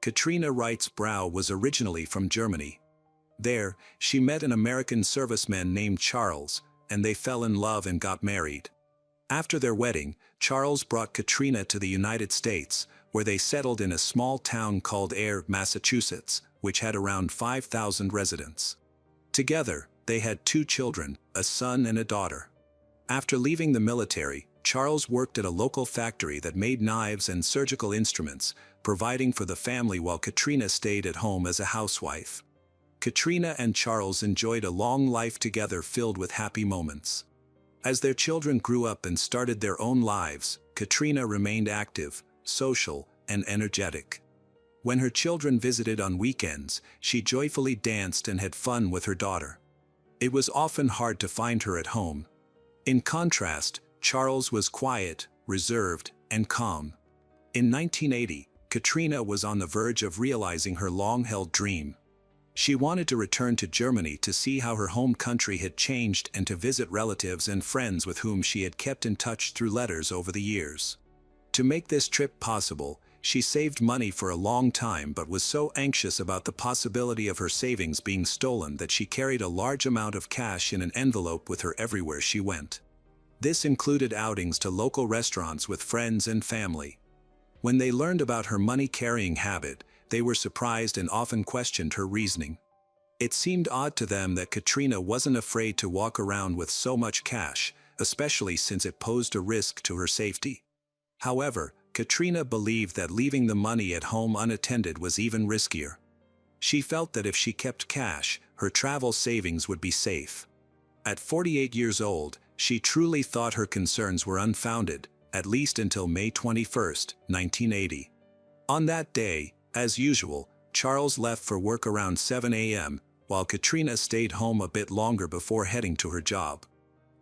Katrina Wright's brow was originally from Germany. There, she met an American serviceman named Charles, and they fell in love and got married. After their wedding, Charles brought Katrina to the United States, where they settled in a small town called Ayer, Massachusetts, which had around 5,000 residents. Together, they had 2 children, a son and a daughter. After leaving the military, Charles worked at a local factory that made knives and surgical instruments, providing for the family while Katrina stayed at home as a housewife. Katrina and Charles enjoyed a long life together filled with happy moments. As their children grew up and started their own lives, Katrina remained active, social, and energetic. When her children visited on weekends, she joyfully danced and had fun with her daughter. It was often hard to find her at home. In contrast, Charles was quiet, reserved, and calm. In 1980, Katrina was on the verge of realizing her long-held dream. She wanted to return to Germany to see how her home country had changed and to visit relatives and friends with whom she had kept in touch through letters over the years. To make this trip possible, she saved money for a long time but was so anxious about the possibility of her savings being stolen that she carried a large amount of cash in an envelope with her everywhere she went. This included outings to local restaurants with friends and family. When they learned about her money-carrying habit, they were surprised and often questioned her reasoning. It seemed odd to them that Katrina wasn't afraid to walk around with so much cash, especially since it posed a risk to her safety. However, Katrina believed that leaving the money at home unattended was even riskier. She felt that if she kept cash, her travel savings would be safe. At 48 years old, she truly thought her concerns were unfounded, at least until May 21, 1980. On that day, as usual, Charles left for work around 7 a.m., while Katrina stayed home a bit longer before heading to her job.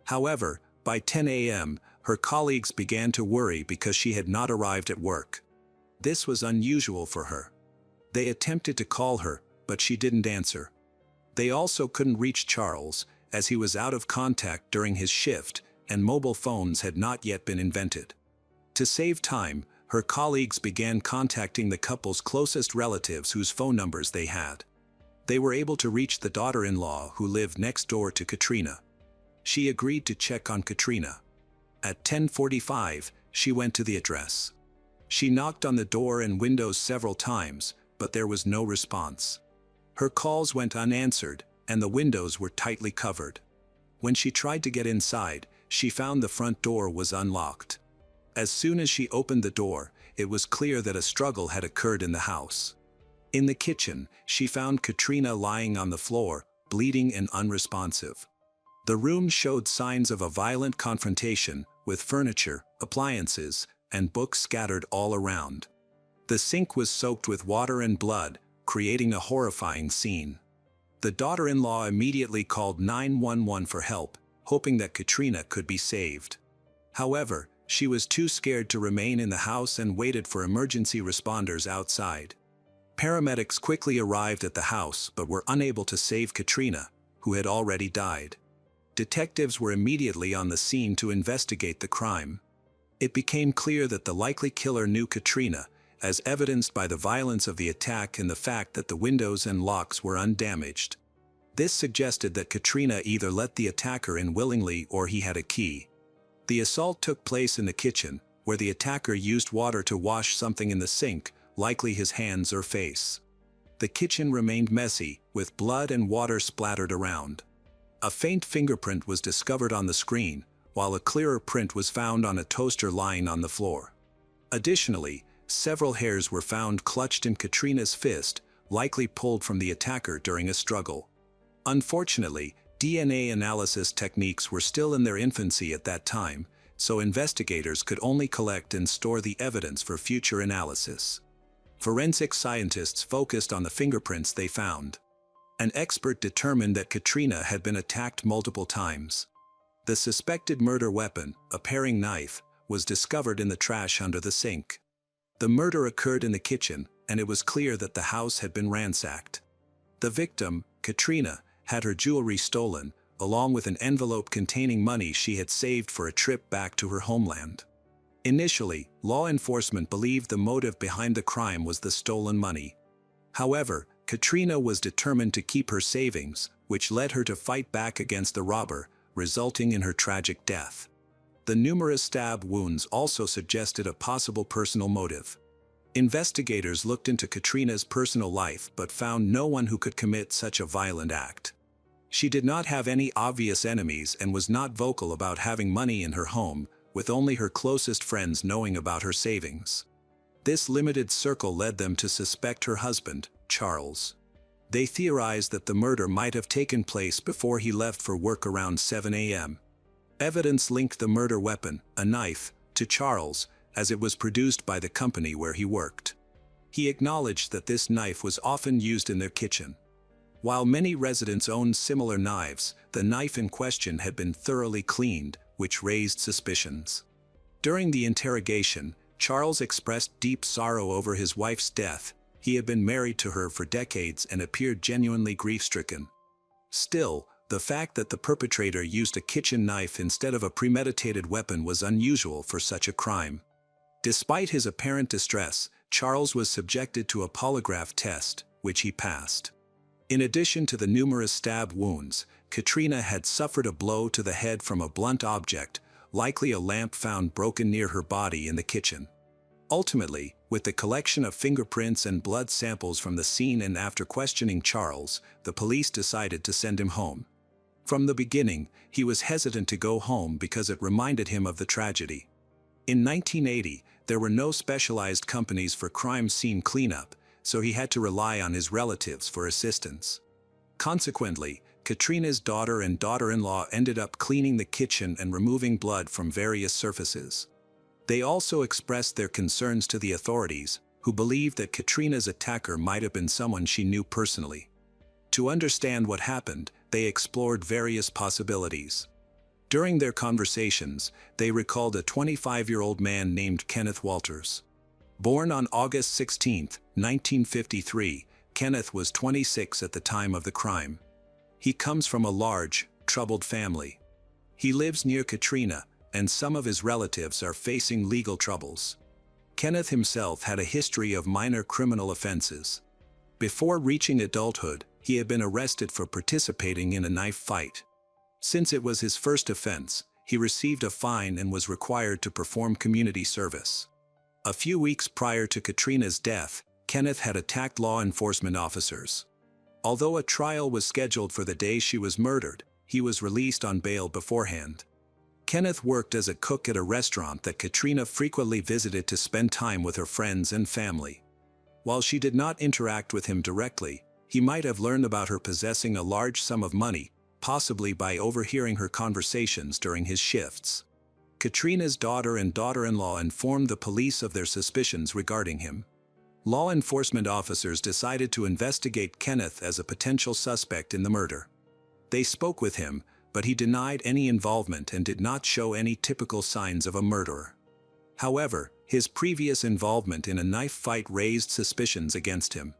However, by 10 a.m., her colleagues began to worry because she had not arrived at work. This was unusual for her. They attempted to call her, but she didn't answer. They also couldn't reach Charles, as he was out of contact during his shift, and mobile phones had not yet been invented. To save time, her colleagues began contacting the couple's closest relatives whose phone numbers they had. They were able to reach the daughter-in-law who lived next door to Katrina. She agreed to check on Katrina. At 10:45, she went to the address. She knocked on the door and windows several times, but there was no response. Her calls went unanswered, and the windows were tightly covered. When she tried to get inside, she found the front door was unlocked. As soon as she opened the door, it was clear that a struggle had occurred in the house. In the kitchen, she found Katrina lying on the floor, bleeding and unresponsive. The room showed signs of a violent confrontation, with furniture, appliances, and books scattered all around. The sink was soaked with water and blood, creating a horrifying scene. The daughter-in-law immediately called 911 for help, hoping that Katrina could be saved. However, she was too scared to remain in the house and waited for emergency responders outside. Paramedics quickly arrived at the house but were unable to save Katrina, who had already died. Detectives were immediately on the scene to investigate the crime. It became clear that the likely killer knew Katrina, as evidenced by the violence of the attack and the fact that the windows and locks were undamaged. This suggested that Katrina either let the attacker in willingly or he had a key. The assault took place in the kitchen, where the attacker used water to wash something in the sink, likely his hands or face. The kitchen remained messy, with blood and water splattered around. A faint fingerprint was discovered on the screen, while a clearer print was found on a toaster lying on the floor. Additionally, several hairs were found clutched in Katrina's fist, likely pulled from the attacker during a struggle. Unfortunately, DNA analysis techniques were still in their infancy at that time, so investigators could only collect and store the evidence for future analysis. Forensic scientists focused on the fingerprints they found. An expert determined that Katrina had been attacked multiple times. The suspected murder weapon, a paring knife, was discovered in the trash under the sink. The murder occurred in the kitchen, and it was clear that the house had been ransacked. The victim, Katrina, had her jewelry stolen, along with an envelope containing money she had saved for a trip back to her homeland. Initially, law enforcement believed the motive behind the crime was the stolen money. However, Katrina was determined to keep her savings, which led her to fight back against the robber, resulting in her tragic death. The numerous stab wounds also suggested a possible personal motive. Investigators looked into Katrina's personal life but found no one who could commit such a violent act. She did not have any obvious enemies and was not vocal about having money in her home, with only her closest friends knowing about her savings. This limited circle led them to suspect her husband, Charles. They theorized that the murder might have taken place before he left for work around 7 a.m. Evidence linked the murder weapon, a knife, to Charles, as it was produced by the company where he worked. He acknowledged that this knife was often used in their kitchen. While many residents owned similar knives, the knife in question had been thoroughly cleaned, which raised suspicions. During the interrogation, Charles expressed deep sorrow over his wife's death. He had been married to her for decades and appeared genuinely grief-stricken. Still, the fact that the perpetrator used a kitchen knife instead of a premeditated weapon was unusual for such a crime. Despite his apparent distress, Charles was subjected to a polygraph test, which he passed. In addition to the numerous stab wounds, Katrina had suffered a blow to the head from a blunt object, likely a lamp found broken near her body in the kitchen. Ultimately, with the collection of fingerprints and blood samples from the scene and after questioning Charles, the police decided to send him home. From the beginning, he was hesitant to go home because it reminded him of the tragedy. In 1980, there were no specialized companies for crime scene cleanup, so he had to rely on his relatives for assistance. Consequently, Katrina's daughter and daughter-in-law ended up cleaning the kitchen and removing blood from various surfaces. They also expressed their concerns to the authorities, who believed that Katrina's attacker might have been someone she knew personally. To understand what happened, they explored various possibilities. During their conversations, they recalled a 25-year-old man named Kenneth Walters. Born on August 16, 1953, Kenneth was 26 at the time of the crime. He comes from a large, troubled family. He lives near Katrina, and some of his relatives are facing legal troubles. Kenneth himself had a history of minor criminal offenses. Before reaching adulthood, he had been arrested for participating in a knife fight. Since it was his first offense, he received a fine and was required to perform community service. A few weeks prior to Katrina's death, Kenneth had attacked law enforcement officers. Although a trial was scheduled for the day she was murdered, he was released on bail beforehand. Kenneth worked as a cook at a restaurant that Katrina frequently visited to spend time with her friends and family. While she did not interact with him directly, he might have learned about her possessing a large sum of money, possibly by overhearing her conversations during his shifts. Katrina's daughter and daughter-in-law informed the police of their suspicions regarding him. Law enforcement officers decided to investigate Kenneth as a potential suspect in the murder. They spoke with him, but he denied any involvement and did not show any typical signs of a murderer. However, his previous involvement in a knife fight raised suspicions against him.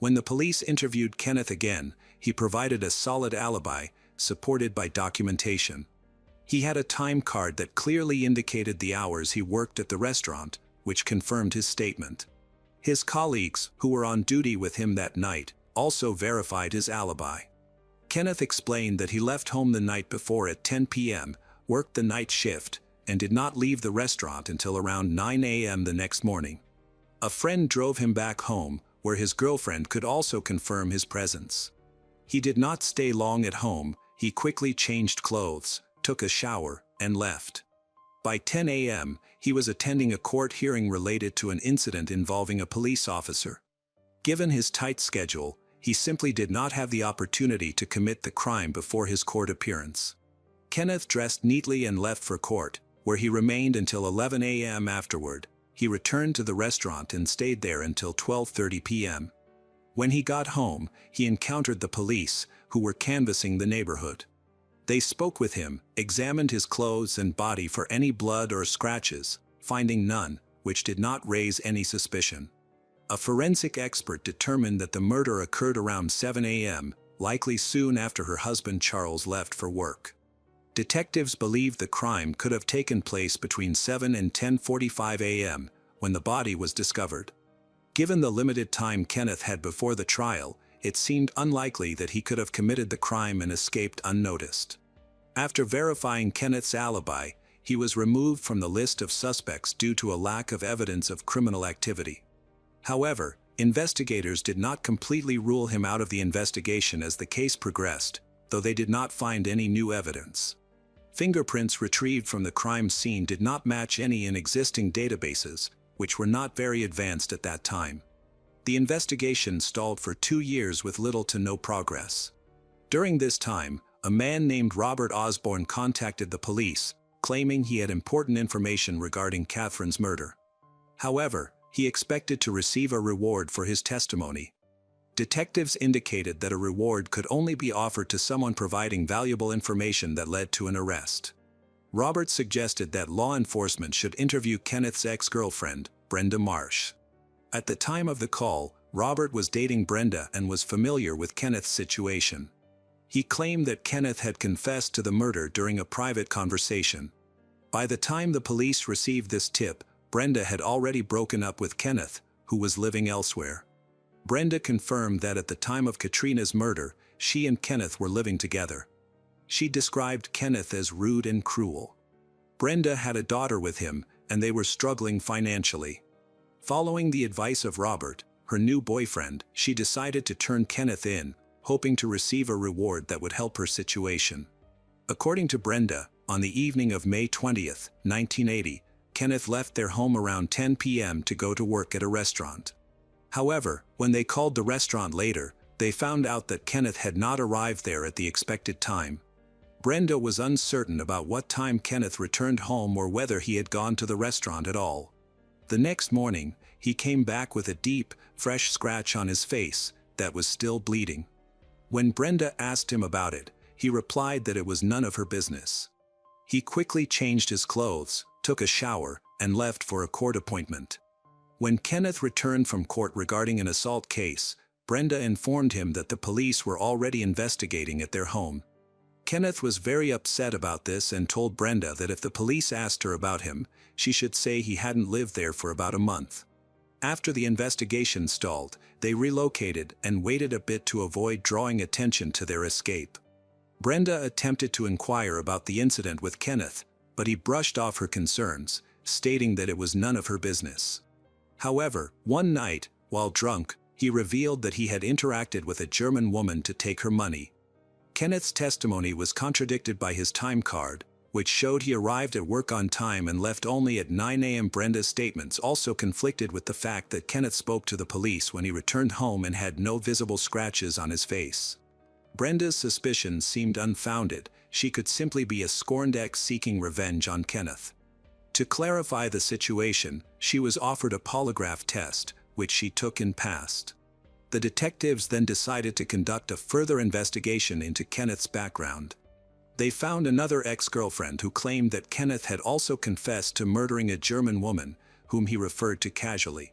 When the police interviewed Kenneth again, he provided a solid alibi, supported by documentation. He had a time card that clearly indicated the hours he worked at the restaurant, which confirmed his statement. His colleagues, who were on duty with him that night, also verified his alibi. Kenneth explained that he left home the night before at 10 p.m., worked the night shift, and did not leave the restaurant until around 9 a.m. the next morning. A friend drove him back home, where his girlfriend could also confirm his presence. He did not stay long at home. He quickly changed clothes, took a shower, and left. By 10 a.m., he was attending a court hearing related to an incident involving a police officer. Given his tight schedule, he simply did not have the opportunity to commit the crime before his court appearance. Kenneth dressed neatly and left for court, where he remained until 11 a.m. Afterward, he returned to the restaurant and stayed there until 12:30 p.m. When he got home, he encountered the police, who were canvassing the neighborhood. They spoke with him, examined his clothes and body for any blood or scratches, finding none, which did not raise any suspicion. A forensic expert determined that the murder occurred around 7 a.m., likely soon after her husband Charles left for work. Detectives believed the crime could have taken place between 7 and 10:45 a.m., when the body was discovered. Given the limited time Kenneth had before the trial, it seemed unlikely that he could have committed the crime and escaped unnoticed. After verifying Kenneth's alibi, he was removed from the list of suspects due to a lack of evidence of criminal activity. However, investigators did not completely rule him out of the investigation as the case progressed, though they did not find any new evidence. Fingerprints retrieved from the crime scene did not match any in existing databases, which were not very advanced at that time. The investigation stalled for 2 years with little to no progress. During this time, a man named Robert Osborne contacted the police, claiming he had important information regarding Catherine's murder. However, he expected to receive a reward for his testimony. Detectives indicated that a reward could only be offered to someone providing valuable information that led to an arrest. Robert suggested that law enforcement should interview Kenneth's ex-girlfriend, Brenda Marsh. At the time of the call, Robert was dating Brenda and was familiar with Kenneth's situation. He claimed that Kenneth had confessed to the murder during a private conversation. By the time the police received this tip, Brenda had already broken up with Kenneth, who was living elsewhere. Brenda confirmed that at the time of Katrina's murder, she and Kenneth were living together. She described Kenneth as rude and cruel. Brenda had a daughter with him, and they were struggling financially. Following the advice of Robert, her new boyfriend, she decided to turn Kenneth in, hoping to receive a reward that would help her situation. According to Brenda, on the evening of May 20, 1980, Kenneth left their home around 10 p.m. to go to work at a restaurant. However, when they called the restaurant later, they found out that Kenneth had not arrived there at the expected time. Brenda was uncertain about what time Kenneth returned home or whether he had gone to the restaurant at all. The next morning, he came back with a deep, fresh scratch on his face that was still bleeding. When Brenda asked him about it, he replied that it was none of her business. He quickly changed his clothes, took a shower, and left for a court appointment. When Kenneth returned from court regarding an assault case, Brenda informed him that the police were already investigating at their home. Kenneth was very upset about this and told Brenda that if the police asked her about him, she should say he hadn't lived there for about a month. After the investigation stalled, they relocated and waited a bit to avoid drawing attention to their escape. Brenda attempted to inquire about the incident with Kenneth, but he brushed off her concerns, stating that it was none of her business. However, one night, while drunk, he revealed that he had interacted with a German woman to take her money. Kenneth's testimony was contradicted by his time card, which showed he arrived at work on time and left only at 9 a.m. Brenda's statements also conflicted with the fact that Kenneth spoke to the police when he returned home and had no visible scratches on his face. Brenda's suspicions seemed unfounded. She could simply be a scorned ex seeking revenge on Kenneth. To clarify the situation, she was offered a polygraph test, which she took and passed. The detectives then decided to conduct a further investigation into Kenneth's background. They found another ex-girlfriend who claimed that Kenneth had also confessed to murdering a German woman, whom he referred to casually.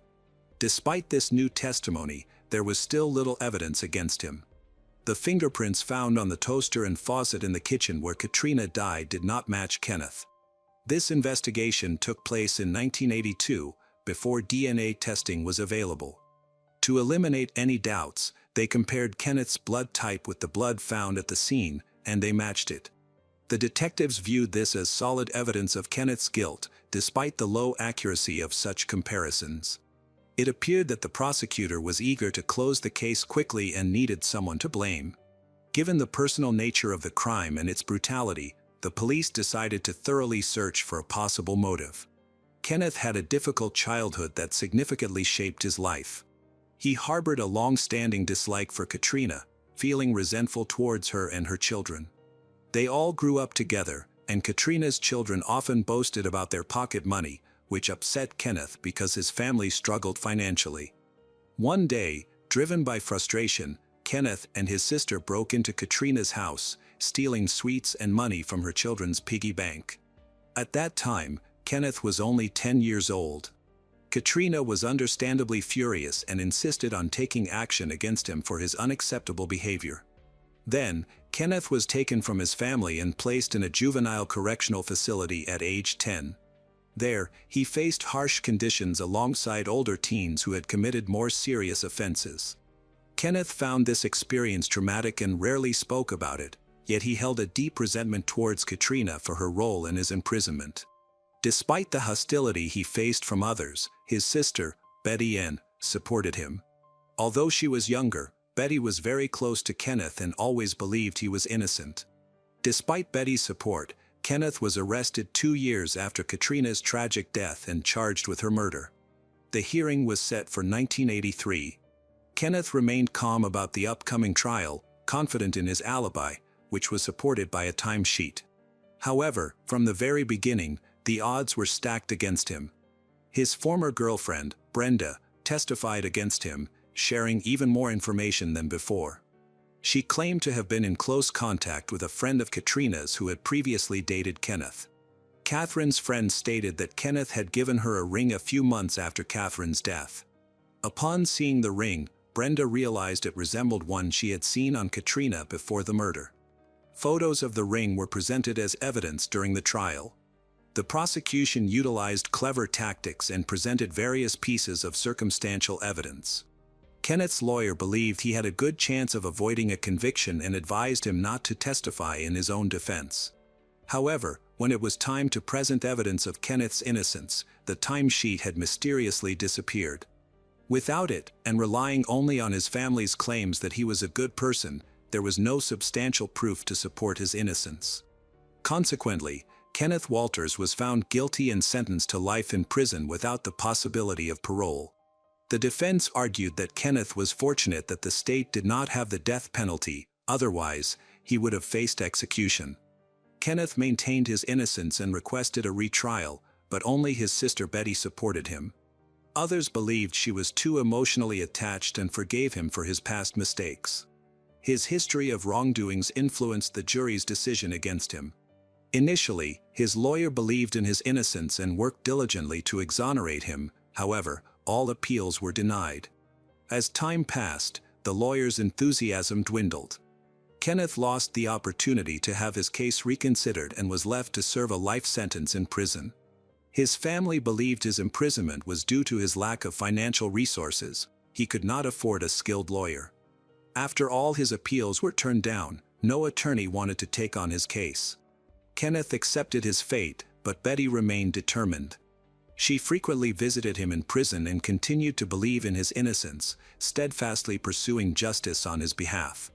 Despite this new testimony, there was still little evidence against him. The fingerprints found on the toaster and faucet in the kitchen where Katrina died did not match Kenneth. This investigation took place in 1982, before DNA testing was available. To eliminate any doubts, they compared Kenneth's blood type with the blood found at the scene, and they matched it. The detectives viewed this as solid evidence of Kenneth's guilt, despite the low accuracy of such comparisons. It appeared that the prosecutor was eager to close the case quickly and needed someone to blame. Given the personal nature of the crime and its brutality, the police decided to thoroughly search for a possible motive. Kenneth had a difficult childhood that significantly shaped his life. He harbored a long-standing dislike for Katrina, feeling resentful towards her and her children. They all grew up together, and Katrina's children often boasted about their pocket money, which upset Kenneth because his family struggled financially. One day, driven by frustration, Kenneth and his sister broke into Katrina's house, stealing sweets and money from her children's piggy bank. At that time, Kenneth was only 10 years old. Katrina was understandably furious and insisted on taking action against him for his unacceptable behavior. Then, Kenneth was taken from his family and placed in a juvenile correctional facility at age 10. There, he faced harsh conditions alongside older teens who had committed more serious offenses. Kenneth found this experience traumatic and rarely spoke about it, yet he held a deep resentment towards Katrina for her role in his imprisonment. Despite the hostility he faced from others, his sister, Betty Ann, supported him. Although she was younger, Betty was very close to Kenneth and always believed he was innocent. Despite Betty's support, Kenneth was arrested 2 years after Katrina's tragic death and charged with her murder. The hearing was set for 1983. Kenneth remained calm about the upcoming trial, confident in his alibi, which was supported by a timesheet. However, from the very beginning, the odds were stacked against him. His former girlfriend, Brenda, testified against him, sharing even more information than before. She claimed to have been in close contact with a friend of Katrina's who had previously dated Kenneth. Catherine's friend stated that Kenneth had given her a ring a few months after Catherine's death. Upon seeing the ring, Brenda realized it resembled one she had seen on Katrina before the murder. Photos of the ring were presented as evidence during the trial. The prosecution utilized clever tactics and presented various pieces of circumstantial evidence. Kenneth's lawyer believed he had a good chance of avoiding a conviction and advised him not to testify in his own defense. However, when it was time to present evidence of Kenneth's innocence, the timesheet had mysteriously disappeared. Without it, and relying only on his family's claims that he was a good person, there was no substantial proof to support his innocence. Consequently, Kenneth Walters was found guilty and sentenced to life in prison without the possibility of parole. The defense argued that Kenneth was fortunate that the state did not have the death penalty, otherwise, he would have faced execution. Kenneth maintained his innocence and requested a retrial, but only his sister Betty supported him. Others believed she was too emotionally attached and forgave him for his past mistakes. His history of wrongdoings influenced the jury's decision against him. Initially, his lawyer believed in his innocence and worked diligently to exonerate him. However, all appeals were denied. As time passed, the lawyer's enthusiasm dwindled. Kenneth lost the opportunity to have his case reconsidered and was left to serve a life sentence in prison. His family believed his imprisonment was due to his lack of financial resources. He could not afford a skilled lawyer. After all his appeals were turned down, no attorney wanted to take on his case. Kenneth accepted his fate, but Betty remained determined. She frequently visited him in prison and continued to believe in his innocence, steadfastly pursuing justice on his behalf.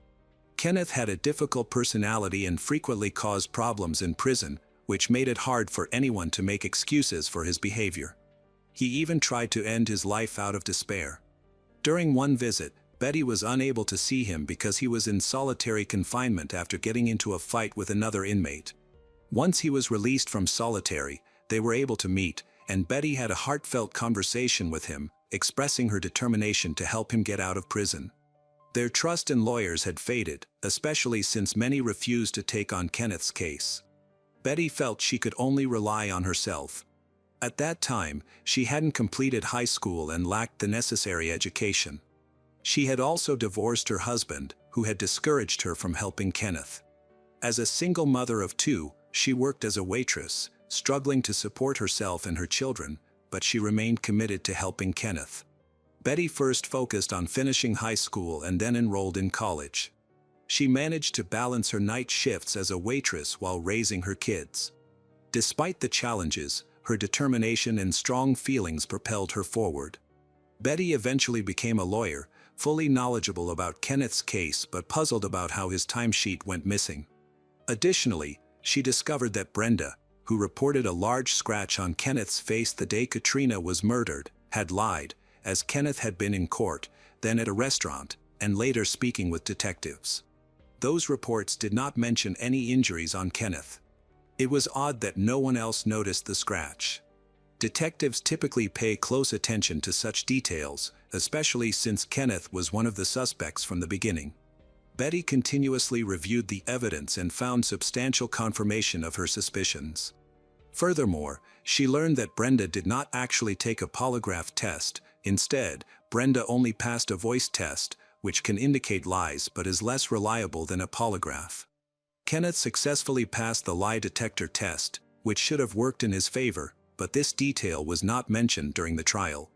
Kenneth had a difficult personality and frequently caused problems in prison, which made it hard for anyone to make excuses for his behavior. He even tried to end his life out of despair. During one visit, Betty was unable to see him because he was in solitary confinement after getting into a fight with another inmate. Once he was released from solitary, they were able to meet, and Betty had a heartfelt conversation with him, expressing her determination to help him get out of prison. Their trust in lawyers had faded, especially since many refused to take on Kenneth's case. Betty felt she could only rely on herself. At that time, she hadn't completed high school and lacked the necessary education. She had also divorced her husband, who had discouraged her from helping Kenneth. As a single mother of 2, she worked as a waitress, struggling to support herself and her children, but she remained committed to helping Kenneth. Betty first focused on finishing high school and then enrolled in college. She managed to balance her night shifts as a waitress while raising her kids. Despite the challenges, her determination and strong feelings propelled her forward. Betty eventually became a lawyer, fully knowledgeable about Kenneth's case but puzzled about how his timesheet went missing. Additionally, she discovered that Brenda, who reported a large scratch on Kenneth's face the day Katrina was murdered, had lied, as Kenneth had been in court, then at a restaurant, and later speaking with detectives. Those reports did not mention any injuries on Kenneth. It was odd that no one else noticed the scratch. Detectives typically pay close attention to such details, especially since Kenneth was one of the suspects from the beginning. Betty continuously reviewed the evidence and found substantial confirmation of her suspicions. Furthermore, she learned that Brenda did not actually take a polygraph test. Instead, Brenda only passed a voice test, which can indicate lies but is less reliable than a polygraph. Kenneth successfully passed the lie detector test, which should have worked in his favor, but this detail was not mentioned during the trial.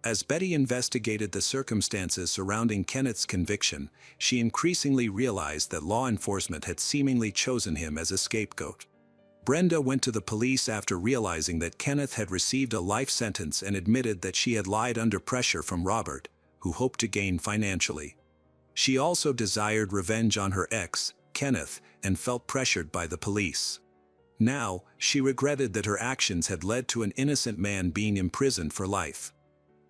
As Betty investigated the circumstances surrounding Kenneth's conviction, she increasingly realized that law enforcement had seemingly chosen him as a scapegoat. Brenda went to the police after realizing that Kenneth had received a life sentence and admitted that she had lied under pressure from Robert, who hoped to gain financially. She also desired revenge on her ex, Kenneth, and felt pressured by the police. Now, she regretted that her actions had led to an innocent man being imprisoned for life.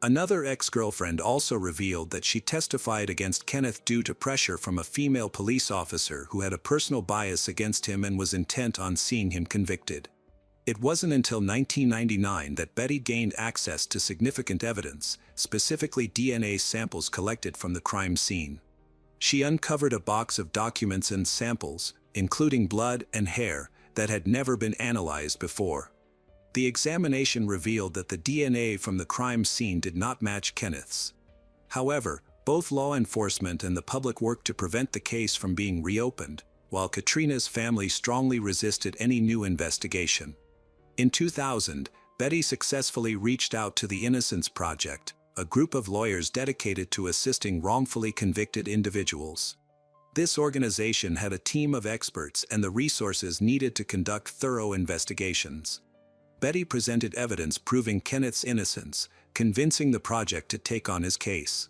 Another ex-girlfriend also revealed that she testified against Kenneth due to pressure from a female police officer who had a personal bias against him and was intent on seeing him convicted. It wasn't until 1999 that Betty gained access to significant evidence, specifically DNA samples collected from the crime scene. She uncovered a box of documents and samples, including blood and hair, that had never been analyzed before. The examination revealed that the DNA from the crime scene did not match Kenneth's. However, both law enforcement and the public worked to prevent the case from being reopened, while Katrina's family strongly resisted any new investigation. In 2000, Betty successfully reached out to the Innocence Project, a group of lawyers dedicated to assisting wrongfully convicted individuals. This organization had a team of experts and the resources needed to conduct thorough investigations. Betty presented evidence proving Kenneth's innocence, convincing the project to take on his case.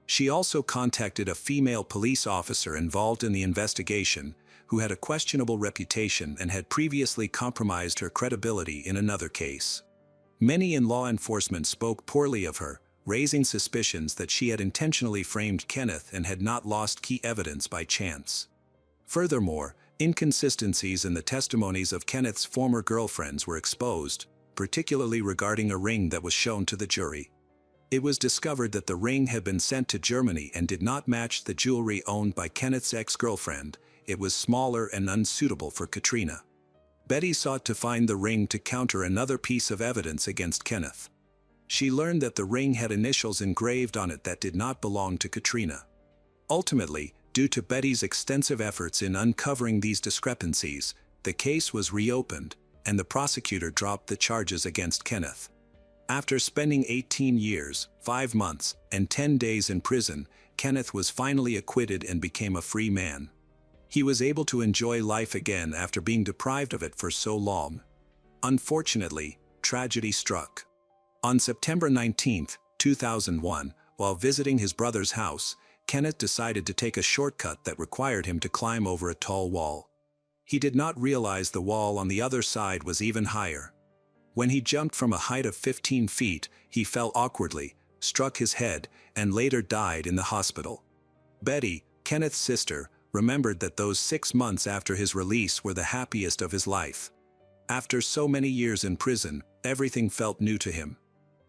She also contacted a female police officer involved in the investigation, who had a questionable reputation and had previously compromised her credibility in another case. Many in law enforcement spoke poorly of her, raising suspicions that she had intentionally framed Kenneth and had not lost key evidence by chance. Furthermore, inconsistencies in the testimonies of Kenneth's former girlfriends were exposed, particularly regarding a ring that was shown to the jury. It was discovered that the ring had been sent to Germany and did not match the jewelry owned by Kenneth's ex-girlfriend. It was smaller and unsuitable for Katrina. Betty sought to find the ring to counter another piece of evidence against Kenneth. She learned that the ring had initials engraved on it that did not belong to Katrina. Ultimately, due to Betty's extensive efforts in uncovering these discrepancies, the case was reopened, and the prosecutor dropped the charges against Kenneth. After spending 18 years, 5 months, and 10 days in prison, Kenneth was finally acquitted and became a free man. He was able to enjoy life again after being deprived of it for so long. Unfortunately, tragedy struck. On September 19, 2001, while visiting his brother's house, Kenneth decided to take a shortcut that required him to climb over a tall wall. He did not realize the wall on the other side was even higher. When he jumped from a height of 15 feet, he fell awkwardly, struck his head, and later died in the hospital. Betty, Kenneth's sister, remembered that those 6 months after his release were the happiest of his life. After so many years in prison, everything felt new to him.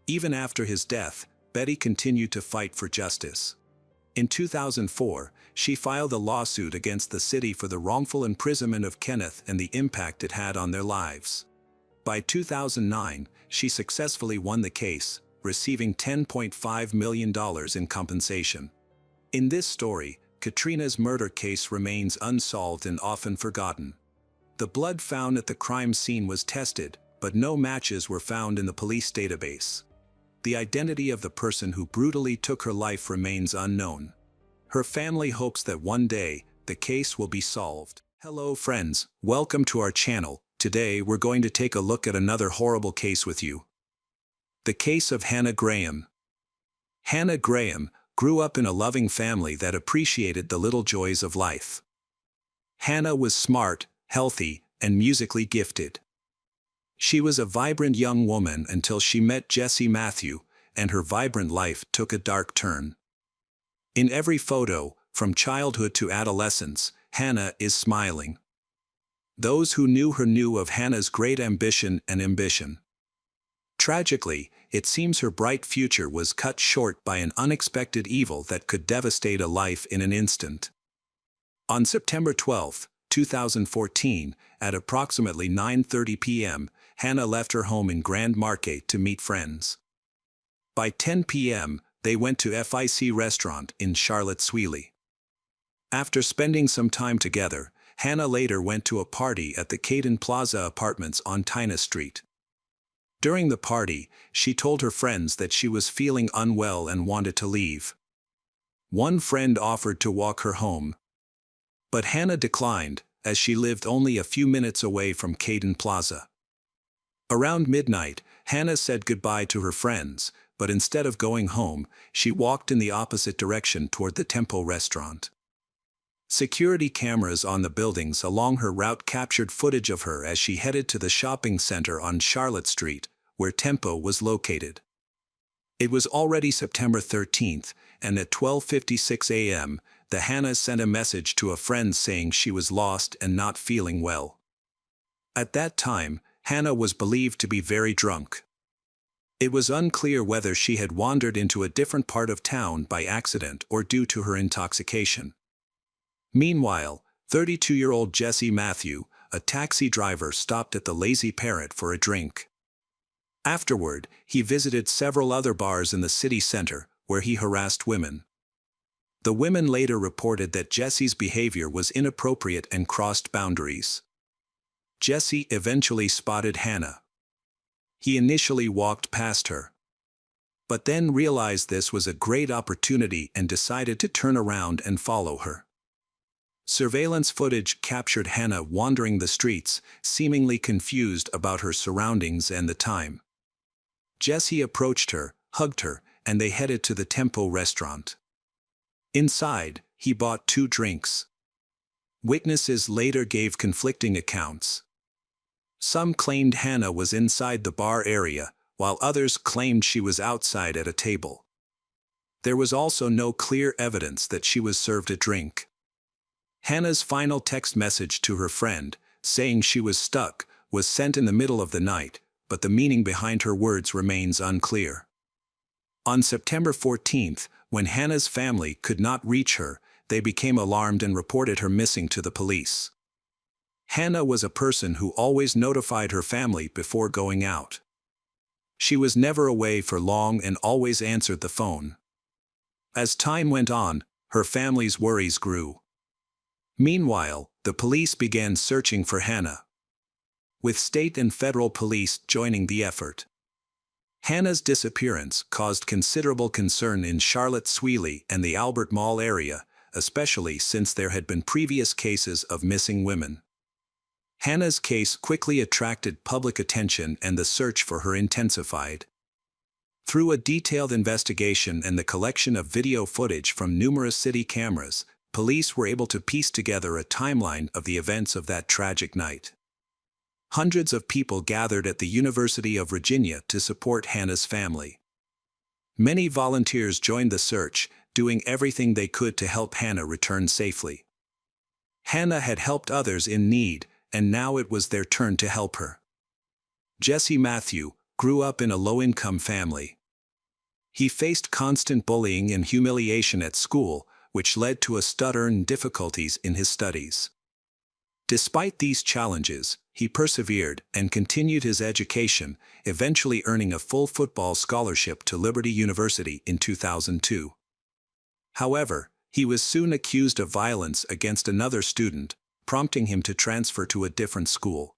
Even after his death, Betty continued to fight for justice. In 2004, she filed a lawsuit against the city for the wrongful imprisonment of Kenneth and the impact it had on their lives. By 2009, she successfully won the case, receiving $10.5 million in compensation. In this story, Katrina's murder case remains unsolved and often forgotten. The blood found at the crime scene was tested, but no matches were found in the police database. The identity of the person who brutally took her life remains unknown. Her family hopes that one day, the case will be solved. Hello friends, welcome to our channel. Today we're going to take a look at another horrible case with you. The case of Hannah Graham. Hannah Graham grew up in a loving family that appreciated the little joys of life. Hannah was smart, healthy, and musically gifted. She was a vibrant young woman until she met Jesse Matthew, and her vibrant life took a dark turn. In every photo, from childhood to adolescence, Hannah is smiling. Those who knew her knew of Hannah's great ambition and ambition. Tragically, it seems her bright future was cut short by an unexpected evil that could devastate a life in an instant. On September 12, 2014, at approximately 9:30 p.m., Hannah left her home in Grand Marquette to meet friends. By 10 p.m., they went to FIC restaurant in Charlotte Sweeney. After spending some time together, Hannah later went to a party at the Caden Plaza Apartments on Tina Street. During the party, she told her friends that she was feeling unwell and wanted to leave. One friend offered to walk her home, but Hannah declined, as she lived only a few minutes away from Caden Plaza. Around midnight, Hannah said goodbye to her friends, but instead of going home, she walked in the opposite direction toward the Tempo restaurant. Security cameras on the buildings along her route captured footage of her as she headed to the shopping center on Charlotte Street, where Tempo was located. It was already September 13th, and at 12:56 a.m., the Hannah sent a message to a friend saying she was lost and not feeling well. At that time, Hannah was believed to be very drunk. It was unclear whether she had wandered into a different part of town by accident or due to her intoxication. Meanwhile, 32-year-old Jesse Matthew, a taxi driver, stopped at the Lazy Parrot for a drink. Afterward, he visited several other bars in the city center, where he harassed women. The women later reported that Jesse's behavior was inappropriate and crossed boundaries. Jesse eventually spotted Hannah. He initially walked past her, but then realized this was a great opportunity and decided to turn around and follow her. Surveillance footage captured Hannah wandering the streets, seemingly confused about her surroundings and the time. Jesse approached her, hugged her, and they headed to the Tempo restaurant. Inside, he bought 2 drinks. Witnesses later gave conflicting accounts. Some claimed Hannah was inside the bar area, while others claimed she was outside at a table. There was also no clear evidence that she was served a drink. Hannah's final text message to her friend, saying she was stuck, was sent in the middle of the night, but the meaning behind her words remains unclear. On September 14th, when Hannah's family could not reach her, they became alarmed and reported her missing to the police. Hannah was a person who always notified her family before going out. She was never away for long and always answered the phone. As time went on, her family's worries grew. Meanwhile, the police began searching for Hannah, with state and federal police joining the effort. Hannah's disappearance caused considerable concern in Charlotte Sweeney and the Albert Mall area, especially since there had been previous cases of missing women. Hannah's case quickly attracted public attention and the search for her intensified. Through a detailed investigation and the collection of video footage from numerous city cameras, police were able to piece together a timeline of the events of that tragic night. Hundreds of people gathered at the University of Virginia to support Hannah's family. Many volunteers joined the search, doing everything they could to help Hannah return safely. Hannah had helped others in need, and now it was their turn to help her. Jesse Matthew grew up in a low-income family. He faced constant bullying and humiliation at school, which led to a stutter and difficulties in his studies. Despite these challenges, he persevered and continued his education, eventually earning a full football scholarship to Liberty University in 2002. However, he was soon accused of violence against another student, prompting him to transfer to a different school.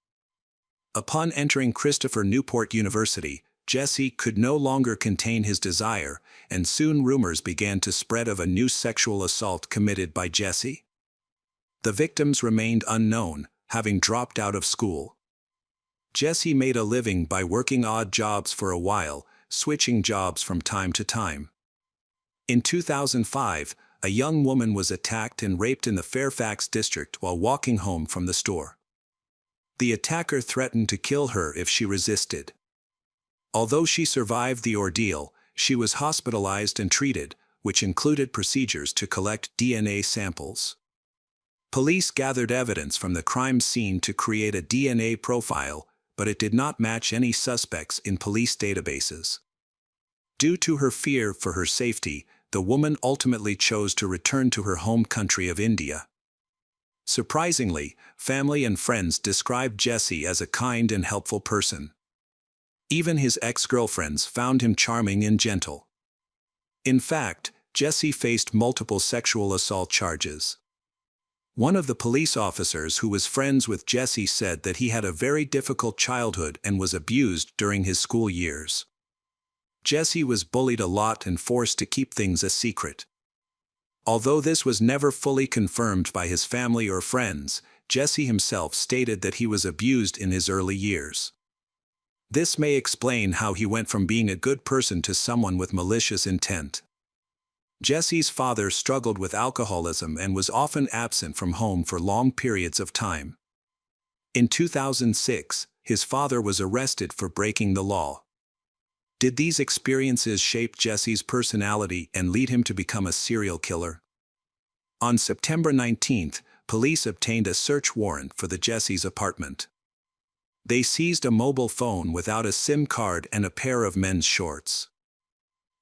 Upon entering Christopher Newport University, Jesse could no longer contain his desire, and soon rumors began to spread of a new sexual assault committed by Jesse. The victims remained unknown, having dropped out of school. Jesse made a living by working odd jobs for a while, switching jobs from time to time. In 2005, a young woman was attacked and raped in the Fairfax district while walking home from the store. The attacker threatened to kill her if she resisted. Although she survived the ordeal, she was hospitalized and treated, which included procedures to collect DNA samples. Police gathered evidence from the crime scene to create a DNA profile, but it did not match any suspects in police databases. Due to her fear for her safety, the woman ultimately chose to return to her home country of India. Surprisingly, family and friends described Jesse as a kind and helpful person. Even his ex-girlfriends found him charming and gentle. In fact, Jesse faced multiple sexual assault charges. One of the police officers who was friends with Jesse said that he had a very difficult childhood and was abused during his school years. Jesse was bullied a lot and forced to keep things a secret. Although this was never fully confirmed by his family or friends, Jesse himself stated that he was abused in his early years. This may explain how he went from being a good person to someone with malicious intent. Jesse's father struggled with alcoholism and was often absent from home for long periods of time. In 2006, his father was arrested for breaking the law. Did these experiences shape Jesse's personality and lead him to become a serial killer? On September 19, police obtained a search warrant for the Jesse's apartment. They seized a mobile phone without a SIM card and a pair of men's shorts.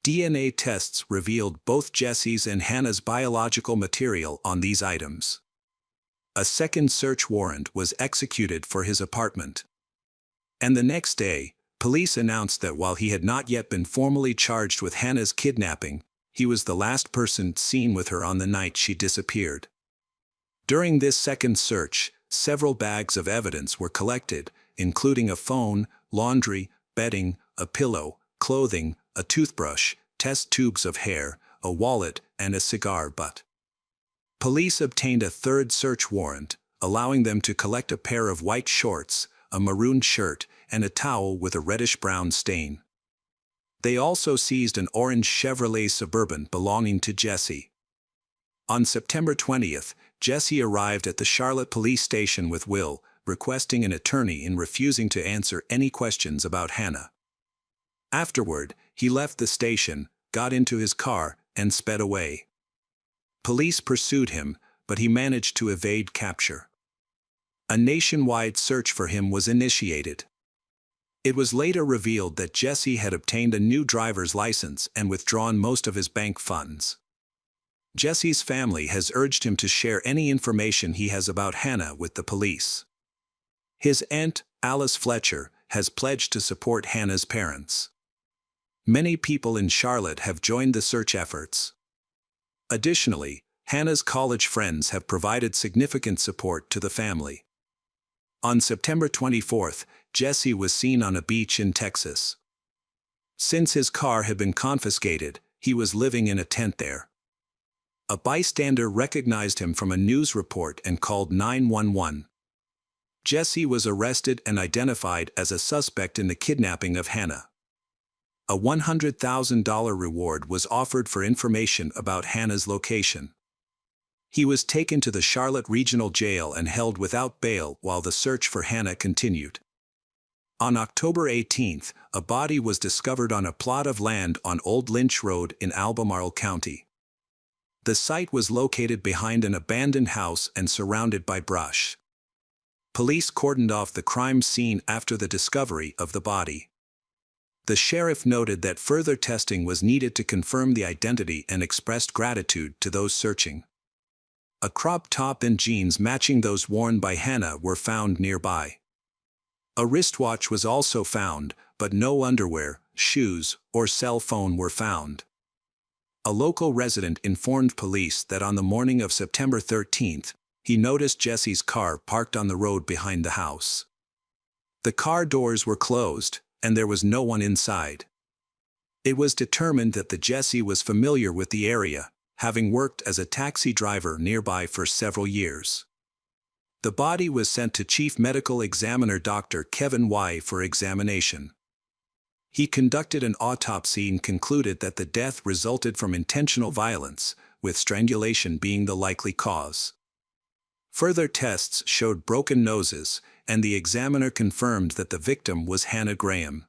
DNA tests revealed both Jesse's and Hannah's biological material on these items. A second search warrant was executed for his apartment. And the next day, police announced that while he had not yet been formally charged with Hannah's kidnapping, he was the last person seen with her on the night she disappeared. During this second search, several bags of evidence were collected, including a phone, laundry, bedding, a pillow, clothing, a toothbrush, test tubes of hair, a wallet, and a cigar butt. Police obtained a third search warrant, allowing them to collect a pair of white shorts, a maroon shirt, and a towel with a reddish-brown stain. They also seized an orange Chevrolet Suburban belonging to Jesse. On September 20th, Jesse arrived at the Charlotte police station with Will, requesting an attorney and refusing to answer any questions about Hannah. Afterward, he left the station, got into his car, and sped away. Police pursued him, but he managed to evade capture. A nationwide search for him was initiated. It was later revealed that Jesse had obtained a new driver's license and withdrawn most of his bank funds. Jesse's family has urged him to share any information he has about Hannah with the police. His aunt, Alice Fletcher, has pledged to support Hannah's parents. Many people in Charlotte have joined the search efforts. Additionally, Hannah's college friends have provided significant support to the family. On September 24th, Jesse was seen on a beach in Texas. Since his car had been confiscated, he was living in a tent there. A bystander recognized him from a news report and called 911. Jesse was arrested and identified as a suspect in the kidnapping of Hannah. A $100,000 reward was offered for information about Hannah's location. He was taken to the Charlotte Regional Jail and held without bail while the search for Hannah continued. On October 18th, a body was discovered on a plot of land on Old Lynch Road in Albemarle County. The site was located behind an abandoned house and surrounded by brush. Police cordoned off the crime scene after the discovery of the body. The sheriff noted that further testing was needed to confirm the identity and expressed gratitude to those searching. A crop top and jeans matching those worn by Hannah were found nearby. A wristwatch was also found, but no underwear, shoes, or cell phone were found. A local resident informed police that on the morning of September 13th, he noticed Jesse's car parked on the road behind the house. The car doors were closed, and there was no one inside. It was determined that the Jesse was familiar with the area, having worked as a taxi driver nearby for several years. The body was sent to Chief Medical Examiner Dr. Kevin Y. for examination. He conducted an autopsy and concluded that the death resulted from intentional violence, with strangulation being the likely cause. Further tests showed broken noses, and the examiner confirmed that the victim was Hannah Graham.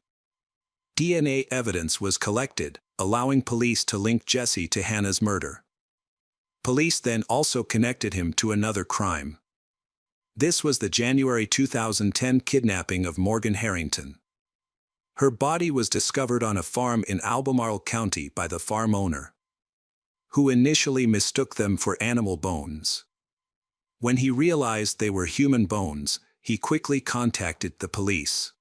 DNA evidence was collected, allowing police to link Jesse to Hannah's murder. Police then also connected him to another crime. This was the January 2010 kidnapping of Morgan Harrington. Her body was discovered on a farm in Albemarle County by the farm owner, who initially mistook them for animal bones. When he realized they were human bones, he quickly contacted the police.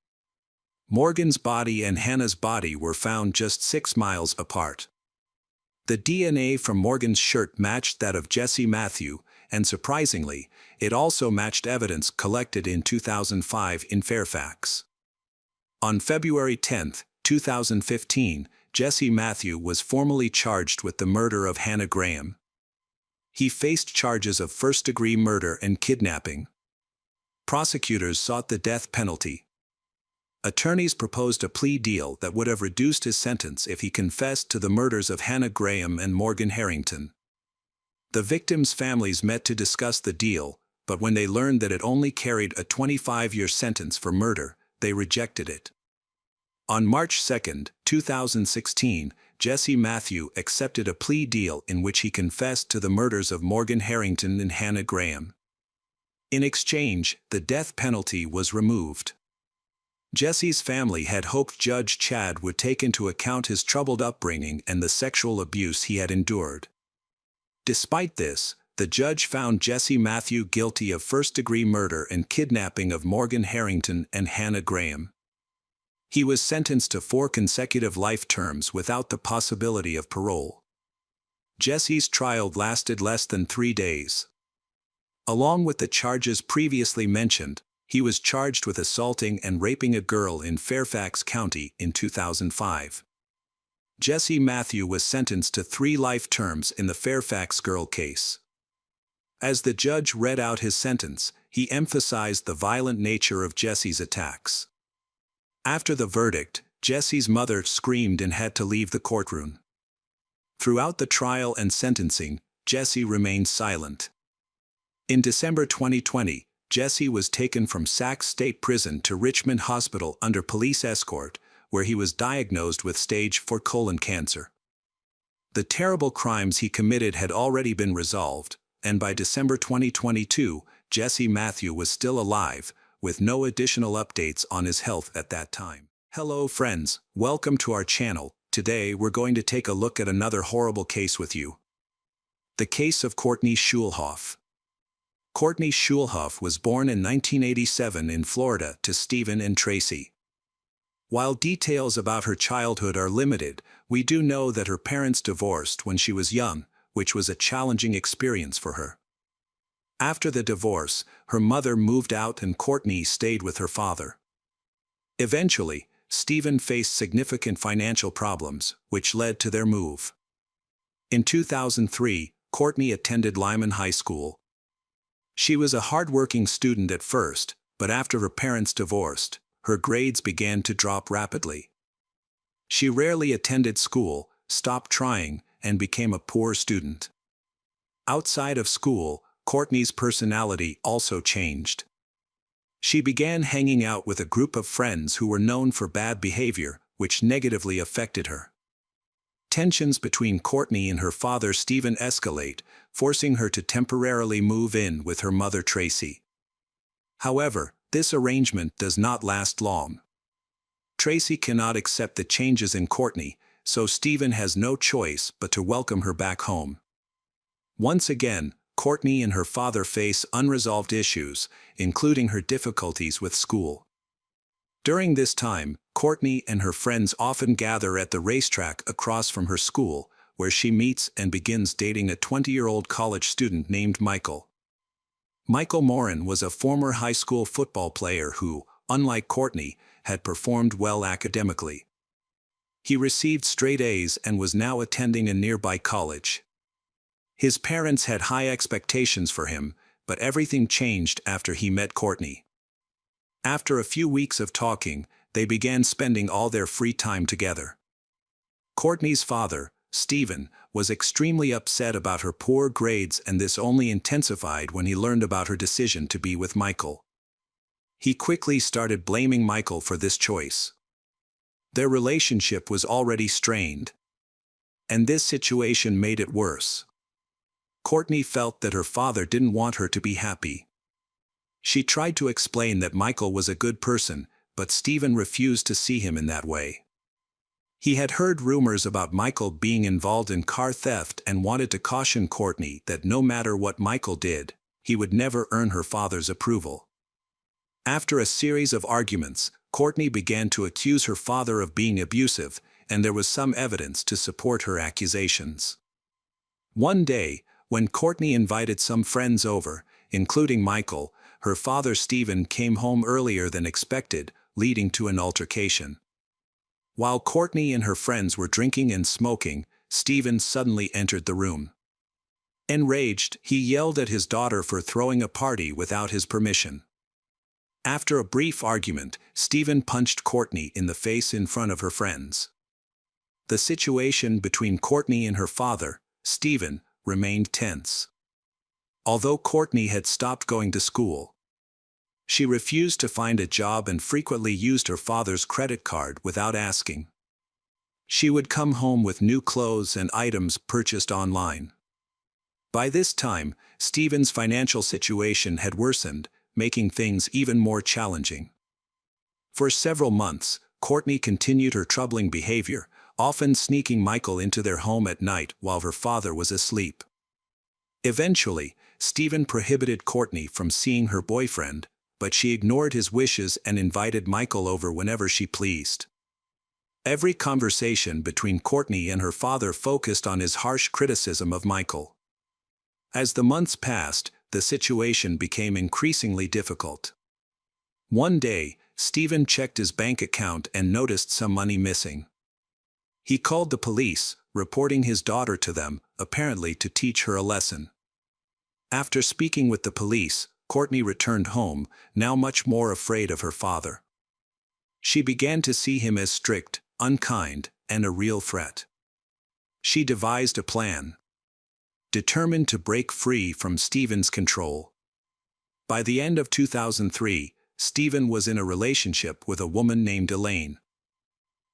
Morgan's body and Hannah's body were found just 6 miles apart. The DNA from Morgan's shirt matched that of Jesse Matthew, and surprisingly, it also matched evidence collected in 2005 in Fairfax. On February 10, 2015, Jesse Matthew was formally charged with the murder of Hannah Graham. He faced charges of first-degree murder and kidnapping. Prosecutors sought the death penalty. Attorneys proposed a plea deal that would have reduced his sentence if he confessed to the murders of Hannah Graham and Morgan Harrington. The victims' families met to discuss the deal, but when they learned that it only carried a 25-year sentence for murder, they rejected it. On March 2, 2016, Jesse Matthew accepted a plea deal in which he confessed to the murders of Morgan Harrington and Hannah Graham. In exchange, the death penalty was removed. Jesse's family had hoped Judge Chad would take into account his troubled upbringing and the sexual abuse he had endured. Despite this, the judge found Jesse Matthew guilty of first-degree murder and kidnapping of Morgan Harrington and Hannah Graham. He was sentenced to 4 consecutive life terms without the possibility of parole. Jesse's trial lasted less than 3 days. Along with the charges previously mentioned, he was charged with assaulting and raping a girl in Fairfax County in 2005. Jesse Matthew was sentenced to 3 life terms in the Fairfax girl case. As the judge read out his sentence, he emphasized the violent nature of Jesse's attacks. After the verdict, Jesse's mother screamed and had to leave the courtroom. Throughout the trial and sentencing, Jesse remained silent. In December 2020, Jesse was taken from Sac State Prison to Richmond Hospital under police escort, where he was diagnosed with stage 4 colon cancer. The terrible crimes he committed had already been resolved, and by December 2022, Jesse Matthew was still alive, with no additional updates on his health at that time. Hello friends, welcome to our channel. Today we're going to take a look at another horrible case with you. The case of Courtney Schulhoff. Courtney Schulhoff was born in 1987 in Florida to Stephen and Tracy. While details about her childhood are limited, we do know that her parents divorced when she was young, which was a challenging experience for her. After the divorce, her mother moved out and Courtney stayed with her father. Eventually, Stephen faced significant financial problems, which led to their move. In 2003, Courtney attended Lyman High School. She was a hard-working student at first, but after her parents divorced, her grades began to drop rapidly. She rarely attended school, stopped trying, and became a poor student. Outside of school, Courtney's personality also changed. She began hanging out with a group of friends who were known for bad behavior, which negatively affected her. Tensions between Courtney and her father Stephen escalate, forcing her to temporarily move in with her mother Tracy. However, this arrangement does not last long. Tracy cannot accept the changes in Courtney, so Stephen has no choice but to welcome her back home. Once again, Courtney and her father face unresolved issues, including her difficulties with school. During this time, Courtney and her friends often gather at the racetrack across from her school, where she meets and begins dating a 20-year-old college student named Michael. Michael Morin was a former high school football player who, unlike Courtney, had performed well academically. He received straight A's and was now attending a nearby college. His parents had high expectations for him, but everything changed after he met Courtney. After a few weeks of talking, they began spending all their free time together. Courtney's father, Stephen, was extremely upset about her poor grades, and this only intensified when he learned about her decision to be with Michael. He quickly started blaming Michael for this choice. Their relationship was already strained, and this situation made it worse. Courtney felt that her father didn't want her to be happy. She tried to explain that Michael was a good person, but Stephen refused to see him in that way. He had heard rumors about Michael being involved in car theft and wanted to caution Courtney that no matter what Michael did, he would never earn her father's approval. After a series of arguments, Courtney began to accuse her father of being abusive, and there was some evidence to support her accusations. One day, when Courtney invited some friends over, including Michael, her father Stephen came home earlier than expected, leading to an altercation. While Courtney and her friends were drinking and smoking, Stephen suddenly entered the room. Enraged, he yelled at his daughter for throwing a party without his permission. After a brief argument, Stephen punched Courtney in the face in front of her friends. The situation between Courtney and her father, Stephen, remained tense. Although Courtney had stopped going to school, she refused to find a job and frequently used her father's credit card without asking. She would come home with new clothes and items purchased online. By this time, Stephen's financial situation had worsened, making things even more challenging. For several months, Courtney continued her troubling behavior, often sneaking Michael into their home at night while her father was asleep. Eventually, Stephen prohibited Courtney from seeing her boyfriend, but she ignored his wishes and invited Michael over whenever she pleased. Every conversation between Courtney and her father focused on his harsh criticism of Michael. As the months passed, the situation became increasingly difficult. One day, Stephen checked his bank account and noticed some money missing. He called the police, reporting his daughter to them, apparently to teach her a lesson. After speaking with the police, Courtney returned home, now much more afraid of her father. She began to see him as strict, unkind, and a real threat. She devised a plan, determined to break free from Stephen's control. By the end of 2003, Stephen was in a relationship with a woman named Elaine.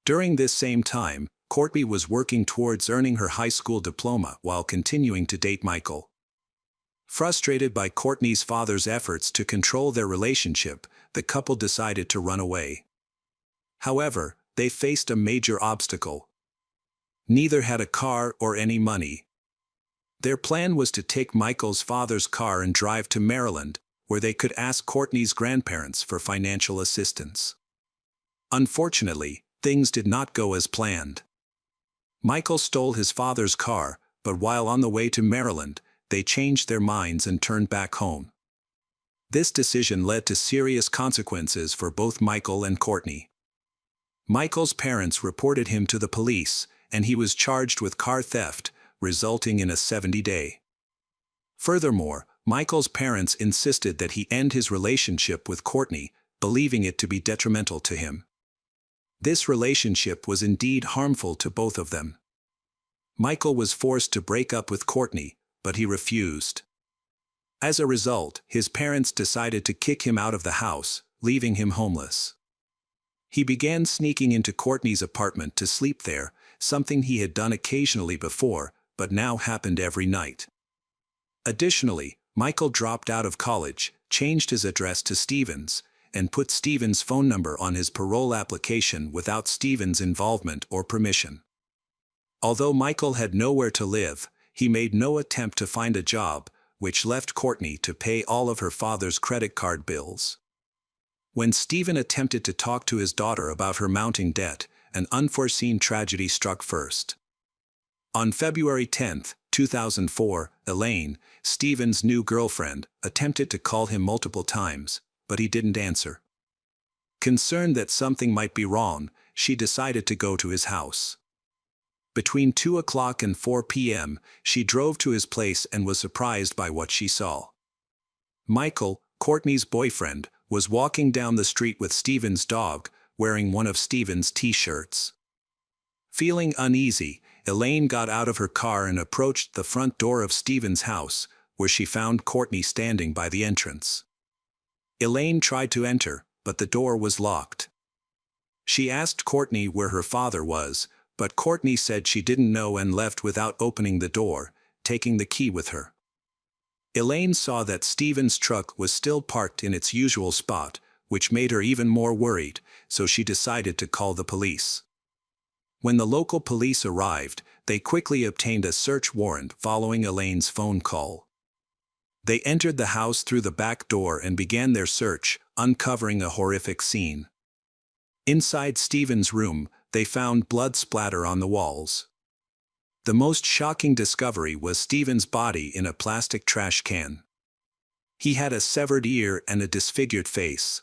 During this same time, Courtney was working towards earning her high school diploma while continuing to date Michael. Frustrated by Courtney's father's efforts to control their relationship, the couple decided to run away. However, they faced a major obstacle. Neither had a car or any money. Their plan was to take Michael's father's car and drive to Maryland, where they could ask Courtney's grandparents for financial assistance. Unfortunately, things did not go as planned. Michael stole his father's car, but while on the way to Maryland, they changed their minds and turned back home. This decision led to serious consequences for both Michael and Courtney. Michael's parents reported him to the police, and he was charged with car theft, resulting in a 70-day. Furthermore, Michael's parents insisted that he end his relationship with Courtney, believing it to be detrimental to him. This relationship was indeed harmful to both of them. Michael was forced to break up with Courtney, but he refused. As a result, his parents decided to kick him out of the house, leaving him homeless. He began sneaking into Courtney's apartment to sleep there, something he had done occasionally before, but now happened every night. Additionally, Michael dropped out of college, changed his address to Stephen's, and put Stephen's phone number on his parole application without Stephen's involvement or permission. Although Michael had nowhere to live, he made no attempt to find a job, which left Courtney to pay all of her father's credit card bills. When Stephen attempted to talk to his daughter about her mounting debt, an unforeseen tragedy struck first. On February 10, 2004, Elaine, Stephen's new girlfriend, attempted to call him multiple times, but he didn't answer. Concerned that something might be wrong, she decided to go to his house. Between 2 o'clock and 4 p.m., she drove to his place and was surprised by what she saw. Michael, Courtney's boyfriend, was walking down the street with Stephen's dog, wearing one of Stephen's t-shirts. Feeling uneasy, Elaine got out of her car and approached the front door of Stephen's house, where she found Courtney standing by the entrance. Elaine tried to enter, but the door was locked. She asked Courtney where her father was, but Courtney said she didn't know and left without opening the door, taking the key with her. Elaine saw that Stephen's truck was still parked in its usual spot, which made her even more worried, so she decided to call the police. When the local police arrived, they quickly obtained a search warrant following Elaine's phone call. They entered the house through the back door and began their search, uncovering a horrific scene. Inside Stephen's room, they found blood splatter on the walls. The most shocking discovery was Stephen's body in a plastic trash can. He had a severed ear and a disfigured face.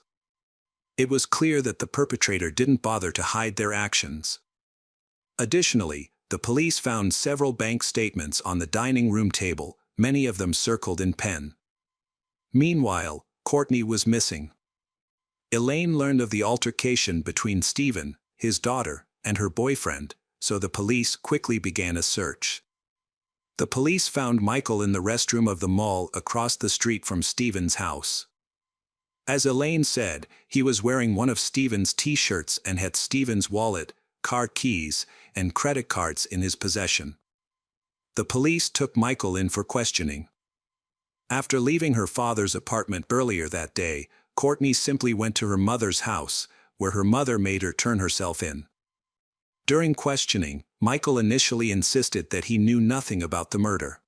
It was clear that the perpetrator didn't bother to hide their actions. Additionally, the police found several bank statements on the dining room table, many of them circled in pen. Meanwhile, Courtney was missing. Elaine learned of the altercation between Stephen, his daughter, and her boyfriend, so the police quickly began a search. The police found Michael in the restroom of the mall across the street from Stephen's house. As Elaine said, he was wearing one of Stephen's t-shirts and had Stephen's wallet, car keys, and credit cards in his possession. The police took Michael in for questioning. After leaving her father's apartment earlier that day, Courtney simply went to her mother's house, where her mother made her turn herself in. During questioning, Michael initially insisted that he knew nothing about the murder.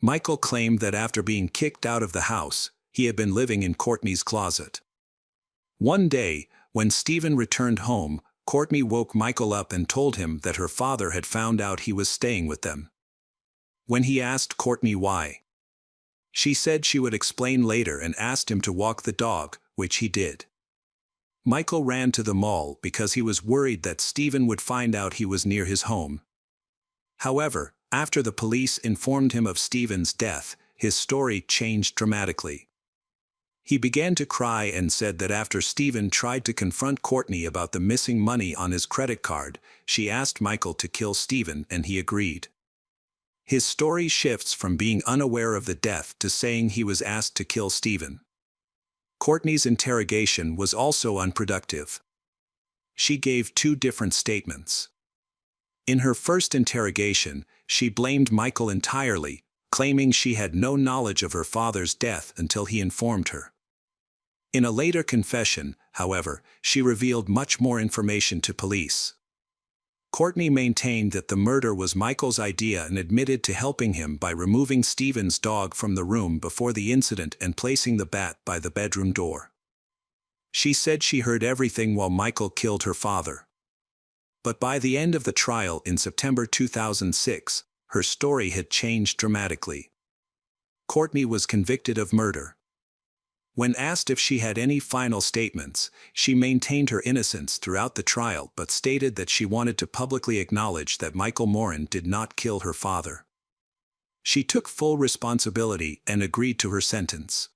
Michael claimed that after being kicked out of the house, he had been living in Courtney's closet. One day, when Stephen returned home, Courtney woke Michael up and told him that her father had found out he was staying with them. When he asked Courtney why, she said she would explain later and asked him to walk the dog, which he did. Michael ran to the mall because he was worried that Stephen would find out he was near his home. However, after the police informed him of Stephen's death, his story changed dramatically. He began to cry and said that after Stephen tried to confront Courtney about the missing money on his credit card, she asked Michael to kill Stephen and he agreed. His story shifts from being unaware of the death to saying he was asked to kill Stephen. Courtney's interrogation was also unproductive. She gave two different statements. In her first interrogation, she blamed Michael entirely, claiming she had no knowledge of her father's death until he informed her. In a later confession, however, she revealed much more information to police. Courtney maintained that the murder was Michael's idea and admitted to helping him by removing Stephen's dog from the room before the incident and placing the bat by the bedroom door. She said she heard everything while Michael killed her father. But by the end of the trial in September 2006, her story had changed dramatically. Courtney was convicted of murder. When asked if she had any final statements, she maintained her innocence throughout the trial but stated that she wanted to publicly acknowledge that Michael Morin did not kill her father. She took full responsibility and agreed to her sentence.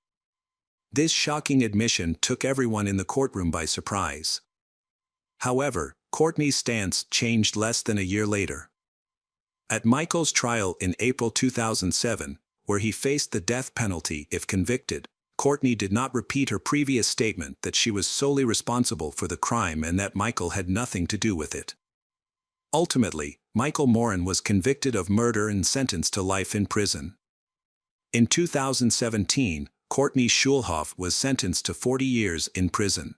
This shocking admission took everyone in the courtroom by surprise. However, Courtney's stance changed less than a year later. At Michael's trial in April 2007, where he faced the death penalty if convicted, Courtney did not repeat her previous statement that she was solely responsible for the crime and that Michael had nothing to do with it. Ultimately, Michael Morin was convicted of murder and sentenced to life in prison. In 2017, Courtney Schulhoff was sentenced to 40 years in prison.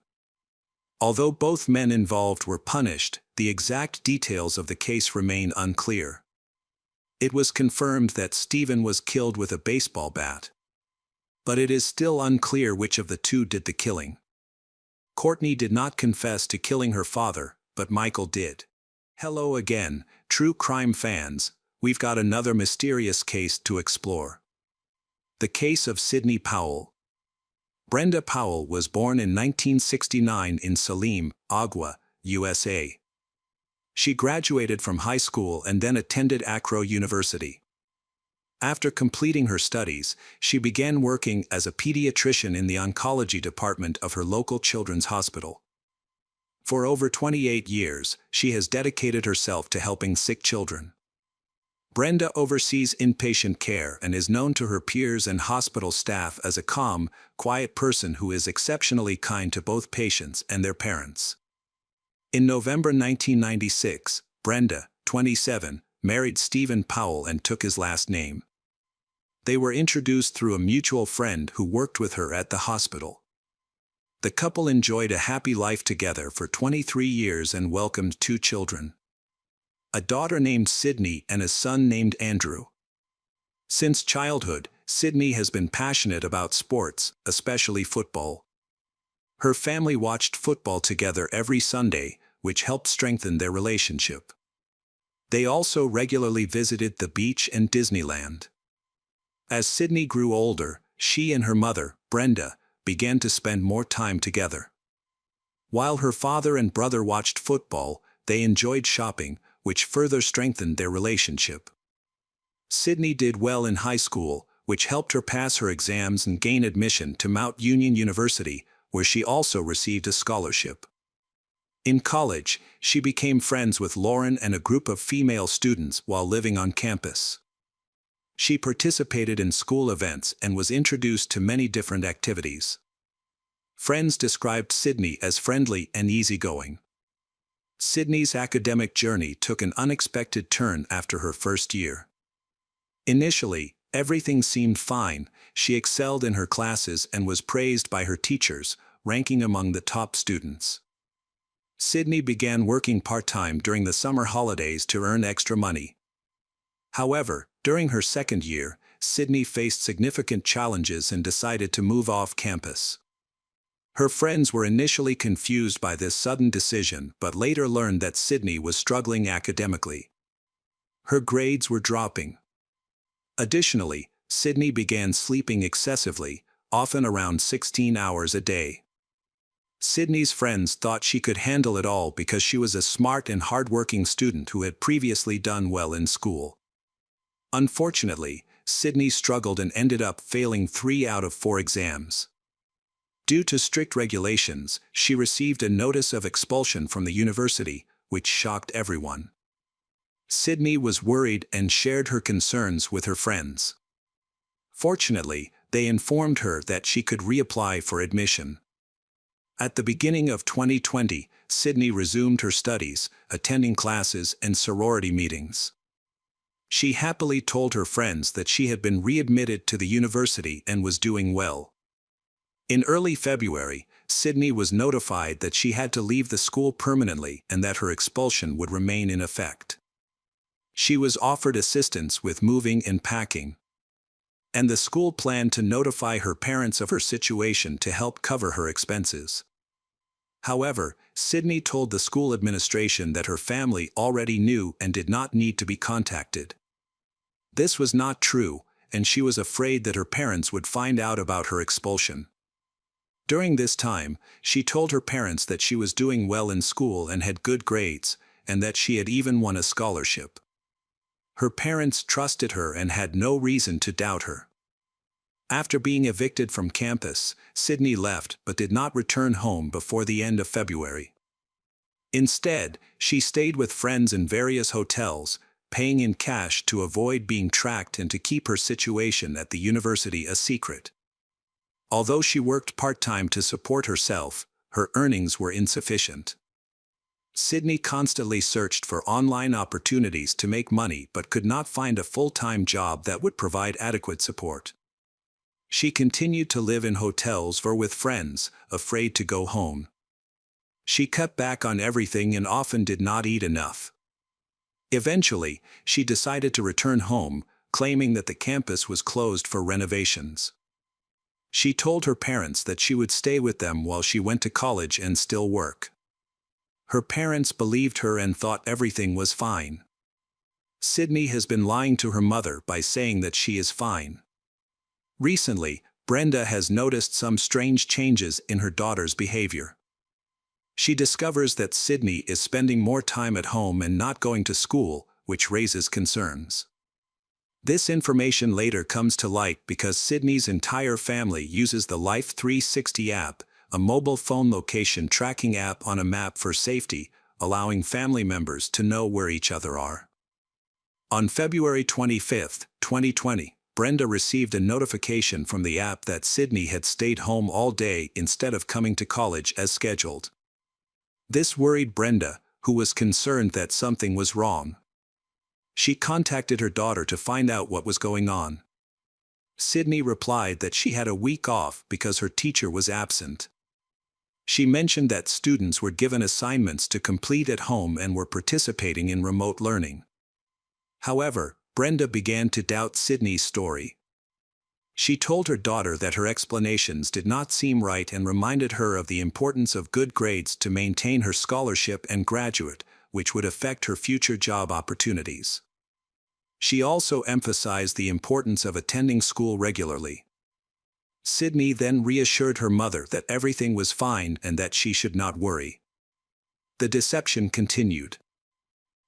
Although both men involved were punished, the exact details of the case remain unclear. It was confirmed that Stephen was killed with a baseball bat. But it is still unclear which of the two did the killing. Courtney did not confess to killing her father, but Michael did. Hello again, true crime fans, we've got another mysterious case to explore. The case of Sidney Powell. Brenda Powell was born in 1969 in Saline, Agua, USA. She graduated from high school and then attended Akron University. After completing her studies, she began working as a pediatrician in the oncology department of her local children's hospital. For over 28 years, she has dedicated herself to helping sick children. Brenda oversees inpatient care and is known to her peers and hospital staff as a calm, quiet person who is exceptionally kind to both patients and their parents. In November 1996, Brenda, 27, married Stephen Powell and took his last name. They were introduced through a mutual friend who worked with her at the hospital. The couple enjoyed a happy life together for 23 years and welcomed 2 children. A daughter named Sydney and a son named Andrew. Since childhood, Sydney has been passionate about sports, especially football. Her family watched football together every Sunday, which helped strengthen their relationship. They also regularly visited the beach and Disneyland. As Sydney grew older, she and her mother, Brenda, began to spend more time together. While her father and brother watched football, they enjoyed shopping, which further strengthened their relationship. Sydney did well in high school, which helped her pass her exams and gain admission to Mount Union University, where she also received a scholarship. In college, she became friends with Lauren and a group of female students while living on campus. She participated in school events and was introduced to many different activities. Friends described Sydney as friendly and easygoing. Sydney's academic journey took an unexpected turn after her first year. Initially, everything seemed fine. She excelled in her classes and was praised by her teachers, ranking among the top students. Sydney began working part-time during the summer holidays to earn extra money. However, during her second year, Sydney faced significant challenges and decided to move off campus. Her friends were initially confused by this sudden decision but later learned that Sydney was struggling academically. Her grades were dropping. Additionally, Sydney began sleeping excessively, often around 16 hours a day. Sydney's friends thought she could handle it all because she was a smart and hardworking student who had previously done well in school. Unfortunately, Sydney struggled and ended up failing 3 out of 4 exams. Due to strict regulations, she received a notice of expulsion from the university, which shocked everyone. Sydney was worried and shared her concerns with her friends. Fortunately, they informed her that she could reapply for admission. At the beginning of 2020, Sydney resumed her studies, attending classes and sorority meetings. She happily told her friends that she had been readmitted to the university and was doing well. In early February, Sydney was notified that she had to leave the school permanently and that her expulsion would remain in effect. She was offered assistance with moving and packing. And the school planned to notify her parents of her situation to help cover her expenses. However, Sydney told the school administration that her family already knew and did not need to be contacted. This was not true, and she was afraid that her parents would find out about her expulsion. During this time, she told her parents that she was doing well in school and had good grades, and that she had even won a scholarship. Her parents trusted her and had no reason to doubt her. After being evicted from campus, Sydney left but did not return home before the end of February. Instead, she stayed with friends in various hotels, paying in cash to avoid being tracked and to keep her situation at the university a secret. Although she worked part-time to support herself, her earnings were insufficient. Sydney constantly searched for online opportunities to make money but could not find a full-time job that would provide adequate support. She continued to live in hotels or with friends, afraid to go home. She cut back on everything and often did not eat enough. Eventually, she decided to return home, claiming that the campus was closed for renovations. She told her parents that she would stay with them while she went to college and still work. Her parents believed her and thought everything was fine. Sydney has been lying to her mother by saying that she is fine. Recently, Brenda has noticed some strange changes in her daughter's behavior. She discovers that Sydney is spending more time at home and not going to school, which raises concerns. This information later comes to light because Sydney's entire family uses the Life 360 app, a mobile phone location tracking app on a map for safety, allowing family members to know where each other are. On February 25, 2020, Brenda received a notification from the app that Sydney had stayed home all day instead of coming to college as scheduled. This worried Brenda, who was concerned that something was wrong. She contacted her daughter to find out what was going on. Sydney replied that she had a week off because her teacher was absent. She mentioned that students were given assignments to complete at home and were participating in remote learning. However, Brenda began to doubt Sydney's story. She told her daughter that her explanations did not seem right and reminded her of the importance of good grades to maintain her scholarship and graduate, which would affect her future job opportunities. She also emphasized the importance of attending school regularly. Sydney then reassured her mother that everything was fine and that she should not worry. The deception continued.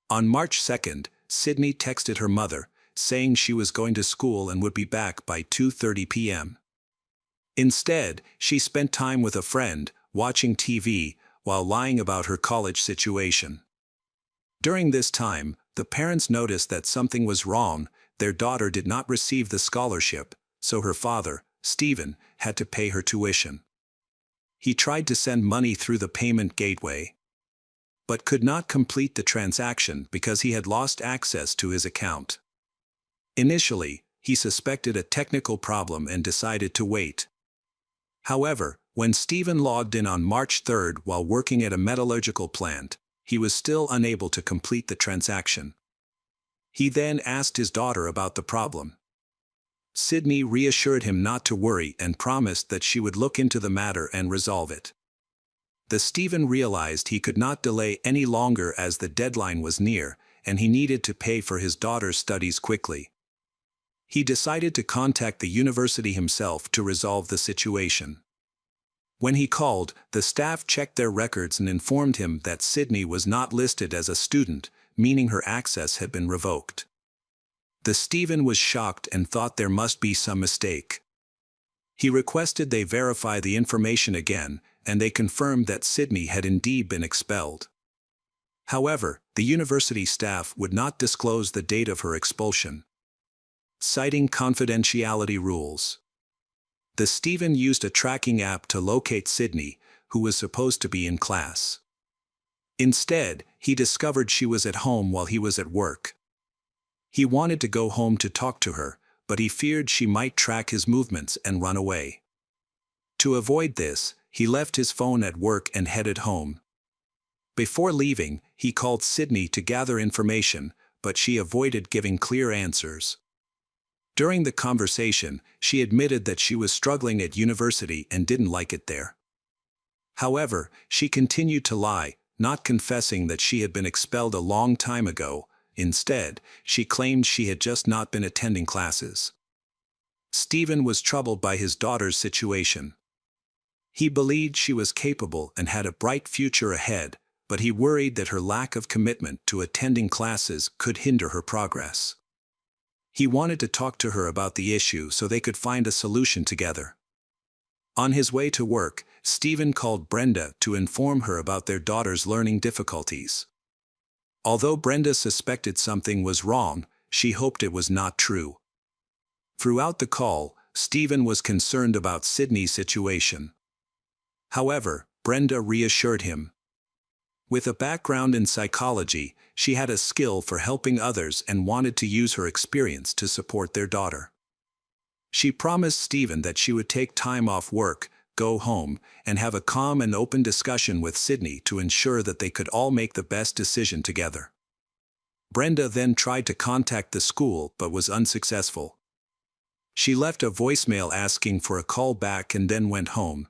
On March 2nd, Sydney texted her mother, saying she was going to school and would be back by 2:30 p.m. Instead, she spent time with a friend, watching TV, while lying about her college situation. During this time, the parents noticed that something was wrong. Their daughter did not receive the scholarship, so her father, Stephen, had to pay her tuition. He tried to send money through the payment gateway, but could not complete the transaction because he had lost access to his account. Initially, he suspected a technical problem and decided to wait. However, when Stephen logged in on March 3rd while working at a metallurgical plant, he was still unable to complete the transaction. He then asked his daughter about the problem. Sydney reassured him not to worry and promised that she would look into the matter and resolve it. Stephen realized he could not delay any longer as the deadline was near, and he needed to pay for his daughter's studies quickly. He decided to contact the university himself to resolve the situation. When he called, the staff checked their records and informed him that Sydney was not listed as a student, meaning her access had been revoked. Stephen was shocked and thought there must be some mistake. He requested they verify the information again, and they confirmed that Sydney had indeed been expelled. However, the university staff would not disclose the date of her expulsion, citing confidentiality rules. Stephen used a tracking app to locate Sydney, who was supposed to be in class. Instead, he discovered she was at home while he was at work. He wanted to go home to talk to her, but he feared she might track his movements and run away. To avoid this, he left his phone at work and headed home. Before leaving, he called Sydney to gather information, but she avoided giving clear answers. During the conversation, she admitted that she was struggling at university and didn't like it there. However, she continued to lie, not confessing that she had been expelled a long time ago. Instead, she claimed she had just not been attending classes. Stephen was troubled by his daughter's situation. He believed she was capable and had a bright future ahead, but he worried that her lack of commitment to attending classes could hinder her progress. He wanted to talk to her about the issue so they could find a solution together. On his way to work, Stephen called Brenda to inform her about their daughter's learning difficulties. Although Brenda suspected something was wrong, she hoped it was not true. Throughout the call, Stephen was concerned about Sydney's situation. However, Brenda reassured him. With a background in psychology, she had a skill for helping others and wanted to use her experience to support their daughter. She promised Stephen that she would take time off work, go home, and have a calm and open discussion with Sydney to ensure that they could all make the best decision together. Brenda then tried to contact the school but was unsuccessful. She left a voicemail asking for a call back and then went home.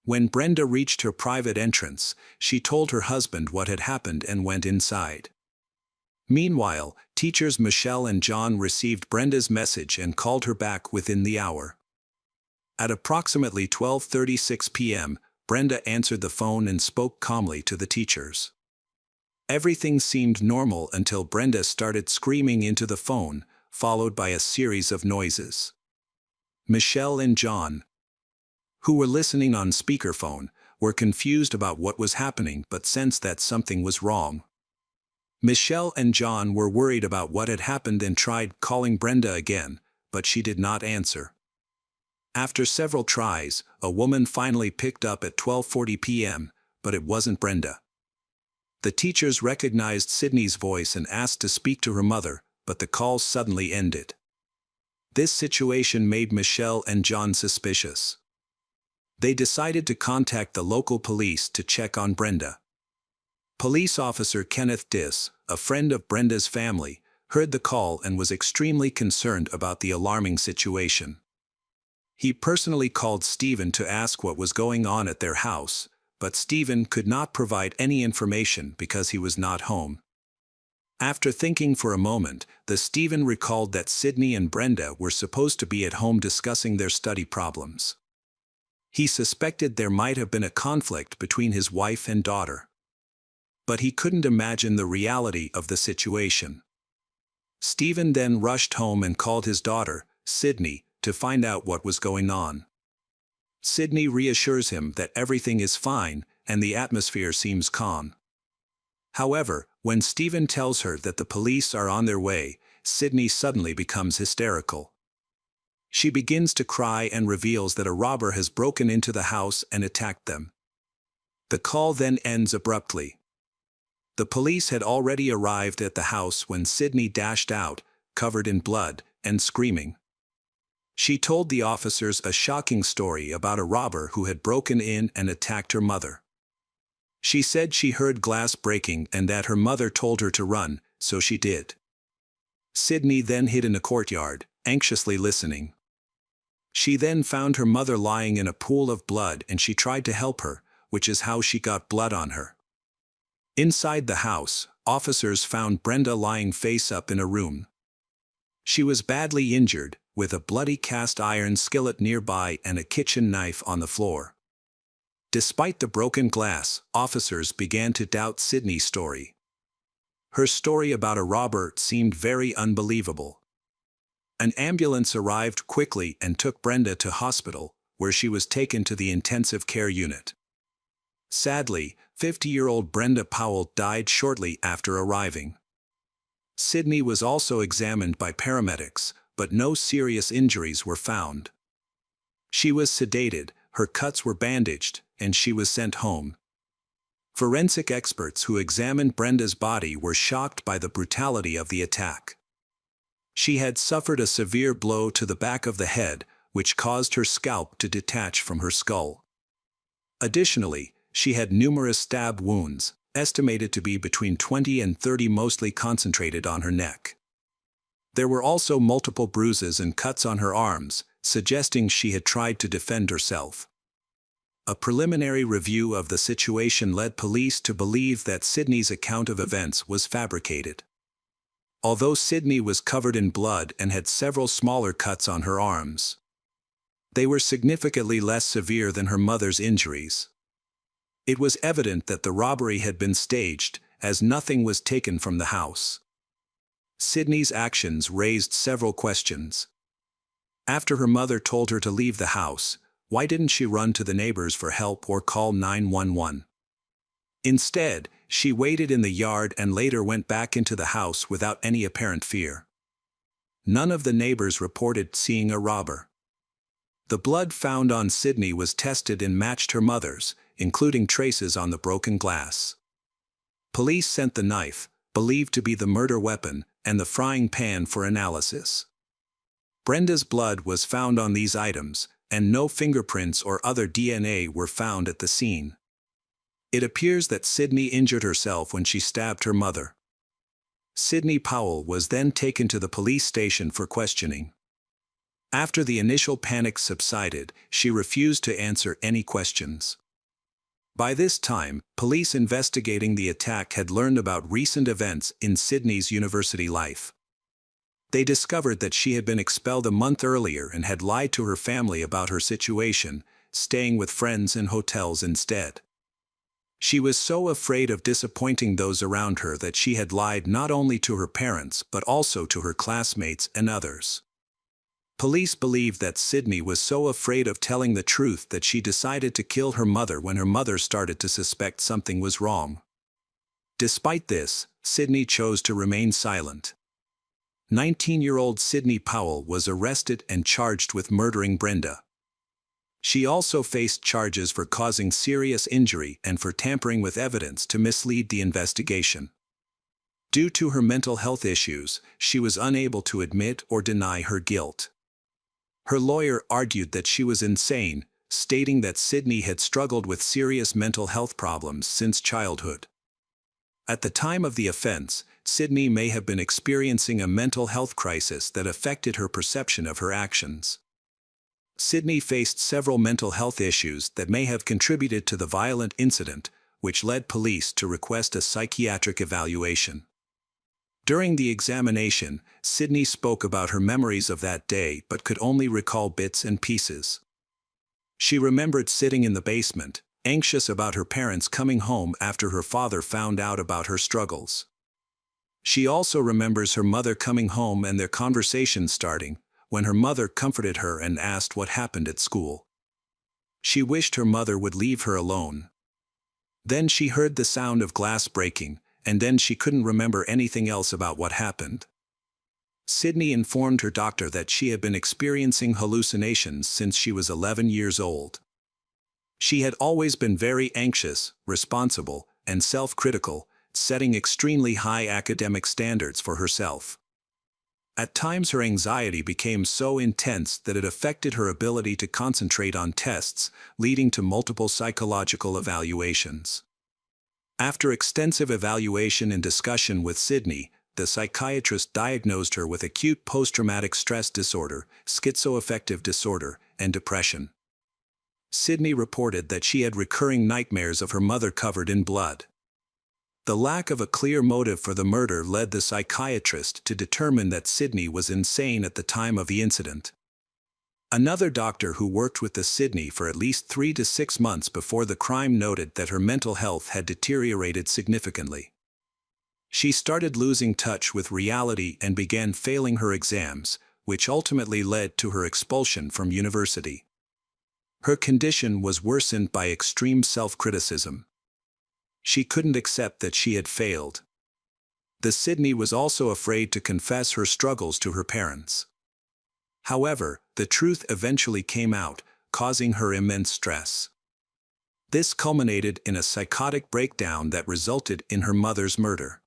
When Brenda reached her private entrance, she told her husband what had happened and went inside. Meanwhile, teachers Michelle and John received Brenda's message and called her back within the hour. At approximately 12:36 p.m., Brenda answered the phone and spoke calmly to the teachers. Everything seemed normal until Brenda started screaming into the phone, followed by a series of noises. Michelle and John, who were listening on speakerphone, were confused about what was happening but sensed that something was wrong. Michelle and John were worried about what had happened and tried calling Brenda again, but she did not answer. After several tries, a woman finally picked up at 12:40 p.m., but it wasn't Brenda. The teachers recognized Sydney's voice and asked to speak to her mother, but the call suddenly ended. This situation made Michelle and John suspicious. They decided to contact the local police to check on Brenda. Police officer Kenneth Diss, a friend of Brenda's family, heard the call and was extremely concerned about the alarming situation. He personally called Stephen to ask what was going on at their house, but Stephen could not provide any information because he was not home. After thinking for a moment, Stephen recalled that Sydney and Brenda were supposed to be at home discussing their study problems. He suspected there might have been a conflict between his wife and daughter. But he couldn't imagine the reality of the situation. Stephen then rushed home and called his daughter, Sydney, to find out what was going on. Sydney reassures him that everything is fine and the atmosphere seems calm. However, when Stephen tells her that the police are on their way, Sydney suddenly becomes hysterical. She begins to cry and reveals that a robber has broken into the house and attacked them. The call then ends abruptly. The police had already arrived at the house when Sydney dashed out, covered in blood, and screaming. She told the officers a shocking story about a robber who had broken in and attacked her mother. She said she heard glass breaking and that her mother told her to run, so she did. Sydney then hid in a courtyard, anxiously listening. She then found her mother lying in a pool of blood and she tried to help her, which is how she got blood on her. Inside the house, officers found Brenda lying face up in a room. She was badly injured, with a bloody cast iron skillet nearby and a kitchen knife on the floor. Despite the broken glass, officers began to doubt Sydney's story. Her story about a robber seemed very unbelievable. An ambulance arrived quickly and took Brenda to hospital, where she was taken to the intensive care unit. Sadly, 50-year-old Brenda Powell died shortly after arriving. Sydney was also examined by paramedics, but no serious injuries were found. She was sedated, her cuts were bandaged, and she was sent home. Forensic experts who examined Brenda's body were shocked by the brutality of the attack. She had suffered a severe blow to the back of the head, which caused her scalp to detach from her skull. Additionally, she had numerous stab wounds, estimated to be between 20 and 30, mostly concentrated on her neck. There were also multiple bruises and cuts on her arms, suggesting she had tried to defend herself. A preliminary review of the situation led police to believe that Sydney's account of events was fabricated. Although Sydney was covered in blood and had several smaller cuts on her arms, they were significantly less severe than her mother's injuries. It was evident that the robbery had been staged, as nothing was taken from the house. Sydney's actions raised several questions. After her mother told her to leave the house, why didn't she run to the neighbors for help or call 911? Instead, she waited in the yard and later went back into the house without any apparent fear. None of the neighbors reported seeing a robber. The blood found on Sydney was tested and matched her mother's, including traces on the broken glass. Police sent the knife, believed to be the murder weapon, and the frying pan for analysis. Brenda's blood was found on these items, and no fingerprints or other DNA were found at the scene. It appears that Sydney injured herself when she stabbed her mother. Sydney Powell was then taken to the police station for questioning. After the initial panic subsided, she refused to answer any questions. By this time, police investigating the attack had learned about recent events in Sydney's university life. They discovered that she had been expelled a month earlier and had lied to her family about her situation, staying with friends in hotels instead. She was so afraid of disappointing those around her that she had lied not only to her parents but also to her classmates and others. Police believe that Sydney was so afraid of telling the truth that she decided to kill her mother when her mother started to suspect something was wrong. Despite this, Sydney chose to remain silent. 19-year-old Sydney Powell was arrested and charged with murdering Brenda. She also faced charges for causing serious injury and for tampering with evidence to mislead the investigation. Due to her mental health issues, she was unable to admit or deny her guilt. Her lawyer argued that she was insane, stating that Sydney had struggled with serious mental health problems since childhood. At the time of the offense, Sydney may have been experiencing a mental health crisis that affected her perception of her actions. Sydney faced several mental health issues that may have contributed to the violent incident, which led police to request a psychiatric evaluation. During the examination, Sydney spoke about her memories of that day but could only recall bits and pieces. She remembered sitting in the basement, anxious about her parents coming home after her father found out about her struggles. She also remembers her mother coming home and their conversation starting, when her mother comforted her and asked what happened at school. She wished her mother would leave her alone. Then she heard the sound of glass breaking, and then she couldn't remember anything else about what happened. Sydney informed her doctor that she had been experiencing hallucinations since she was 11 years old. She had always been very anxious, responsible, and self-critical, setting extremely high academic standards for herself. At times her anxiety became so intense that it affected her ability to concentrate on tests, leading to multiple psychological evaluations. After extensive evaluation and discussion with Sydney, the psychiatrist diagnosed her with acute post-traumatic stress disorder, schizoaffective disorder, and depression. Sydney reported that she had recurring nightmares of her mother covered in blood. The lack of a clear motive for the murder led the psychiatrist to determine that Sydney was insane at the time of the incident. Another doctor who worked with the Sydney for at least 3 to 6 months before the crime noted that her mental health had deteriorated significantly. She started losing touch with reality and began failing her exams, which ultimately led to her expulsion from university. Her condition was worsened by extreme self-criticism. She couldn't accept that she had failed. The Sydney was also afraid to confess her struggles to her parents. However, the truth eventually came out, causing her immense stress. This culminated in a psychotic breakdown that resulted in her mother's murder.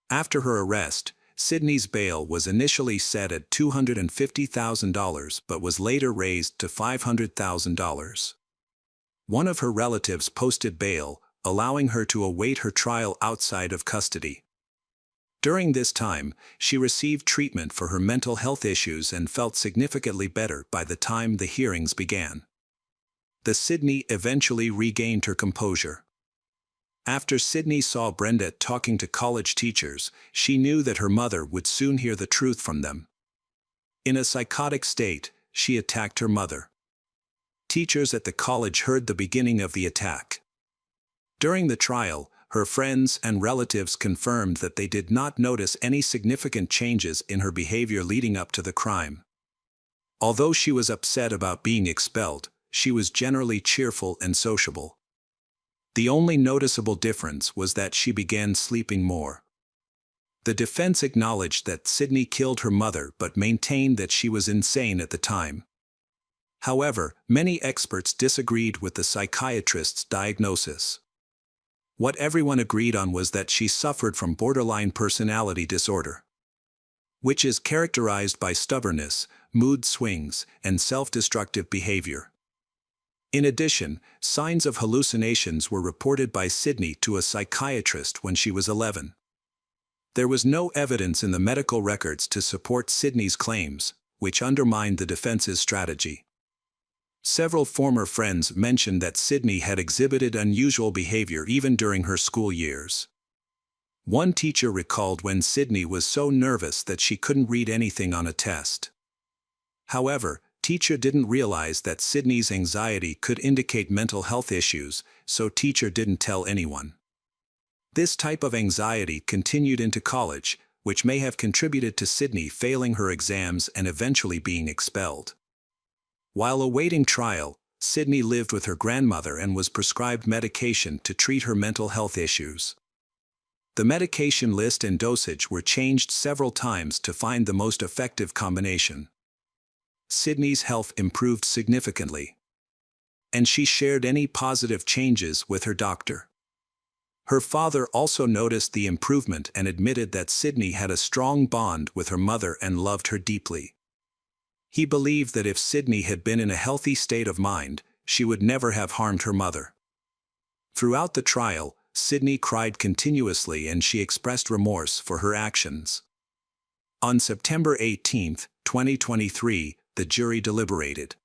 After her arrest, Sydney's bail was initially set at $250,000 but was later raised to $500,000. One of her relatives posted bail, allowing her to await her trial outside of custody. During this time, she received treatment for her mental health issues and felt significantly better by the time the hearings began. The Sydney eventually regained her composure. After Sydney saw Brenda talking to college teachers, she knew that her mother would soon hear the truth from them. In a psychotic state, she attacked her mother. Teachers at the college heard the beginning of the attack. During the trial, her friends and relatives confirmed that they did not notice any significant changes in her behavior leading up to the crime. Although she was upset about being expelled, she was generally cheerful and sociable. The only noticeable difference was that she began sleeping more. The defense acknowledged that Sydney killed her mother but maintained that she was insane at the time. However, many experts disagreed with the psychiatrist's diagnosis. What everyone agreed on was that she suffered from borderline personality disorder, which is characterized by stubbornness, mood swings, and self-destructive behavior. In addition, signs of hallucinations were reported by Sydney to a psychiatrist when she was 11. There was no evidence in the medical records to support Sydney's claims, which undermined the defense's strategy. Several former friends mentioned that Sydney had exhibited unusual behavior even during her school years. One teacher recalled when Sydney was so nervous that she couldn't read anything on a test. However, teacher didn't realize that Sydney's anxiety could indicate mental health issues, so teacher didn't tell anyone. This type of anxiety continued into college, which may have contributed to Sydney failing her exams and eventually being expelled. While awaiting trial, Sydney lived with her grandmother and was prescribed medication to treat her mental health issues. The medication list and dosage were changed several times to find the most effective combination. Sydney's health improved significantly, and she shared any positive changes with her doctor. Her father also noticed the improvement and admitted that Sydney had a strong bond with her mother and loved her deeply. He believed that if Sydney had been in a healthy state of mind, she would never have harmed her mother. Throughout the trial, Sydney cried continuously and she expressed remorse for her actions. On September 18, 2023, the jury deliberated.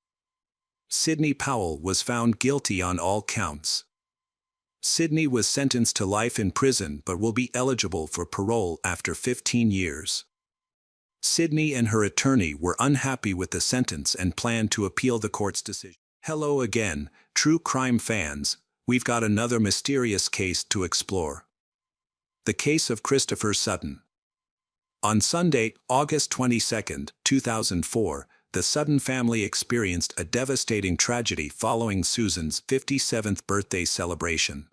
Sidney Powell was found guilty on all counts. Sidney was sentenced to life in prison but will be eligible for parole after 15 years. Sidney and her attorney were unhappy with the sentence and planned to appeal the court's decision. Hello again, true crime fans, we've got another mysterious case to explore. The case of Christopher Sutton. On Sunday, August 22, 2004, the Sutton family experienced a devastating tragedy following Susan's 57th birthday celebration.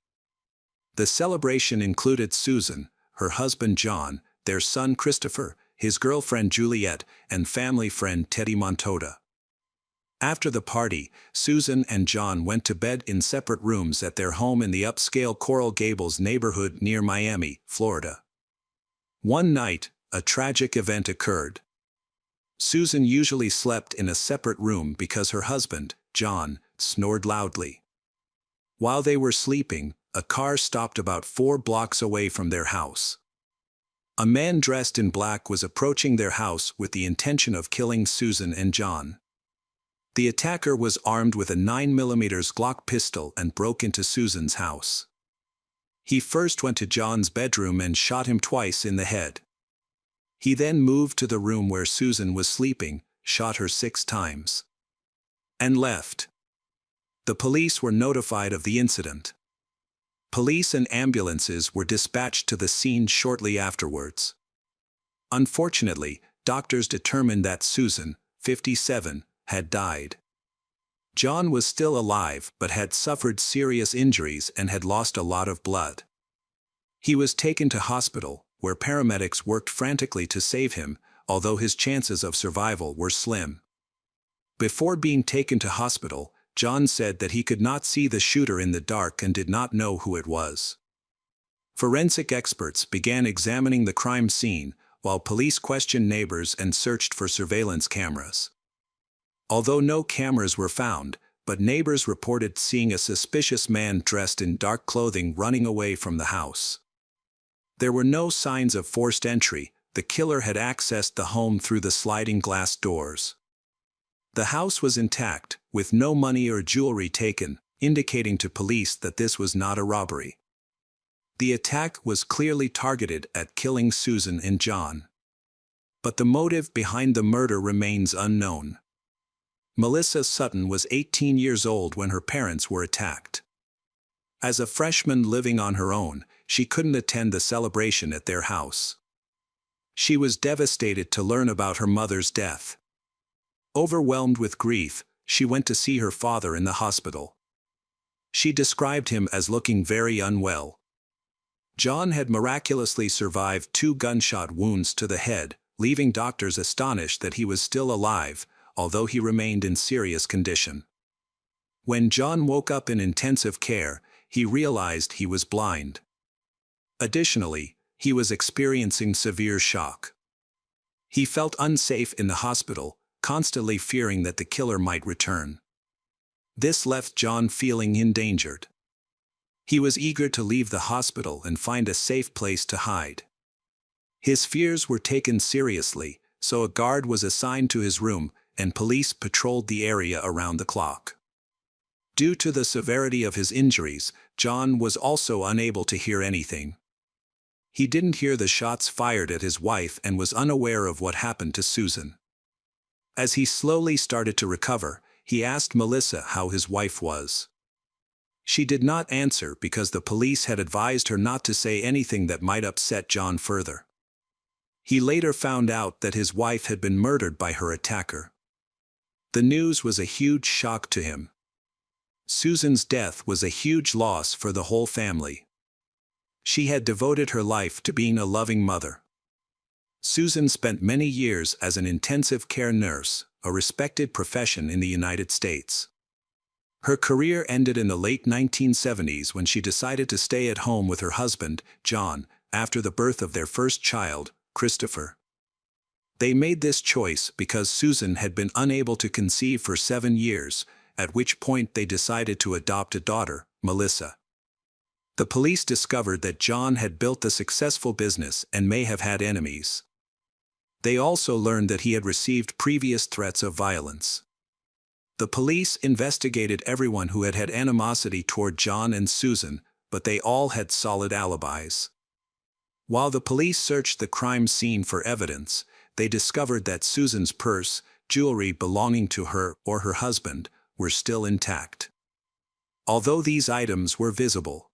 The celebration included Susan, her husband John, their son Christopher, his girlfriend Juliet, and family friend Teddy Montoda. After the party, Susan and John went to bed in separate rooms at their home in the upscale Coral Gables neighborhood near Miami, Florida. One night, a tragic event occurred. Susan usually slept in a separate room because her husband, John, snored loudly. While they were sleeping, a car stopped about 4 blocks away from their house. A man dressed in black was approaching their house with the intention of killing Susan and John. The attacker was armed with a 9mm Glock pistol and broke into Susan's house. He first went to John's bedroom and shot him twice in the head. He then moved to the room where Susan was sleeping, shot her 6 times, and left. The police were notified of the incident. Police and ambulances were dispatched to the scene shortly afterwards. Unfortunately, doctors determined that Susan, 57, had died. John was still alive but had suffered serious injuries and had lost a lot of blood. He was taken to hospital, where paramedics worked frantically to save him, although his chances of survival were slim. Before being taken to hospital, John said that he could not see the shooter in the dark and did not know who it was. Forensic experts began examining the crime scene, while police questioned neighbors and searched for surveillance cameras. Although no cameras were found, but neighbors reported seeing a suspicious man dressed in dark clothing running away from the house. There were no signs of forced entry. The killer had accessed the home through the sliding glass doors. The house was intact, with no money or jewelry taken, indicating to police that this was not a robbery. The attack was clearly targeted at killing Susan and John. But the motive behind the murder remains unknown. Melissa Sutton was 18 years old when her parents were attacked. As a freshman living on her own, she couldn't attend the celebration at their house. She was devastated to learn about her mother's death. Overwhelmed with grief, she went to see her father in the hospital. She described him as looking very unwell. John had miraculously survived 2 gunshot wounds to the head, leaving doctors astonished that he was still alive, although he remained in serious condition. When John woke up in intensive care, he realized he was blind. Additionally, he was experiencing severe shock. He felt unsafe in the hospital, constantly fearing that the killer might return. This left John feeling endangered. He was eager to leave the hospital and find a safe place to hide. His fears were taken seriously, so a guard was assigned to his room, and police patrolled the area around the clock. Due to the severity of his injuries, John was also unable to hear anything. He didn't hear the shots fired at his wife and was unaware of what happened to Susan. As he slowly started to recover, he asked Melissa how his wife was. She did not answer because the police had advised her not to say anything that might upset John further. He later found out that his wife had been murdered by her attacker. The news was a huge shock to him. Susan's death was a huge loss for the whole family. She had devoted her life to being a loving mother. Susan spent many years as an intensive care nurse, a respected profession in the United States. Her career ended in the late 1970s when she decided to stay at home with her husband, John, after the birth of their first child, Christopher. They made this choice because Susan had been unable to conceive for 7 years, at which point they decided to adopt a daughter, Melissa. The police discovered that John had built a successful business and may have had enemies. They also learned that he had received previous threats of violence. The police investigated everyone who had had animosity toward John and Susan, but they all had solid alibis. While the police searched the crime scene for evidence, they discovered that Susan's purse, jewelry belonging to her or her husband, were still intact. Although these items were visible,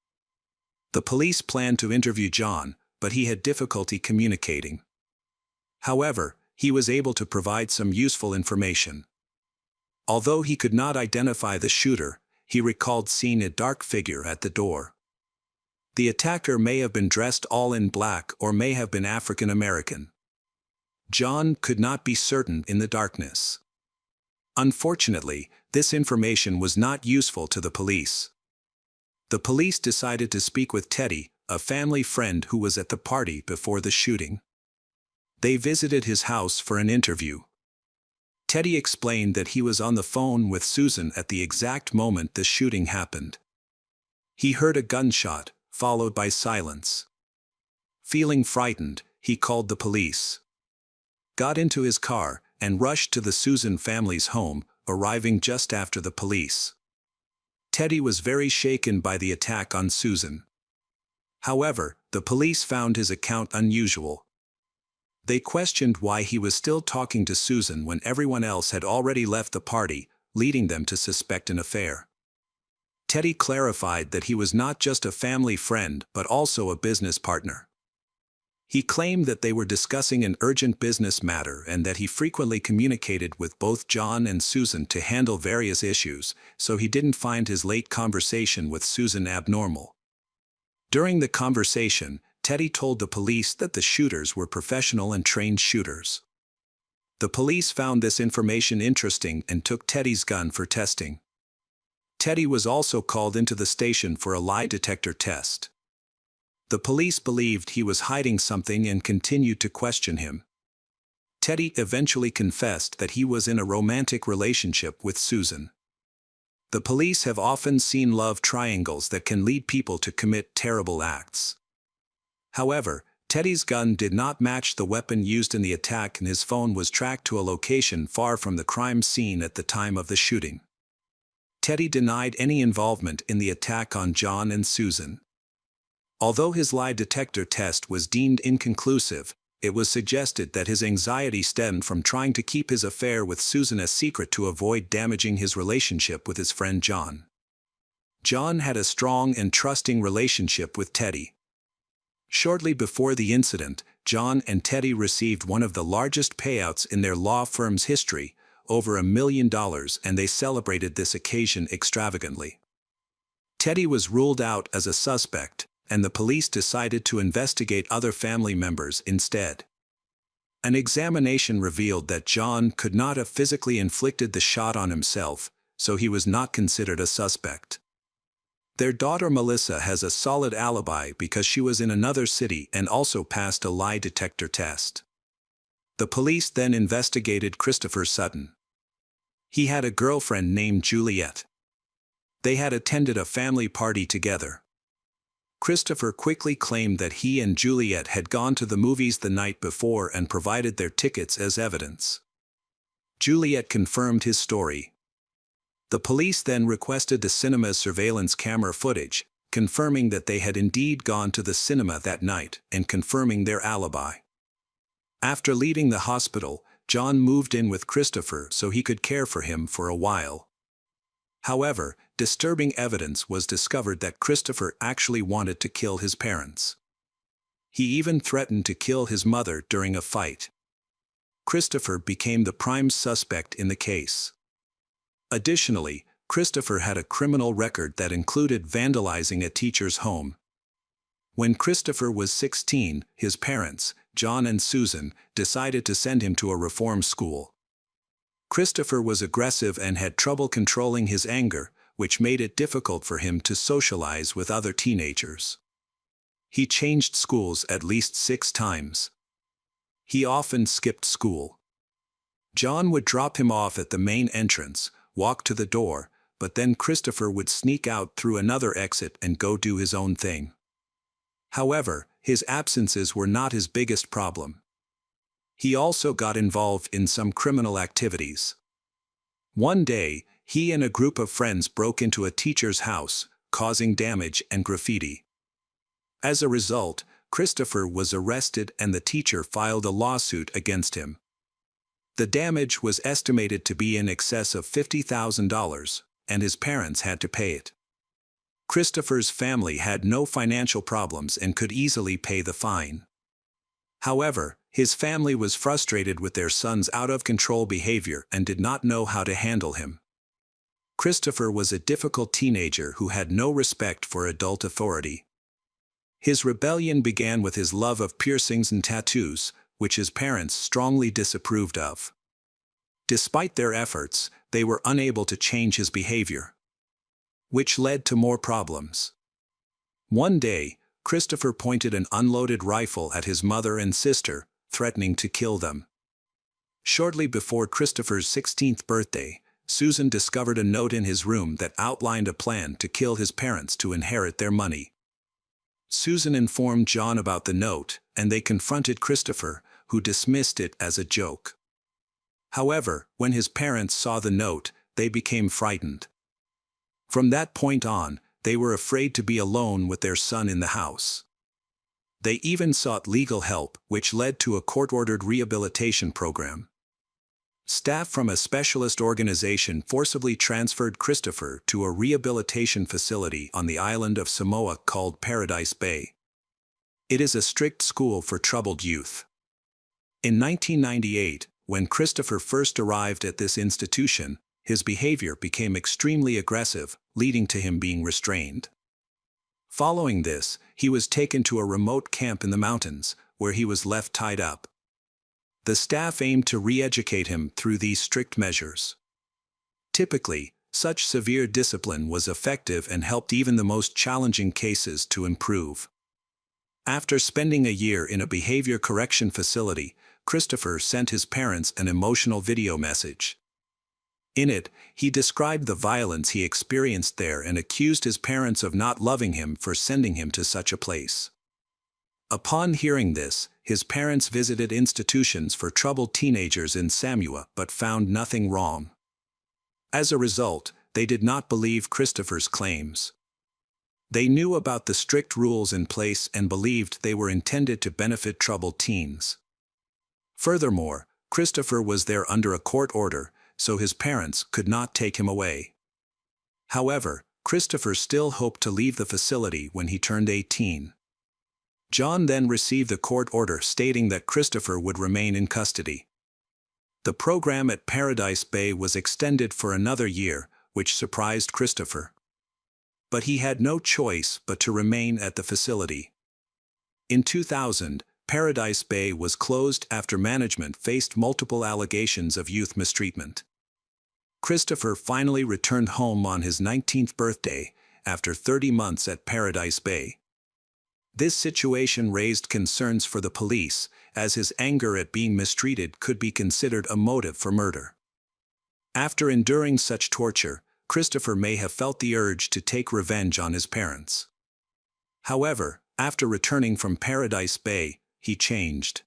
the police planned to interview John, but he had difficulty communicating. However, he was able to provide some useful information. Although he could not identify the shooter, he recalled seeing a dark figure at the door. The attacker may have been dressed all in black or may have been African American. John could not be certain in the darkness. Unfortunately, this information was not useful to the police. The police decided to speak with Teddy, a family friend who was at the party before the shooting. They visited his house for an interview. Teddy explained that he was on the phone with Susan at the exact moment the shooting happened. He heard a gunshot, followed by silence. Feeling frightened, he called the police, got into his car, and rushed to the Susan family's home, arriving just after the police. Teddy was very shaken by the attack on Susan. However, the police found his account unusual. They questioned why he was still talking to Susan when everyone else had already left the party, leading them to suspect an affair. Teddy clarified that he was not just a family friend but also a business partner. He claimed that they were discussing an urgent business matter and that he frequently communicated with both John and Susan to handle various issues, so he didn't find his late conversation with Susan abnormal. During the conversation, Teddy told the police that the shooters were professional and trained shooters. The police found this information interesting and took Teddy's gun for testing. Teddy was also called into the station for a lie detector test. The police believed he was hiding something and continued to question him. Teddy eventually confessed that he was in a romantic relationship with Susan. The police have often seen love triangles that can lead people to commit terrible acts. However, Teddy's gun did not match the weapon used in the attack and his phone was tracked to a location far from the crime scene at the time of the shooting. Teddy denied any involvement in the attack on John and Susan. Although his lie detector test was deemed inconclusive, it was suggested that his anxiety stemmed from trying to keep his affair with Susan a secret to avoid damaging his relationship with his friend John. John had a strong and trusting relationship with Teddy. Shortly before the incident, John and Teddy received one of the largest payouts in their law firm's history, over $1 million, and they celebrated this occasion extravagantly. Teddy was ruled out as a suspect, and the police decided to investigate other family members instead. An examination revealed that John could not have physically inflicted the shot on himself, so he was not considered a suspect. Their daughter Melissa has a solid alibi because she was in another city and also passed a lie detector test. The police then investigated Christopher Sutton. He had a girlfriend named Juliet. They had attended a family party together. Christopher quickly claimed that he and Juliet had gone to the movies the night before and provided their tickets as evidence. Juliet confirmed his story. The police then requested the cinema's surveillance camera footage, confirming that they had indeed gone to the cinema that night and confirming their alibi. After leaving the hospital, John moved in with Christopher so he could care for him for a while. However, disturbing evidence was discovered that Christopher actually wanted to kill his parents. He even threatened to kill his mother during a fight. Christopher became the prime suspect in the case. Additionally, Christopher had a criminal record that included vandalizing a teacher's home. When Christopher was 16, his parents, John and Susan, decided to send him to a reform school. Christopher was aggressive and had trouble controlling his anger, which made it difficult for him to socialize with other teenagers. He changed schools at least 6 times. He often skipped school. John would drop him off at the main entrance, walk to the door, but then Christopher would sneak out through another exit and go do his own thing. However, his absences were not his biggest problem. He also got involved in some criminal activities. One day, he and a group of friends broke into a teacher's house, causing damage and graffiti. As a result, Christopher was arrested and the teacher filed a lawsuit against him. The damage was estimated to be in excess of $50,000, and his parents had to pay it. Christopher's family had no financial problems and could easily pay the fine. However, his family was frustrated with their son's out-of-control behavior and did not know how to handle him. Christopher was a difficult teenager who had no respect for adult authority. His rebellion began with his love of piercings and tattoos, which his parents strongly disapproved of. Despite their efforts, they were unable to change his behavior, which led to more problems. One day, Christopher pointed an unloaded rifle at his mother and sister, threatening to kill them. Shortly before Christopher's 16th birthday, Susan discovered a note in his room that outlined a plan to kill his parents to inherit their money. Susan informed John about the note, and they confronted Christopher, who dismissed it as a joke. However, when his parents saw the note, they became frightened. From that point on, they were afraid to be alone with their son in the house. They even sought legal help, which led to a court-ordered rehabilitation program. Staff from a specialist organization forcibly transferred Christopher to a rehabilitation facility on the island of Samoa called Paradise Bay. It is a strict school for troubled youth. In 1998, when Christopher first arrived at this institution, his behavior became extremely aggressive, leading to him being restrained. Following this, he was taken to a remote camp in the mountains, where he was left tied up. The staff aimed to re-educate him through these strict measures. Typically, such severe discipline was effective and helped even the most challenging cases to improve. After spending a year in a behavior correction facility, Christopher sent his parents an emotional video message. In it, he described the violence he experienced there and accused his parents of not loving him for sending him to such a place. Upon hearing this, his parents visited institutions for troubled teenagers in Samoa but found nothing wrong. As a result, they did not believe Christopher's claims. They knew about the strict rules in place and believed they were intended to benefit troubled teens. Furthermore, Christopher was there under a court order, so his parents could not take him away. However, Christopher still hoped to leave the facility when he turned 18. John then received a court order stating that Christopher would remain in custody. The program at Paradise Bay was extended for another year, which surprised Christopher. But he had no choice but to remain at the facility. In 2000, Paradise Bay was closed after management faced multiple allegations of youth mistreatment. Christopher finally returned home on his 19th birthday, after 30 months at Paradise Bay. This situation raised concerns for the police, as his anger at being mistreated could be considered a motive for murder. After enduring such torture, Christopher may have felt the urge to take revenge on his parents. However, after returning from Paradise Bay, he changed.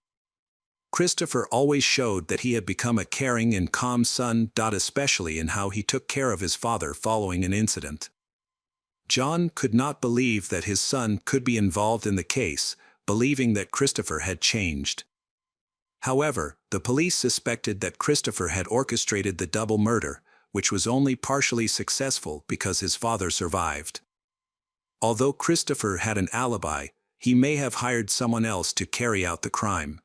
Christopher always showed that he had become a caring and calm son, especially in how he took care of his father following an incident. John could not believe that his son could be involved in the case, believing that Christopher had changed. However, the police suspected that Christopher had orchestrated the double murder, which was only partially successful because his father survived. Although Christopher had an alibi, he may have hired someone else to carry out the crime.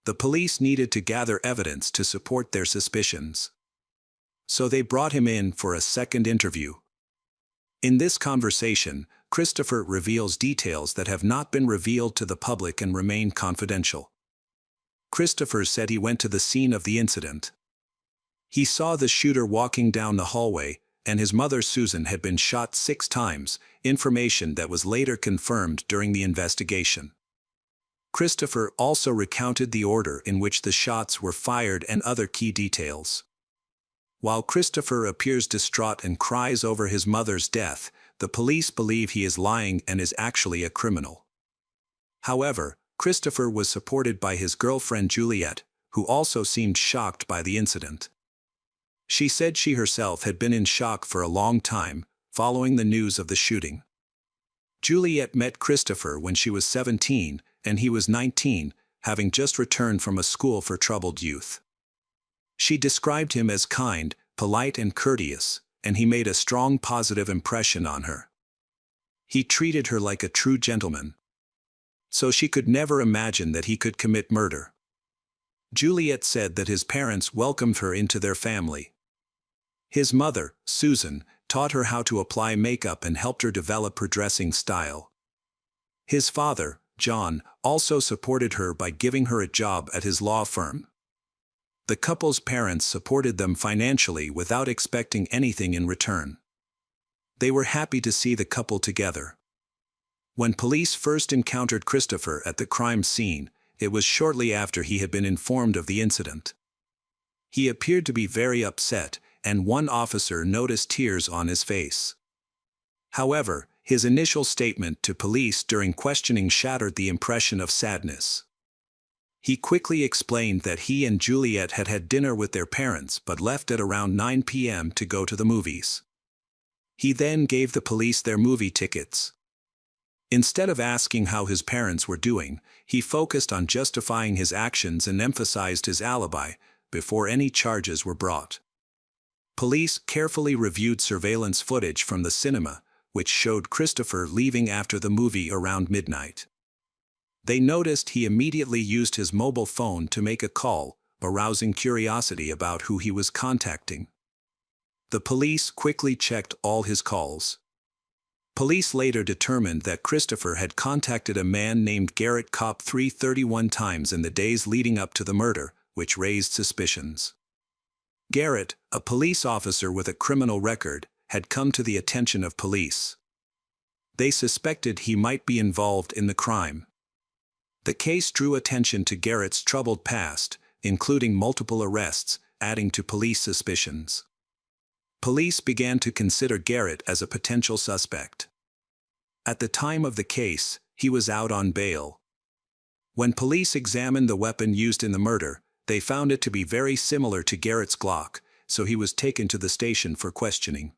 The police needed to gather evidence to support their suspicions. So they brought him in for a second interview. In this conversation, Christopher reveals details that have not been revealed to the public and remain confidential. Christopher said he went to the scene of the incident. He saw the shooter walking down the hallway, and his mother Susan had been shot 6 times, information that was later confirmed during the investigation. Christopher also recounted the order in which the shots were fired and other key details. While Christopher appears distraught and cries over his mother's death, the police believe he is lying and is actually a criminal. However, Christopher was supported by his girlfriend Juliet, who also seemed shocked by the incident. She said she herself had been in shock for a long time, following the news of the shooting. Juliet met Christopher when she was 17, and he was 19, having just returned from a school for troubled youth. She described him as kind, polite and courteous, and he made a strong positive impression on her. He treated her like a true gentleman. So she could never imagine that he could commit murder. Juliet said that his parents welcomed her into their family. His mother, Susan, taught her how to apply makeup and helped her develop her dressing style. His father, John, also supported her by giving her a job at his law firm. The couple's parents supported them financially without expecting anything in return. They were happy to see the couple together. When police first encountered Christopher at the crime scene, it was shortly after he had been informed of the incident. He appeared to be very upset, and one officer noticed tears on his face. However, his initial statement to police during questioning shattered the impression of sadness. He quickly explained that he and Juliet had had dinner with their parents but left at around 9 p.m. to go to the movies. He then gave the police their movie tickets. Instead of asking how his parents were doing, he focused on justifying his actions and emphasized his alibi before any charges were brought. Police carefully reviewed surveillance footage from the cinema, which showed Christopher leaving after the movie around midnight. They noticed he immediately used his mobile phone to make a call, arousing curiosity about who he was contacting. The police quickly checked all his calls. Police later determined that Christopher had contacted a man named Garrett Kopp 331 times in the days leading up to the murder, which raised suspicions. Garrett, a police officer with a criminal record, had come to the attention of police. They suspected he might be involved in the crime. The case drew attention to Garrett's troubled past, including multiple arrests, adding to police suspicions. Police began to consider Garrett as a potential suspect. At the time of the case, he was out on bail. When police examined the weapon used in the murder, they found it to be very similar to Garrett's Glock, so he was taken to the station for questioning.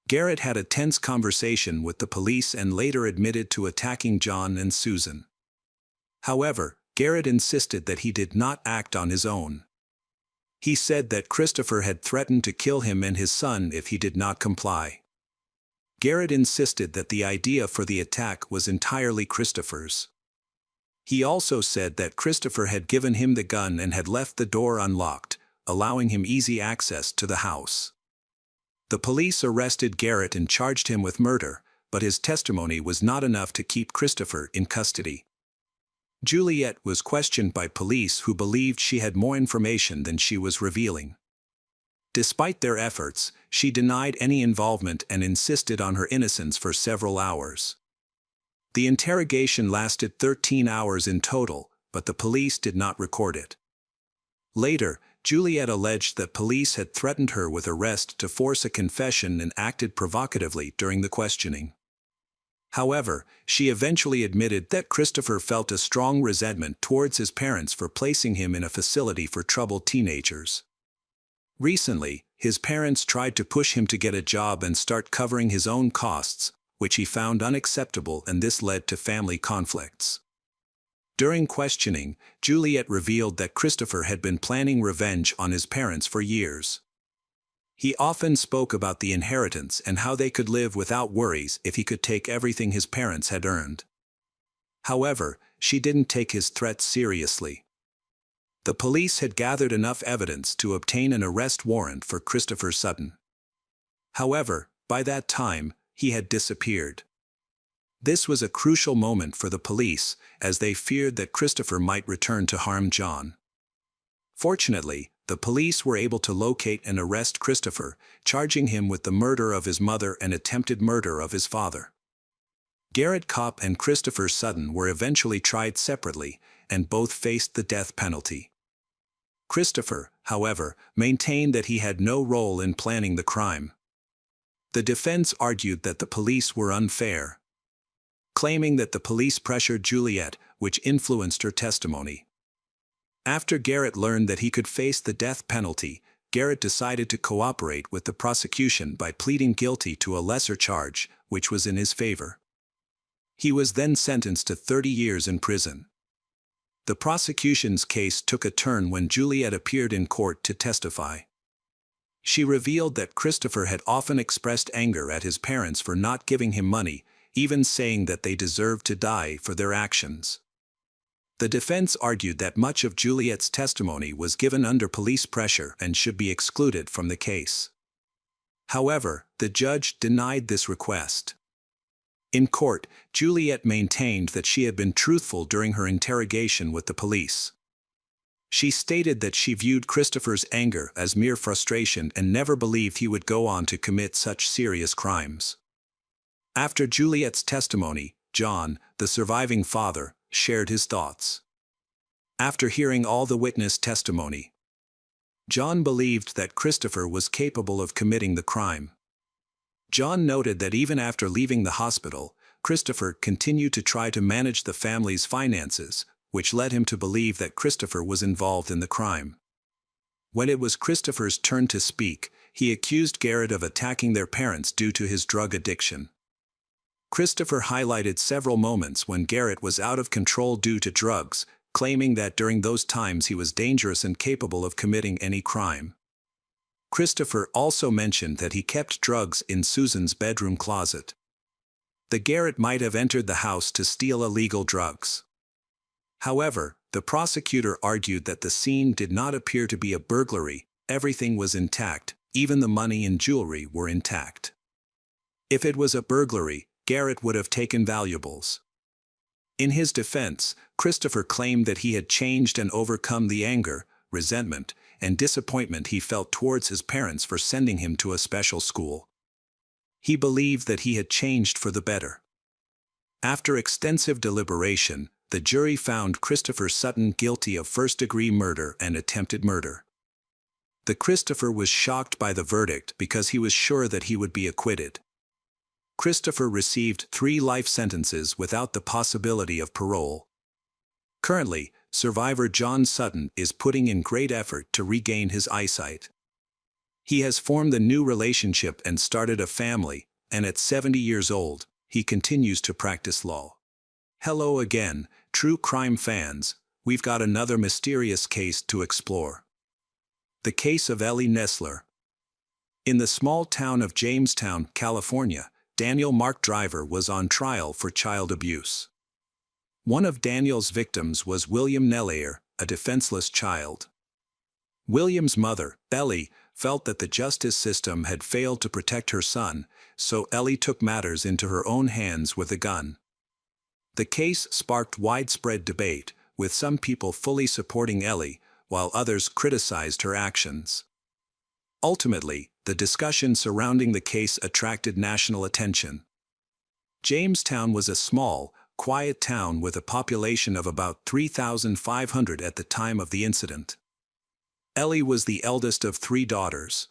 Garrett had a tense conversation with the police and later admitted to attacking John and Susan. However, Garrett insisted that he did not act on his own. He said that Christopher had threatened to kill him and his son if he did not comply. Garrett insisted that the idea for the attack was entirely Christopher's. He also said that Christopher had given him the gun and had left the door unlocked, allowing him easy access to the house. The police arrested Garrett and charged him with murder, but his testimony was not enough to keep Christopher in custody. Juliet was questioned by police who believed she had more information than she was revealing. Despite their efforts, she denied any involvement and insisted on her innocence for several hours. The interrogation lasted 13 hours in total, but the police did not record it. Later, Juliet alleged that police had threatened her with arrest to force a confession and acted provocatively during the questioning. However, she eventually admitted that Christopher felt a strong resentment towards his parents for placing him in a facility for troubled teenagers. Recently, his parents tried to push him to get a job and start covering his own costs, which he found unacceptable, and this led to family conflicts. During questioning, Juliet revealed that Christopher had been planning revenge on his parents for years. He often spoke about the inheritance and how they could live without worries if he could take everything his parents had earned. However, she didn't take his threats seriously. The police had gathered enough evidence to obtain an arrest warrant for Christopher Sutton. However, by that time, he had disappeared. This was a crucial moment for the police, as they feared that Christopher might return to harm John. Fortunately, the police were able to locate and arrest Christopher, charging him with the murder of his mother and attempted murder of his father. Garrett Kopp and Christopher Sutton were eventually tried separately, and both faced the death penalty. Christopher, however, maintained that he had no role in planning the crime. The defense argued that the police were unfair, claiming that the police pressured Juliet, which influenced her testimony. After Garrett learned that he could face the death penalty, Garrett decided to cooperate with the prosecution by pleading guilty to a lesser charge, which was in his favor. He was then sentenced to 30 years in prison. The prosecution's case took a turn when Juliet appeared in court to testify. She revealed that Christopher had often expressed anger at his parents for not giving him money, even saying that they deserved to die for their actions. The defense argued that much of Juliet's testimony was given under police pressure and should be excluded from the case. However, the judge denied this request. In court, Juliet maintained that she had been truthful during her interrogation with the police. She stated that she viewed Christopher's anger as mere frustration and never believed he would go on to commit such serious crimes. After Juliet's testimony, John, the surviving father, shared his thoughts. After hearing all the witness testimony, John believed that Christopher was capable of committing the crime. John noted that even after leaving the hospital, Christopher continued to try to manage the family's finances, which led him to believe that Christopher was involved in the crime. When it was Christopher's turn to speak, he accused Garrett of attacking their parents due to his drug addiction. Christopher highlighted several moments when Garrett was out of control due to drugs, claiming that during those times he was dangerous and capable of committing any crime. Christopher also mentioned that he kept drugs in Susan's bedroom closet. The Garrett might have entered the house to steal illegal drugs. However, the prosecutor argued that the scene did not appear to be a burglary, everything was intact, even the money and jewelry were intact. If it was a burglary, Garrett would have taken valuables. In his defense, Christopher claimed that he had changed and overcome the anger, resentment, and disappointment he felt towards his parents for sending him to a special school. He believed that he had changed for the better. After extensive deliberation, the jury found Christopher Sutton guilty of first-degree murder and attempted murder. Christopher was shocked by the verdict because he was sure that he would be acquitted. Christopher received 3 life sentences without the possibility of parole. Currently, survivor John Sutton is putting in great effort to regain his eyesight. He has formed a new relationship and started a family, and at 70 years old, he continues to practice law. Hello again, true crime fans, we've got another mysterious case to explore. The case of Ellie Nessler. In the small town of Jamestown, California, Daniel Mark Driver was on trial for child abuse. One of Daniel's victims was William Nelayer, a defenseless child. William's mother, Ellie, felt that the justice system had failed to protect her son, so Ellie took matters into her own hands with a gun. The case sparked widespread debate, with some people fully supporting Ellie, while others criticized her actions. Ultimately, the discussion surrounding the case attracted national attention. Jamestown was a small, quiet town with a population of about 3,500 at the time of the incident. Ellie was the eldest of 3 daughters.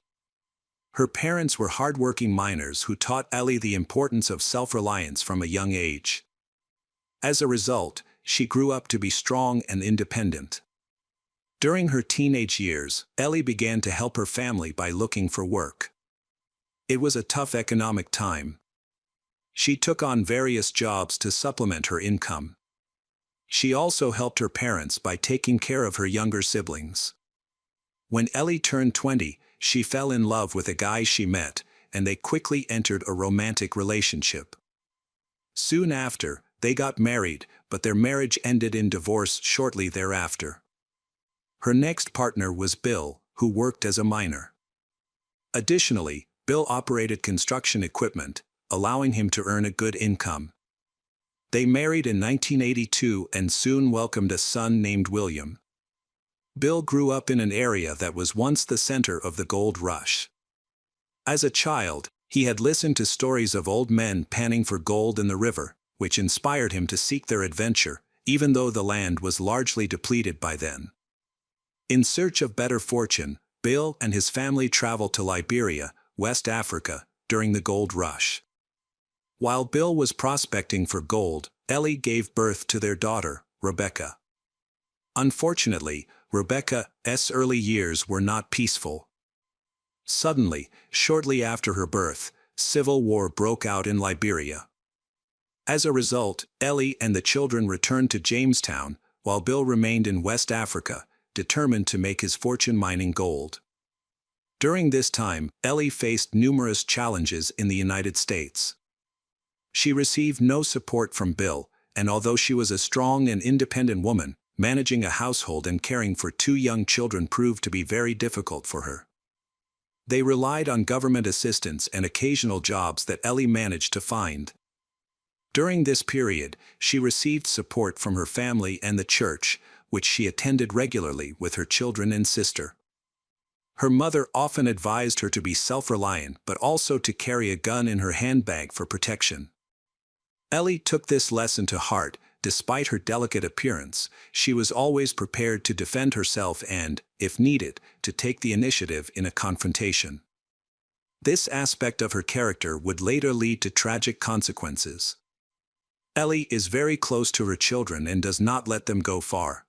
Her parents were hardworking miners who taught Ellie the importance of self-reliance from a young age. As a result, she grew up to be strong and independent. During her teenage years, Ellie began to help her family by looking for work. It was a tough economic time. She took on various jobs to supplement her income. She also helped her parents by taking care of her younger siblings. When Ellie turned 20, she fell in love with a guy she met, and they quickly entered a romantic relationship. Soon after, they got married, but their marriage ended in divorce shortly thereafter. Her next partner was Bill, who worked as a miner. Additionally, Bill operated construction equipment, allowing him to earn a good income. They married in 1982 and soon welcomed a son named William. Bill grew up in an area that was once the center of the gold rush. As a child, he had listened to stories of old men panning for gold in the river, which inspired him to seek their adventure, even though the land was largely depleted by then. In search of better fortune, Bill and his family traveled to Liberia, West Africa, during the gold rush. While Bill was prospecting for gold, Ellie gave birth to their daughter, Rebecca. Unfortunately, Rebecca's early years were not peaceful. Suddenly, shortly after her birth, civil war broke out in Liberia. As a result, Ellie and the children returned to Jamestown, while Bill remained in West Africa, determined to make his fortune mining gold. During this time, Ellie faced numerous challenges in the United States. She received no support from Bill, and although she was a strong and independent woman, managing a household and caring for two young children proved to be very difficult for her. They relied on government assistance and occasional jobs that Ellie managed to find. During this period, she received support from her family and the church, which she attended regularly with her children and sister. Her mother often advised her to be self-reliant but also to carry a gun in her handbag for protection. Ellie took this lesson to heart. Despite her delicate appearance, she was always prepared to defend herself and, if needed, to take the initiative in a confrontation. This aspect of her character would later lead to tragic consequences. Ellie is very close to her children and does not let them go far.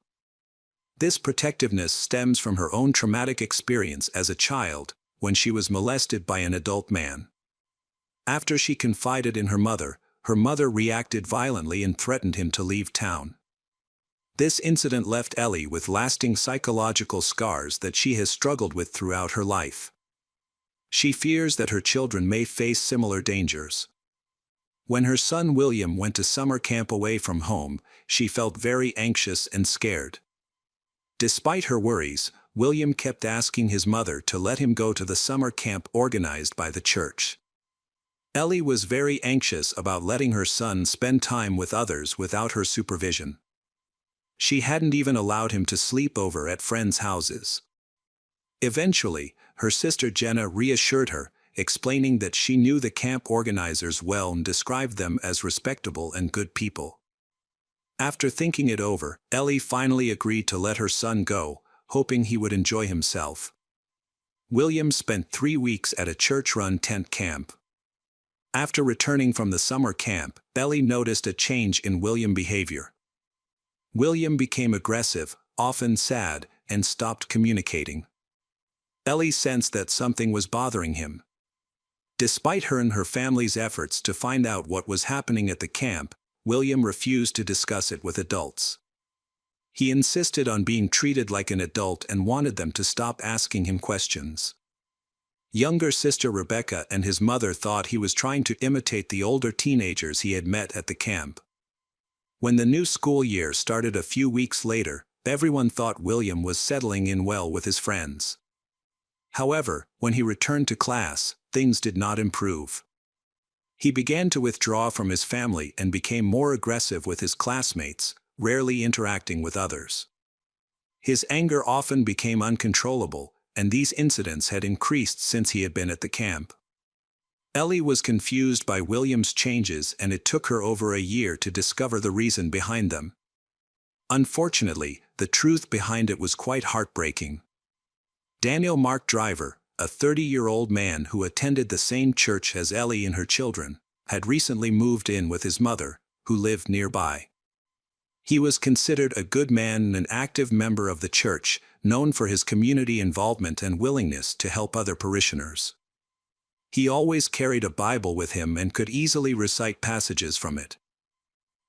This protectiveness stems from her own traumatic experience as a child, when she was molested by an adult man. After she confided in her mother reacted violently and threatened him to leave town. This incident left Ellie with lasting psychological scars that she has struggled with throughout her life. She fears that her children may face similar dangers. When her son William went to summer camp away from home, she felt very anxious and scared. Despite her worries, William kept asking his mother to let him go to the summer camp organized by the church. Ellie was very anxious about letting her son spend time with others without her supervision. She hadn't even allowed him to sleep over at friends' houses. Eventually, her sister Jenna reassured her, explaining that she knew the camp organizers well and described them as respectable and good people. After thinking it over, Ellie finally agreed to let her son go, hoping he would enjoy himself. William spent 3 weeks at a church-run tent camp. After returning from the summer camp, Ellie noticed a change in William's behavior. William became aggressive, often sad, and stopped communicating. Ellie sensed that something was bothering him. Despite her and her family's efforts to find out what was happening at the camp, William refused to discuss it with adults. He insisted on being treated like an adult and wanted them to stop asking him questions. Younger sister Rebecca and his mother thought he was trying to imitate the older teenagers he had met at the camp. When the new school year started a few weeks later, everyone thought William was settling in well with his friends. However, when he returned to class, things did not improve. He began to withdraw from his family and became more aggressive with his classmates, rarely interacting with others. His anger often became uncontrollable, and these incidents had increased since he had been at the camp. Ellie was confused by William's changes, and it took her over a year to discover the reason behind them. Unfortunately, the truth behind it was quite heartbreaking. Daniel Mark Driver, a 30-year-old man who attended the same church as Ellie and her children, had recently moved in with his mother, who lived nearby. He was considered a good man and an active member of the church, known for his community involvement and willingness to help other parishioners. He always carried a Bible with him and could easily recite passages from it.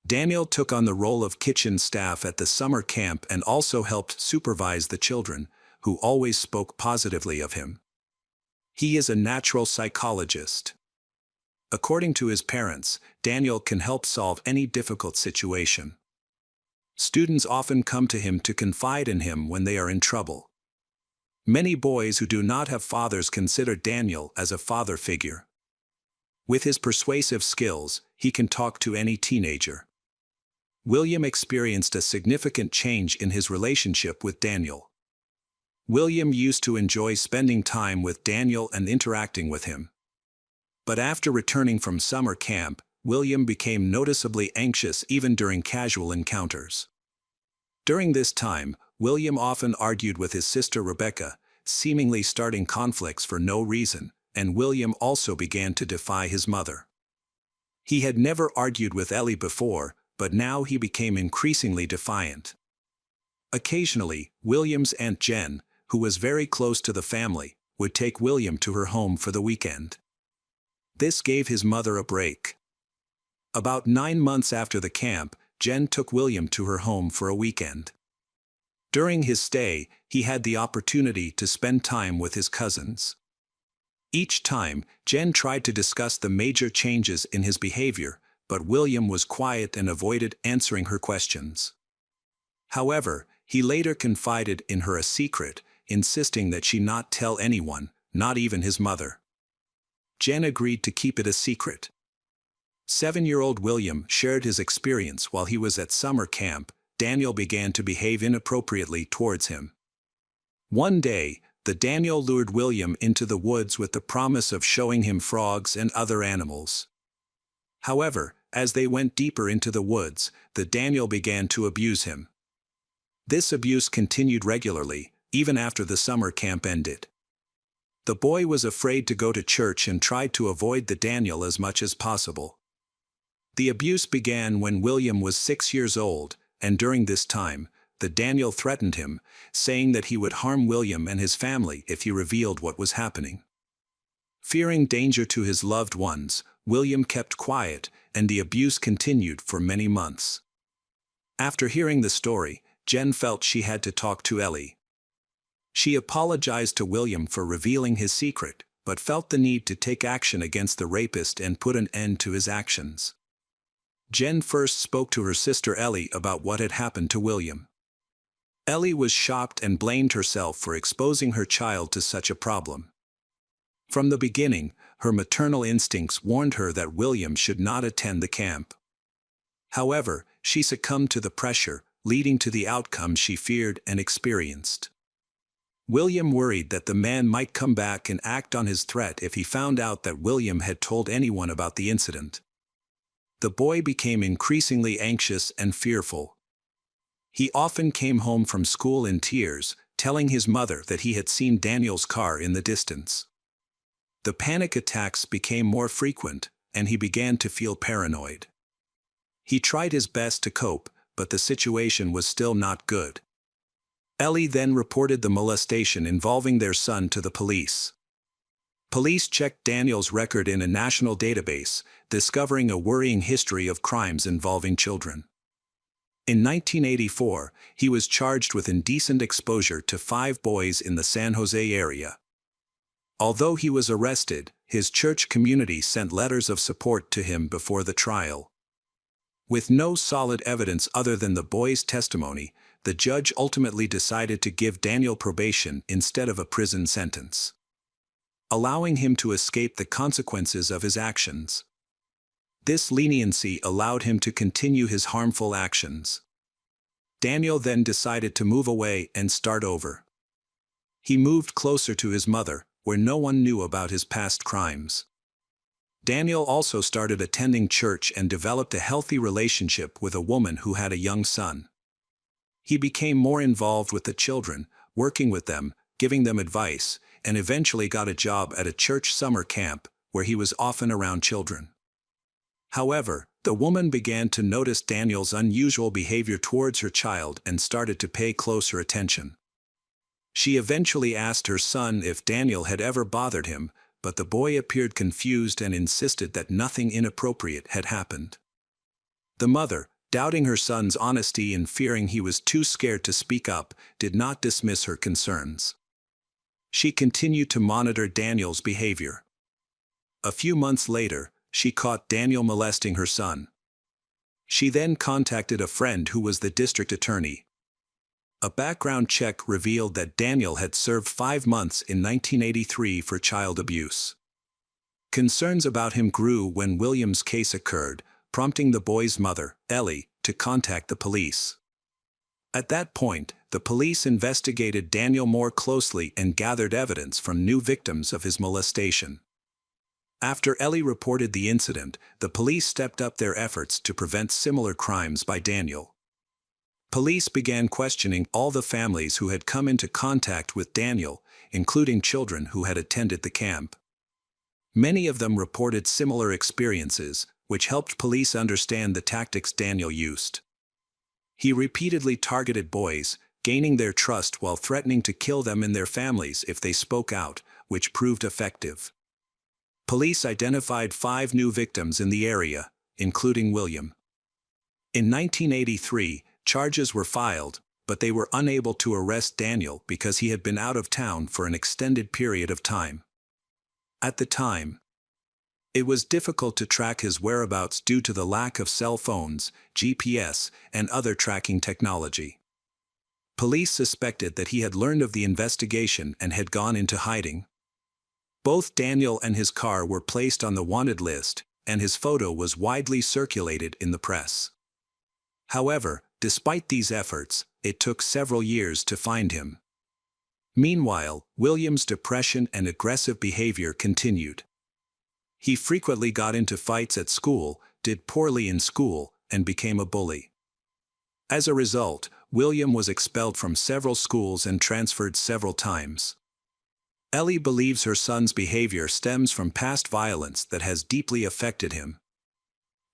Daniel took on the role of kitchen staff at the summer camp and also helped supervise the children, who always spoke positively of him. He is a natural psychologist. According to his parents, Daniel can help solve any difficult situation. Students often come to him to confide in him when they are in trouble. Many boys who do not have fathers consider Daniel as a father figure. With his persuasive skills, he can talk to any teenager. William experienced a significant change in his relationship with Daniel. William used to enjoy spending time with Daniel and interacting with him. But after returning from summer camp, William became noticeably anxious even during casual encounters. During this time, William often argued with his sister Rebecca, seemingly starting conflicts for no reason, and William also began to defy his mother. He had never argued with Ellie before, but now he became increasingly defiant. Occasionally, William's Aunt Jen, who was very close to the family, would take William to her home for the weekend. This gave his mother a break. About 9 months after the camp, Jen took William to her home for a weekend. During his stay, he had the opportunity to spend time with his cousins. Each time, Jen tried to discuss the major changes in his behavior, but William was quiet and avoided answering her questions. However, he later confided in her a secret, insisting that she not tell anyone, not even his mother. Jen agreed to keep it a secret. 7-year-old William shared his experience while he was at summer camp. Daniel began to behave inappropriately towards him. One day, the Daniel lured William into the woods with the promise of showing him frogs and other animals. However, as they went deeper into the woods, the Daniel began to abuse him. This abuse continued regularly, even after the summer camp ended. The boy was afraid to go to church and tried to avoid the Daniel as much as possible. The abuse began when William was 6 years old, and during this time, the Daniel threatened him, saying that he would harm William and his family if he revealed what was happening. Fearing danger to his loved ones, William kept quiet, and the abuse continued for many months. After hearing the story, Jen felt she had to talk to Ellie. She apologized to William for revealing his secret, but felt the need to take action against the rapist and put an end to his actions. Jen first spoke to her sister Ellie about what had happened to William. Ellie was shocked and blamed herself for exposing her child to such a problem. From the beginning, her maternal instincts warned her that William should not attend the camp. However, she succumbed to the pressure, leading to the outcome she feared and experienced. William worried that the man might come back and act on his threat if he found out that William had told anyone about the incident. The boy became increasingly anxious and fearful. He often came home from school in tears, telling his mother that he had seen Daniel's car in the distance. The panic attacks became more frequent, and he began to feel paranoid. He tried his best to cope, but the situation was still not good. Ellie then reported the molestation involving their son to the police. Police checked Daniel's record in a national database, discovering a worrying history of crimes involving children. In 1984, he was charged with indecent exposure to 5 boys in the San Jose area. Although he was arrested, his church community sent letters of support to him before the trial. With no solid evidence other than the boy's testimony, the judge ultimately decided to give Daniel probation instead of a prison sentence, allowing him to escape the consequences of his actions. This leniency allowed him to continue his harmful actions. Daniel then decided to move away and start over. He moved closer to his mother, where no one knew about his past crimes. Daniel also started attending church and developed a healthy relationship with a woman who had a young son. He became more involved with the children, working with them, giving them advice, and eventually got a job at a church summer camp, where he was often around children. However, the woman began to notice Daniel's unusual behavior towards her child and started to pay closer attention. She eventually asked her son if Daniel had ever bothered him, but the boy appeared confused and insisted that nothing inappropriate had happened. The mother, doubting her son's honesty and fearing he was too scared to speak up, did not dismiss her concerns. She continued to monitor Daniel's behavior. A few months later, she caught Daniel molesting her son. She then contacted a friend who was the district attorney. A background check revealed that Daniel had served 5 months in 1983 for child abuse. Concerns about him grew when William's case occurred, prompting the boy's mother, Ellie, to contact the police. At that point, the police investigated Daniel more closely and gathered evidence from new victims of his molestation. After Ellie reported the incident, the police stepped up their efforts to prevent similar crimes by Daniel. Police began questioning all the families who had come into contact with Daniel, including children who had attended the camp. Many of them reported similar experiences, which helped police understand the tactics Daniel used. He repeatedly targeted boys, gaining their trust while threatening to kill them and their families if they spoke out, which proved effective. Police identified 5 new victims in the area, including William. In 1983, charges were filed, but they were unable to arrest Daniel because he had been out of town for an extended period of time. At the time, it was difficult to track his whereabouts due to the lack of cell phones, GPS, and other tracking technology. Police suspected that he had learned of the investigation and had gone into hiding. Both Daniel and his car were placed on the wanted list, and his photo was widely circulated in the press. However, despite these efforts, it took several years to find him. Meanwhile, William's depression and aggressive behavior continued. He frequently got into fights at school, did poorly in school, and became a bully. As a result, William was expelled from several schools and transferred several times. Ellie believes her son's behavior stems from past violence that has deeply affected him.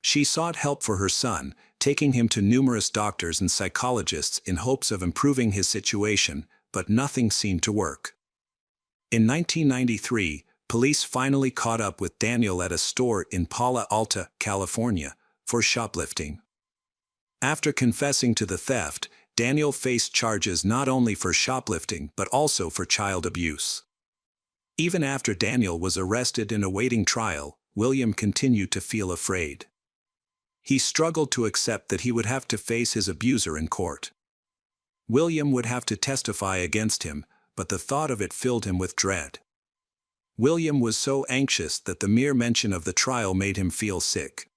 She sought help for her son, taking him to numerous doctors and psychologists in hopes of improving his situation, but nothing seemed to work. In 1993, police finally caught up with Daniel at a store in Palo Alto, California, for shoplifting. After confessing to the theft, Daniel faced charges not only for shoplifting but also for child abuse. Even after Daniel was arrested and awaiting trial, William continued to feel afraid. He struggled to accept that he would have to face his abuser in court. William would have to testify against him, but the thought of it filled him with dread. William was so anxious that the mere mention of the trial made him feel sick.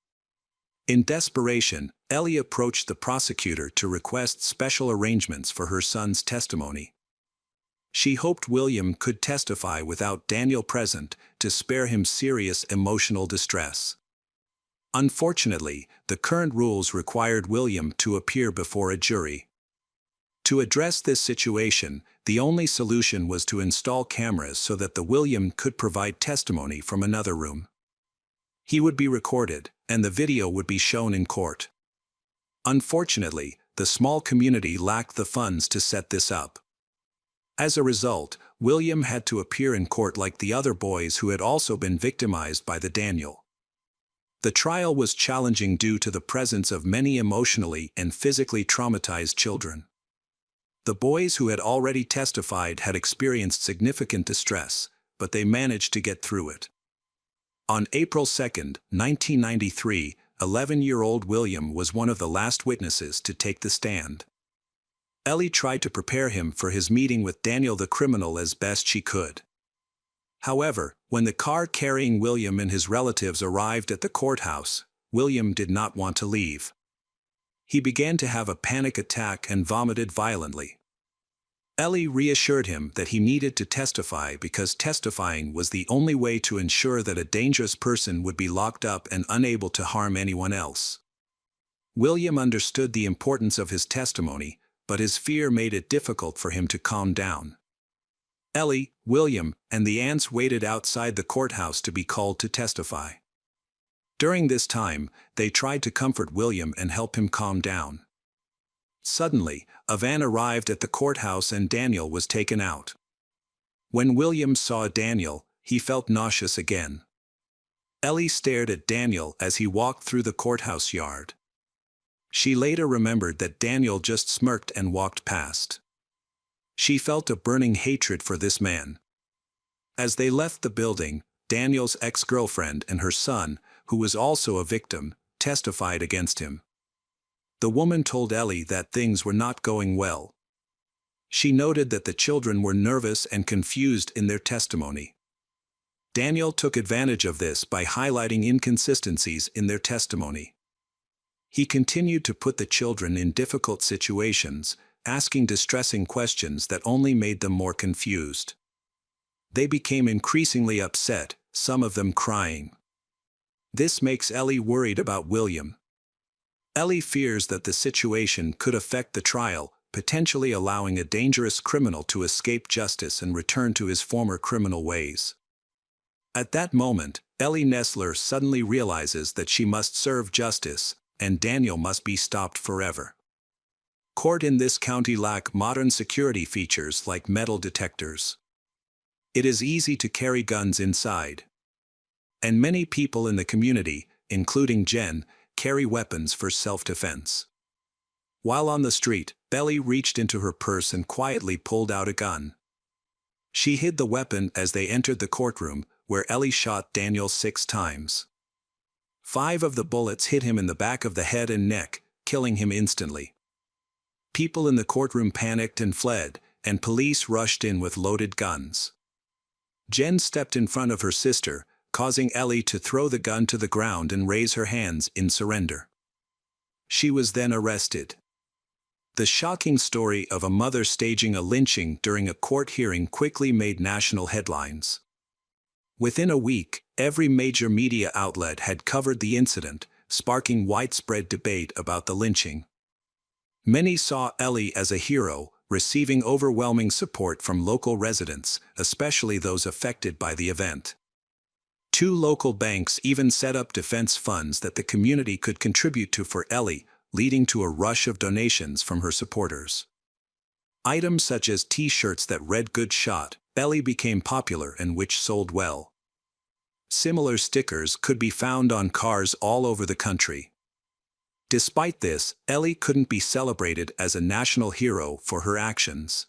In desperation, Ellie approached the prosecutor to request special arrangements for her son's testimony. She hoped William could testify without Daniel present to spare him serious emotional distress. Unfortunately, the current rules required William to appear before a jury. To address this situation, the only solution was to install cameras so that William could provide testimony from another room. He would be recorded, and the video would be shown in court. Unfortunately, the small community lacked the funds to set this up. As a result, William had to appear in court like the other boys who had also been victimized by the Daniel. The trial was challenging due to the presence of many emotionally and physically traumatized children. The boys who had already testified had experienced significant distress, but they managed to get through it. On April 2, 1993, 11-year-old William was one of the last witnesses to take the stand. Ellie tried to prepare him for his meeting with Daniel the criminal as best she could. However, when the car carrying William and his relatives arrived at the courthouse, William did not want to leave. He began to have a panic attack and vomited violently. Ellie reassured him that he needed to testify because testifying was the only way to ensure that a dangerous person would be locked up and unable to harm anyone else. William understood the importance of his testimony, but his fear made it difficult for him to calm down. Ellie, William, and the aunts waited outside the courthouse to be called to testify. During this time, they tried to comfort William and help him calm down. Suddenly, a van arrived at the courthouse and Daniel was taken out. When William saw Daniel, he felt nauseous again. Ellie stared at Daniel as he walked through the courthouse yard. She later remembered that Daniel just smirked and walked past. She felt a burning hatred for this man. As they left the building, Daniel's ex-girlfriend and her son, who was also a victim, testified against him. The woman told Ellie that things were not going well. She noted that the children were nervous and confused in their testimony. Daniel took advantage of this by highlighting inconsistencies in their testimony. He continued to put the children in difficult situations, asking distressing questions that only made them more confused. They became increasingly upset, some of them crying. This makes Ellie worried about William. Ellie fears that the situation could affect the trial, potentially allowing a dangerous criminal to escape justice and return to his former criminal ways. At that moment, Ellie Nessler suddenly realizes that she must serve justice, and Daniel must be stopped forever. Court in this county lack modern security features like metal detectors. It is easy to carry guns inside. And many people in the community, including Jen, carry weapons for self-defense. While on the street, Belly reached into her purse and quietly pulled out a gun. She hid the weapon as they entered the courtroom, where Ellie shot Daniel 6 times. 5 of the bullets hit him in the back of the head and neck, killing him instantly. People in the courtroom panicked and fled, and police rushed in with loaded guns. Jen stepped in front of her sister, causing Ellie to throw the gun to the ground and raise her hands in surrender. She was then arrested. The shocking story of a mother staging a lynching during a court hearing quickly made national headlines. Within a week, every major media outlet had covered the incident, sparking widespread debate about the lynching. Many saw Ellie as a hero, receiving overwhelming support from local residents, especially those affected by the event. 2 local banks even set up defense funds that the community could contribute to for Ellie, leading to a rush of donations from her supporters. Items such as T-shirts that read "Good shot, Ellie" became popular and which sold well. Similar stickers could be found on cars all over the country. Despite this, Ellie couldn't be celebrated as a national hero for her actions.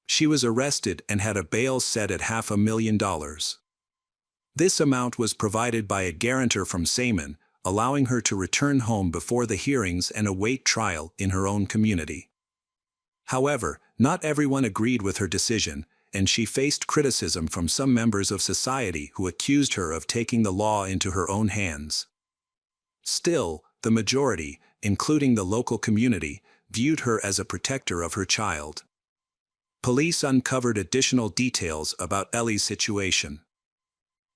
She was arrested and had a bail set at $500,000. This amount was provided by a guarantor from Seaman, allowing her to return home before the hearings and await trial in her own community. However, not everyone agreed with her decision, and she faced criticism from some members of society who accused her of taking the law into her own hands. Still, the majority, including the local community, viewed her as a protector of her child. Police uncovered additional details about Ellie's situation.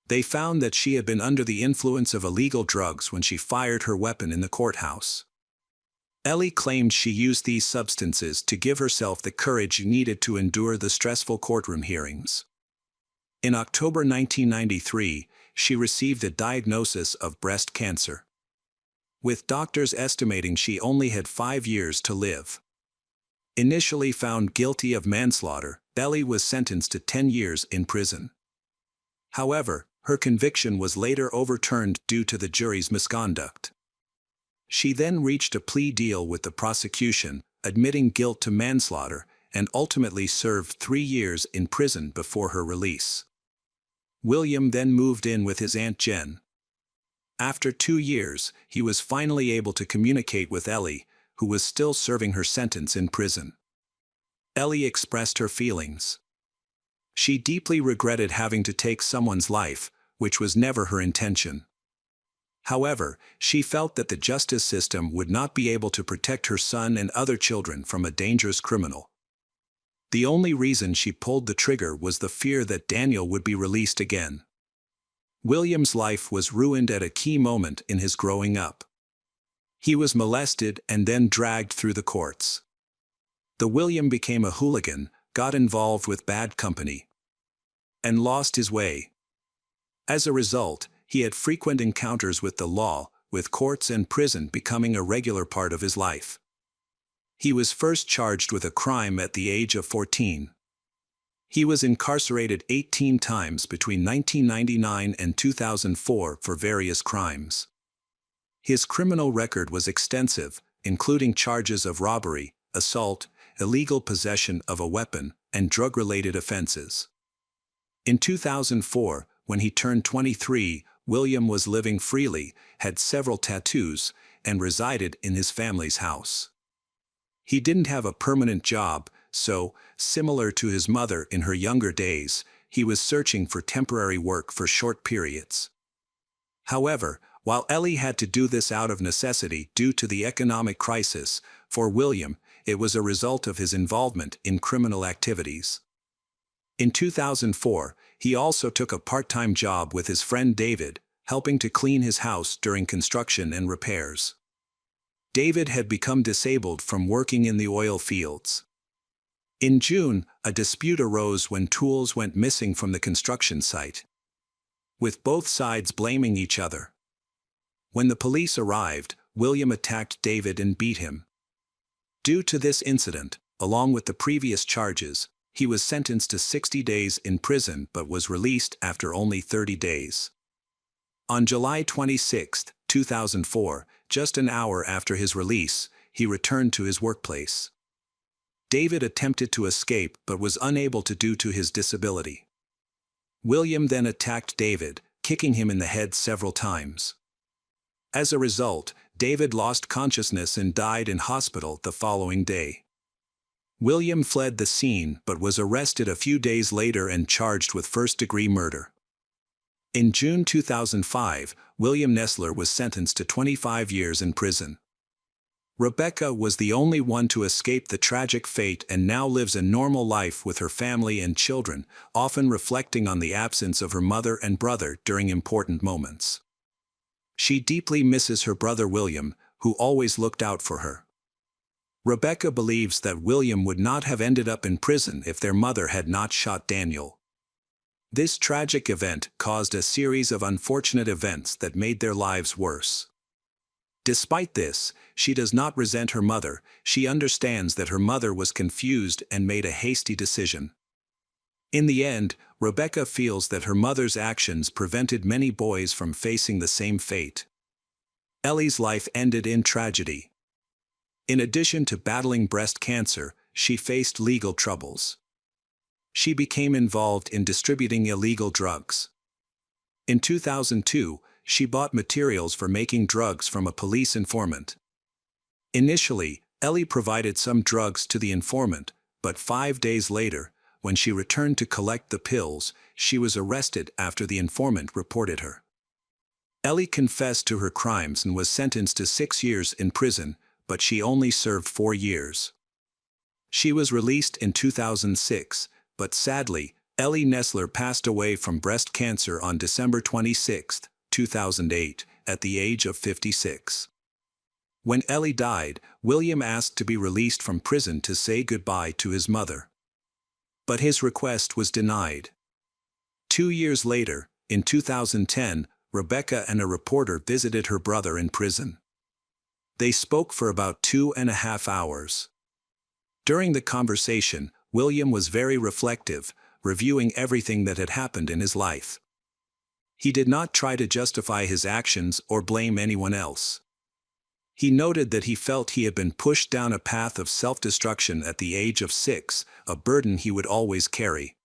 They found that she had been under the influence of illegal drugs when she fired her weapon in the courthouse. Ellie claimed she used these substances to give herself the courage needed to endure the stressful courtroom hearings. In October 1993, she received a diagnosis of breast cancer, with doctors estimating she only had 5 years to live. Initially found guilty of manslaughter, Ellie was sentenced to 10 years in prison. However, her conviction was later overturned due to the jury's misconduct. She then reached a plea deal with the prosecution, admitting guilt to manslaughter, and ultimately served 3 years in prison before her release. William then moved in with his Aunt Jen. After 2 years, he was finally able to communicate with Ellie, who was still serving her sentence in prison. Ellie expressed her feelings. She deeply regretted having to take someone's life, which was never her intention. However, she felt that the justice system would not be able to protect her son and other children from a dangerous criminal. The only reason she pulled the trigger was the fear that Daniel would be released again. William's life was ruined at a key moment in his growing up. He was molested and then dragged through the courts. The William became a hooligan, got involved with bad company, and lost his way. As a result, he had frequent encounters with the law, with courts and prison becoming a regular part of his life. He was first charged with a crime at the age of 14. He was incarcerated 18 times between 1999 and 2004 for various crimes. His criminal record was extensive, including charges of robbery, assault, illegal possession of a weapon, and drug-related offenses. In 2004, when he turned 23, William was living freely, had several tattoos, and resided in his family's house. He didn't have a permanent job, so, similar to his mother in her younger days, he was searching for temporary work for short periods. However, while Ellie had to do this out of necessity due to the economic crisis, for William, it was a result of his involvement in criminal activities. In 2004, he also took a part-time job with his friend David, helping to clean his house during construction and repairs. David had become disabled from working in the oil fields. In June, a dispute arose when tools went missing from the construction site, with both sides blaming each other. When the police arrived, William attacked David and beat him. Due to this incident, along with the previous charges, he was sentenced to 60 days in prison but was released after only 30 days. On July 26, 2004, just an hour after his release, he returned to his workplace. David attempted to escape but was unable to due to his disability. William then attacked David, kicking him in the head several times. As a result, David lost consciousness and died in hospital the following day. William fled the scene but was arrested a few days later and charged with first-degree murder. In June 2005, William Nessler was sentenced to 25 years in prison. Rebecca was the only one to escape the tragic fate and now lives a normal life with her family and children, often reflecting on the absence of her mother and brother during important moments. She deeply misses her brother William, who always looked out for her. Rebecca believes that William would not have ended up in prison if their mother had not shot Daniel. This tragic event caused a series of unfortunate events that made their lives worse. Despite this, she does not resent her mother. She understands that her mother was confused and made a hasty decision. In the end, Rebecca feels that her mother's actions prevented many boys from facing the same fate. Ellie's life ended in tragedy. In addition to battling breast cancer, she faced legal troubles. She became involved in distributing illegal drugs. In 2002, she bought materials for making drugs from a police informant. Initially, Ellie provided some drugs to the informant, but 5 days later, when she returned to collect the pills, she was arrested after the informant reported her. Ellie confessed to her crimes and was sentenced to 6 years in prison, but she only served 4 years. She was released in 2006, but sadly, Ellie Nessler passed away from breast cancer on December 26, 2008, at the age of 56. When Ellie died, William asked to be released from prison to say goodbye to his mother. But his request was denied. 2 years later, in 2010, Rebecca and a reporter visited her brother in prison. They spoke for about 2.5 hours. During the conversation, William was very reflective, reviewing everything that had happened in his life. He did not try to justify his actions or blame anyone else. He noted that he felt he had been pushed down a path of self-destruction at the age of 6, a burden he would always carry.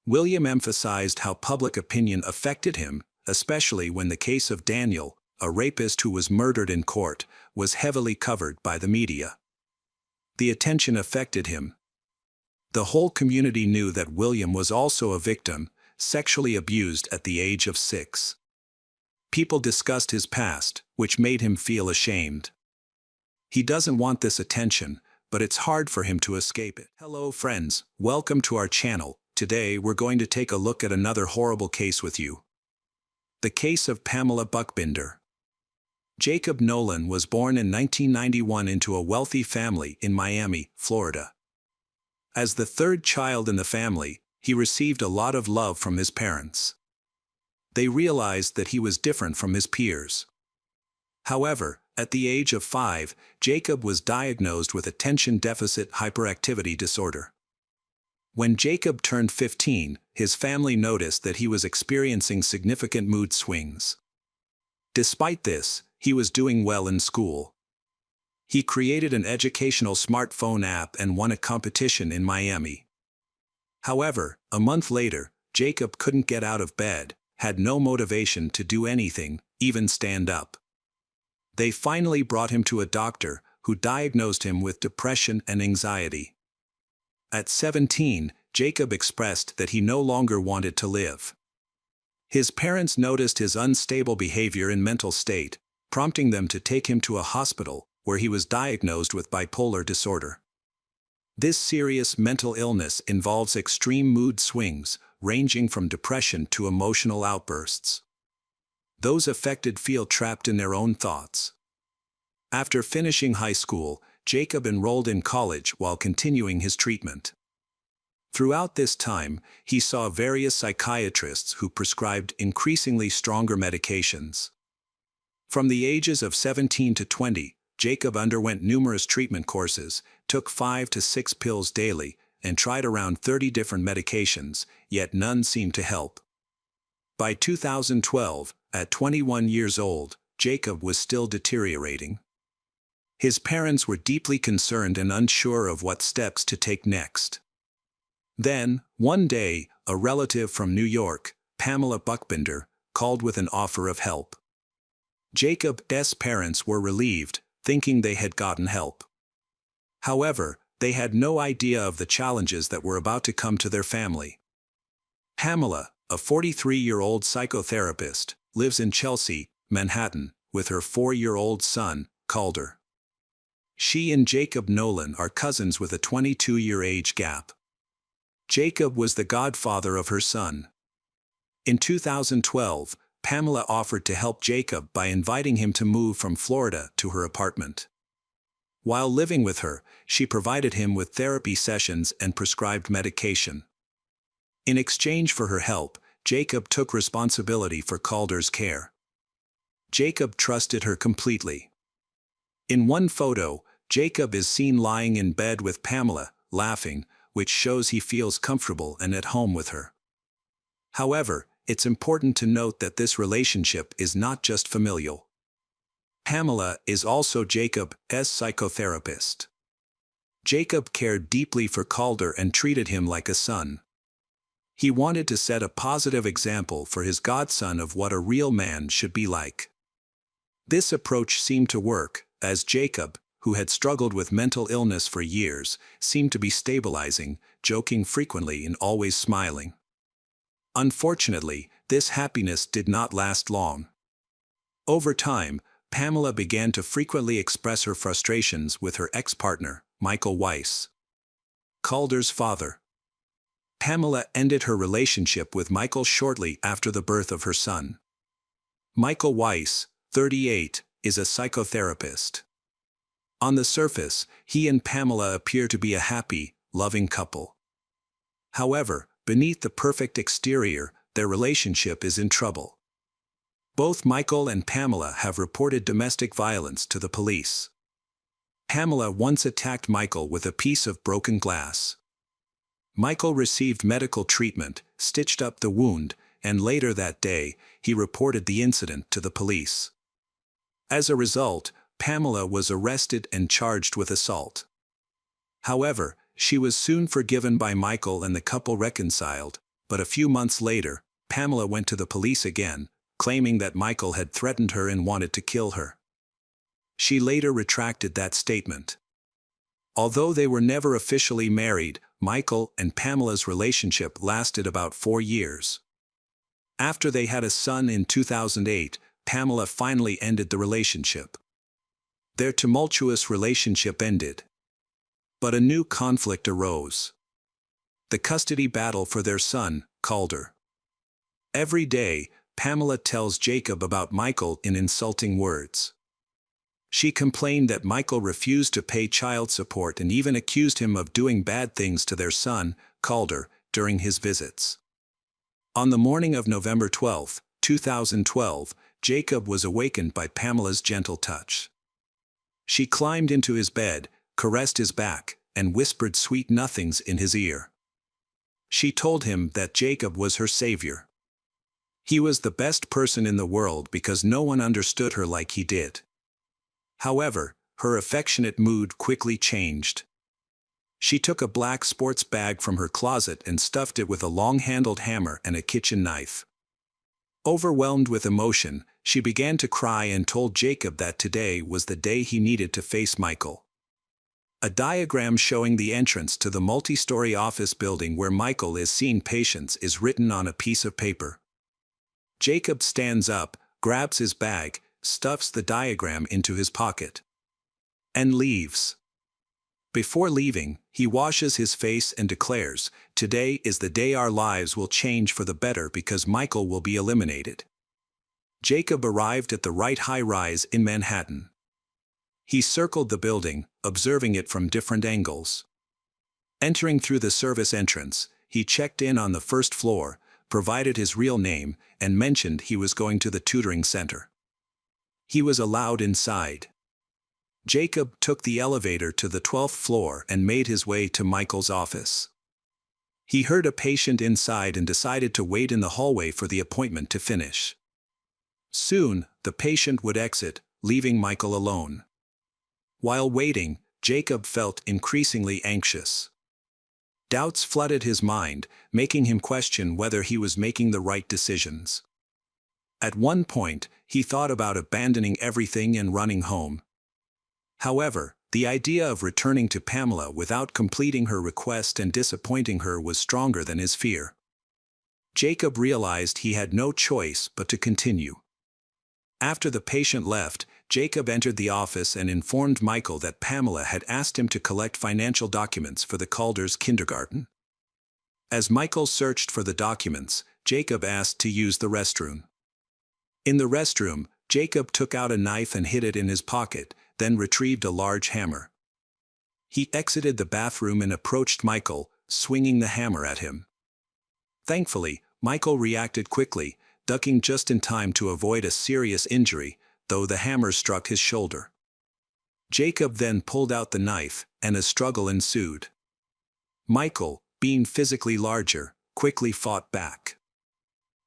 William emphasized how public opinion affected him, especially when the case of Daniel, a rapist who was murdered in court, was heavily covered by the media. The attention affected him. The whole community knew that William was also a victim, sexually abused at the age of 6. People discussed his past, which made him feel ashamed. He doesn't want this attention, but it's hard for him to escape it. Hello friends, welcome to our channel. Today we're going to take a look at another horrible case with you. The case of Pamela Buckbinder. Jacob Nolan was born in 1991 into a wealthy family in Miami, Florida. As the third child in the family, he received a lot of love from his parents. They realized that he was different from his peers. However, at the age of 5, Jacob was diagnosed with attention deficit hyperactivity disorder. When Jacob turned 15, his family noticed that he was experiencing significant mood swings. Despite this, he was doing well in school. He created an educational smartphone app and won a competition in Miami. However, a month later, Jacob couldn't get out of bed, had no motivation to do anything, even stand up. They finally brought him to a doctor, who diagnosed him with depression and anxiety. At 17, Jacob expressed that he no longer wanted to live. His parents noticed his unstable behavior and mental state, prompting them to take him to a hospital, where he was diagnosed with bipolar disorder. This serious mental illness involves extreme mood swings, ranging from depression to emotional outbursts. Those affected feel trapped in their own thoughts. After finishing high school, Jacob enrolled in college while continuing his treatment. Throughout this time, he saw various psychiatrists who prescribed increasingly stronger medications. From the ages of 17 to 20, Jacob underwent numerous treatment courses, took 5 to 6 pills daily, and tried around 30 different medications, yet none seemed to help. By 2012, at 21 years old, Jacob was still deteriorating. His parents were deeply concerned and unsure of what steps to take next. Then, one day, a relative from New York, Pamela Buckbinder, called with an offer of help. Jacob's parents were relieved, thinking they had gotten help. However, they had no idea of the challenges that were about to come to their family. Pamela, a 43-year-old psychotherapist, lives in Chelsea, Manhattan, with her 4-year-old son, Calder. She and Jacob Nolan are cousins with a 22-year age gap. Jacob was the godfather of her son. In 2012, Pamela offered to help Jacob by inviting him to move from Florida to her apartment. While living with her, she provided him with therapy sessions and prescribed medication. In exchange for her help, Jacob took responsibility for Calder's care. Jacob trusted her completely. In one photo, Jacob is seen lying in bed with Pamela, laughing, which shows he feels comfortable and at home with her. However, it's important to note that this relationship is not just familial. Pamela is also Jacob's psychotherapist. Jacob cared deeply for Calder and treated him like a son. He wanted to set a positive example for his godson of what a real man should be like. This approach seemed to work, as Jacob, who had struggled with mental illness for years, seemed to be stabilizing, joking frequently and always smiling. Unfortunately, this happiness did not last long. Over time, Pamela began to frequently express her frustrations with her ex-partner, Michael Weiss, Calder's father. Pamela ended her relationship with Michael shortly after the birth of her son. Michael Weiss, 38, is a psychotherapist. On the surface, he and Pamela appear to be a happy, loving couple. However, beneath the perfect exterior, their relationship is in trouble. Both Michael and Pamela have reported domestic violence to the police. Pamela once attacked Michael with a piece of broken glass. Michael received medical treatment, stitched up the wound, and later that day, he reported the incident to the police. As a result, Pamela was arrested and charged with assault. However, she was soon forgiven by Michael and the couple reconciled, but a few months later, Pamela went to the police again, claiming that Michael had threatened her and wanted to kill her. She later retracted that statement. Although they were never officially married, Michael and Pamela's relationship lasted about 4 years. After they had a son in 2008, Pamela finally ended the relationship. Their tumultuous relationship ended. But a new conflict arose. The custody battle for their son, Calder. Every day, Pamela tells Jacob about Michael in insulting words. She complained that Michael refused to pay child support and even accused him of doing bad things to their son, Calder, during his visits. On the morning of November 12, 2012, Jacob was awakened by Pamela's gentle touch. She climbed into his bed, caressed his back, and whispered sweet nothings in his ear. She told him that Jacob was her savior. He was the best person in the world because no one understood her like he did. However, her affectionate mood quickly changed. She took a black sports bag from her closet and stuffed it with a long-handled hammer and a kitchen knife. Overwhelmed with emotion, she began to cry and told Jacob that today was the day he needed to face Michael. A diagram showing the entrance to the multi-story office building where Michael is seeing patients is written on a piece of paper. Jacob stands up, grabs his bag, stuffs the diagram into his pocket, and leaves. Before leaving, he washes his face and declares, "Today is the day our lives will change for the better because Michael will be eliminated." Jacob arrived at the right high-rise in Manhattan. He circled the building, observing it from different angles. Entering through the service entrance, he checked in on the first floor, provided his real name, and mentioned he was going to the tutoring center. He was allowed inside. Jacob took the elevator to the 12th floor and made his way to Michael's office. He heard a patient inside and decided to wait in the hallway for the appointment to finish. Soon, the patient would exit, leaving Michael alone. While waiting, Jacob felt increasingly anxious. Doubts flooded his mind, making him question whether he was making the right decisions. At one point, he thought about abandoning everything and running home. However, the idea of returning to Pamela without completing her request and disappointing her was stronger than his fear. Jacob realized he had no choice but to continue. After the patient left, Jacob entered the office and informed Michael that Pamela had asked him to collect financial documents for the Calders kindergarten. As Michael searched for the documents, Jacob asked to use the restroom. In the restroom, Jacob took out a knife and hid it in his pocket, then retrieved a large hammer. He exited the bathroom and approached Michael, swinging the hammer at him. Thankfully, Michael reacted quickly, ducking just in time to avoid a serious injury, though the hammer struck his shoulder. Jacob then pulled out the knife, and a struggle ensued. Michael, being physically larger, quickly fought back.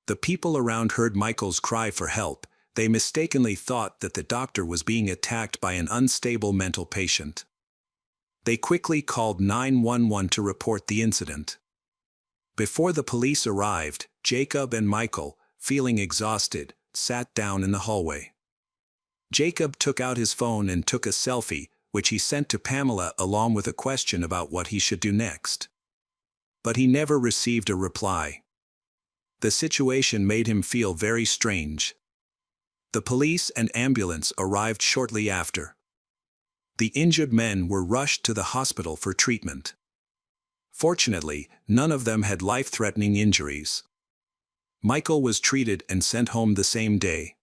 The people around heard Michael's cry for help. They mistakenly thought that the doctor was being attacked by an unstable mental patient. They quickly called 911 to report the incident. Before the police arrived, Jacob and Michael, feeling exhausted, sat down in the hallway. Jacob took out his phone and took a selfie, which he sent to Pamela along with a question about what he should do next. But he never received a reply. The situation made him feel very strange. The police and ambulance arrived shortly after. The injured men were rushed to the hospital for treatment. Fortunately, none of them had life-threatening injuries. Michael was treated and sent home the same day.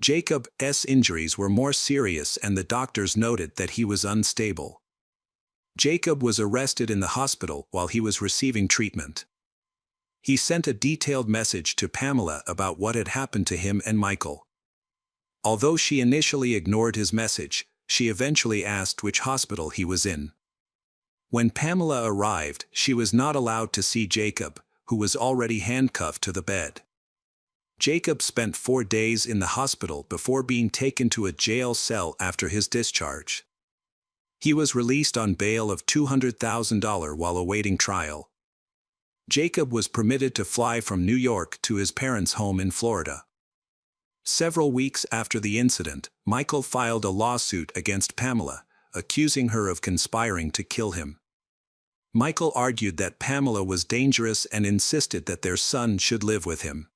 Jacob's injuries were more serious and the doctors noted that he was unstable. Jacob was arrested in the hospital while he was receiving treatment. He sent a detailed message to Pamela about what had happened to him and Michael. Although she initially ignored his message, she eventually asked which hospital he was in. When Pamela arrived, she was not allowed to see Jacob, who was already handcuffed to the bed. Jacob spent 4 days in the hospital before being taken to a jail cell after his discharge. He was released on bail of $200,000 while awaiting trial. Jacob was permitted to fly from New York to his parents' home in Florida. Several weeks after the incident, Michael filed a lawsuit against Pamela, accusing her of conspiring to kill him. Michael argued that Pamela was dangerous and insisted that their son should live with him.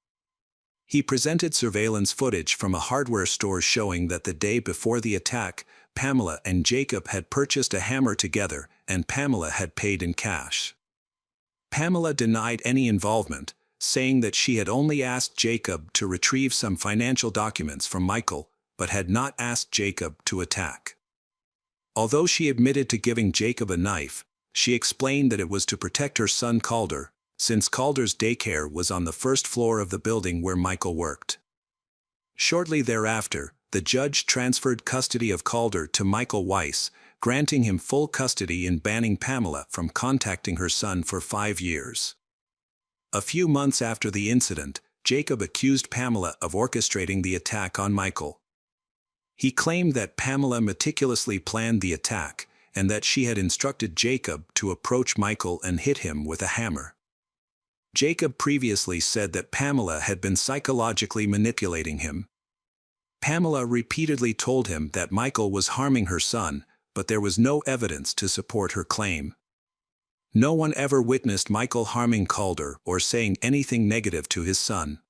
He presented surveillance footage from a hardware store showing that the day before the attack, Pamela and Jacob had purchased a hammer together, and Pamela had paid in cash. Pamela denied any involvement, saying that she had only asked Jacob to retrieve some financial documents from Michael, but had not asked Jacob to attack. Although she admitted to giving Jacob a knife, she explained that it was to protect her son Calder, since Calder's daycare was on the first floor of the building where Michael worked. Shortly thereafter, the judge transferred custody of Calder to Michael Weiss, granting him full custody and banning Pamela from contacting her son for 5 years. A few months after the incident, Jacob accused Pamela of orchestrating the attack on Michael. He claimed that Pamela meticulously planned the attack, and that she had instructed Jacob to approach Michael and hit him with a hammer. Jacob previously said that Pamela had been psychologically manipulating him. Pamela repeatedly told him that Michael was harming her son, but there was no evidence to support her claim. No one ever witnessed Michael harming Calder or saying anything negative to his son.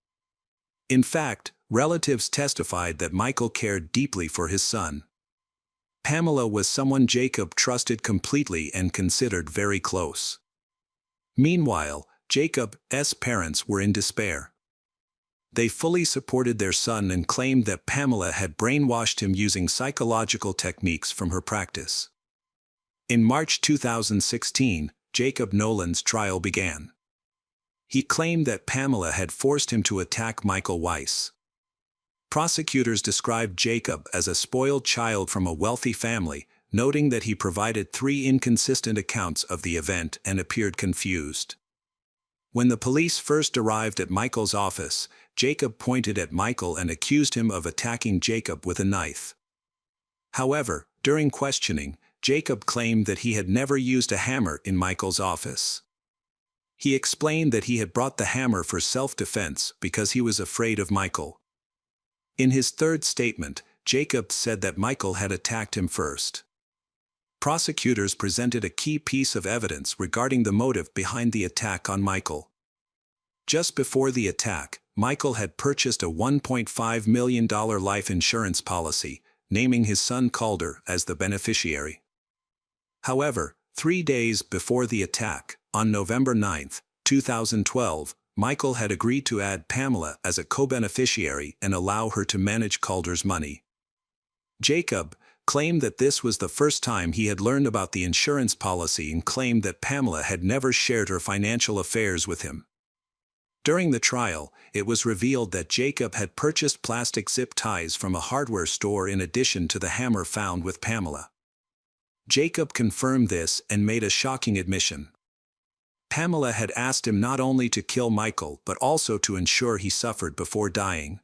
In fact, relatives testified that Michael cared deeply for his son. Pamela was someone Jacob trusted completely and considered very close. Meanwhile, Jacob's parents were in despair. They fully supported their son and claimed that Pamela had brainwashed him using psychological techniques from her practice. In March 2016, Jacob Nolan's trial began. He claimed that Pamela had forced him to attack Michael Weiss. Prosecutors described Jacob as a spoiled child from a wealthy family, noting that he provided 3 inconsistent accounts of the event and appeared confused. When the police first arrived at Michael's office, Jacob pointed at Michael and accused him of attacking Jacob with a knife. However, during questioning, Jacob claimed that he had never used a hammer in Michael's office. He explained that he had brought the hammer for self-defense because he was afraid of Michael. In his third statement, Jacob said that Michael had attacked him first. Prosecutors presented a key piece of evidence regarding the motive behind the attack on Michael. Just before the attack, Michael had purchased a $1.5 million life insurance policy, naming his son Calder as the beneficiary. However, 3 days before the attack, on November 9, 2012, Michael had agreed to add Pamela as a co-beneficiary and allow her to manage Calder's money. Jacob claimed that this was the first time he had learned about the insurance policy and claimed that Pamela had never shared her financial affairs with him. During the trial, it was revealed that Jacob had purchased plastic zip ties from a hardware store in addition to the hammer found with Pamela. Jacob confirmed this and made a shocking admission. Pamela had asked him not only to kill Michael but also to ensure he suffered before dying.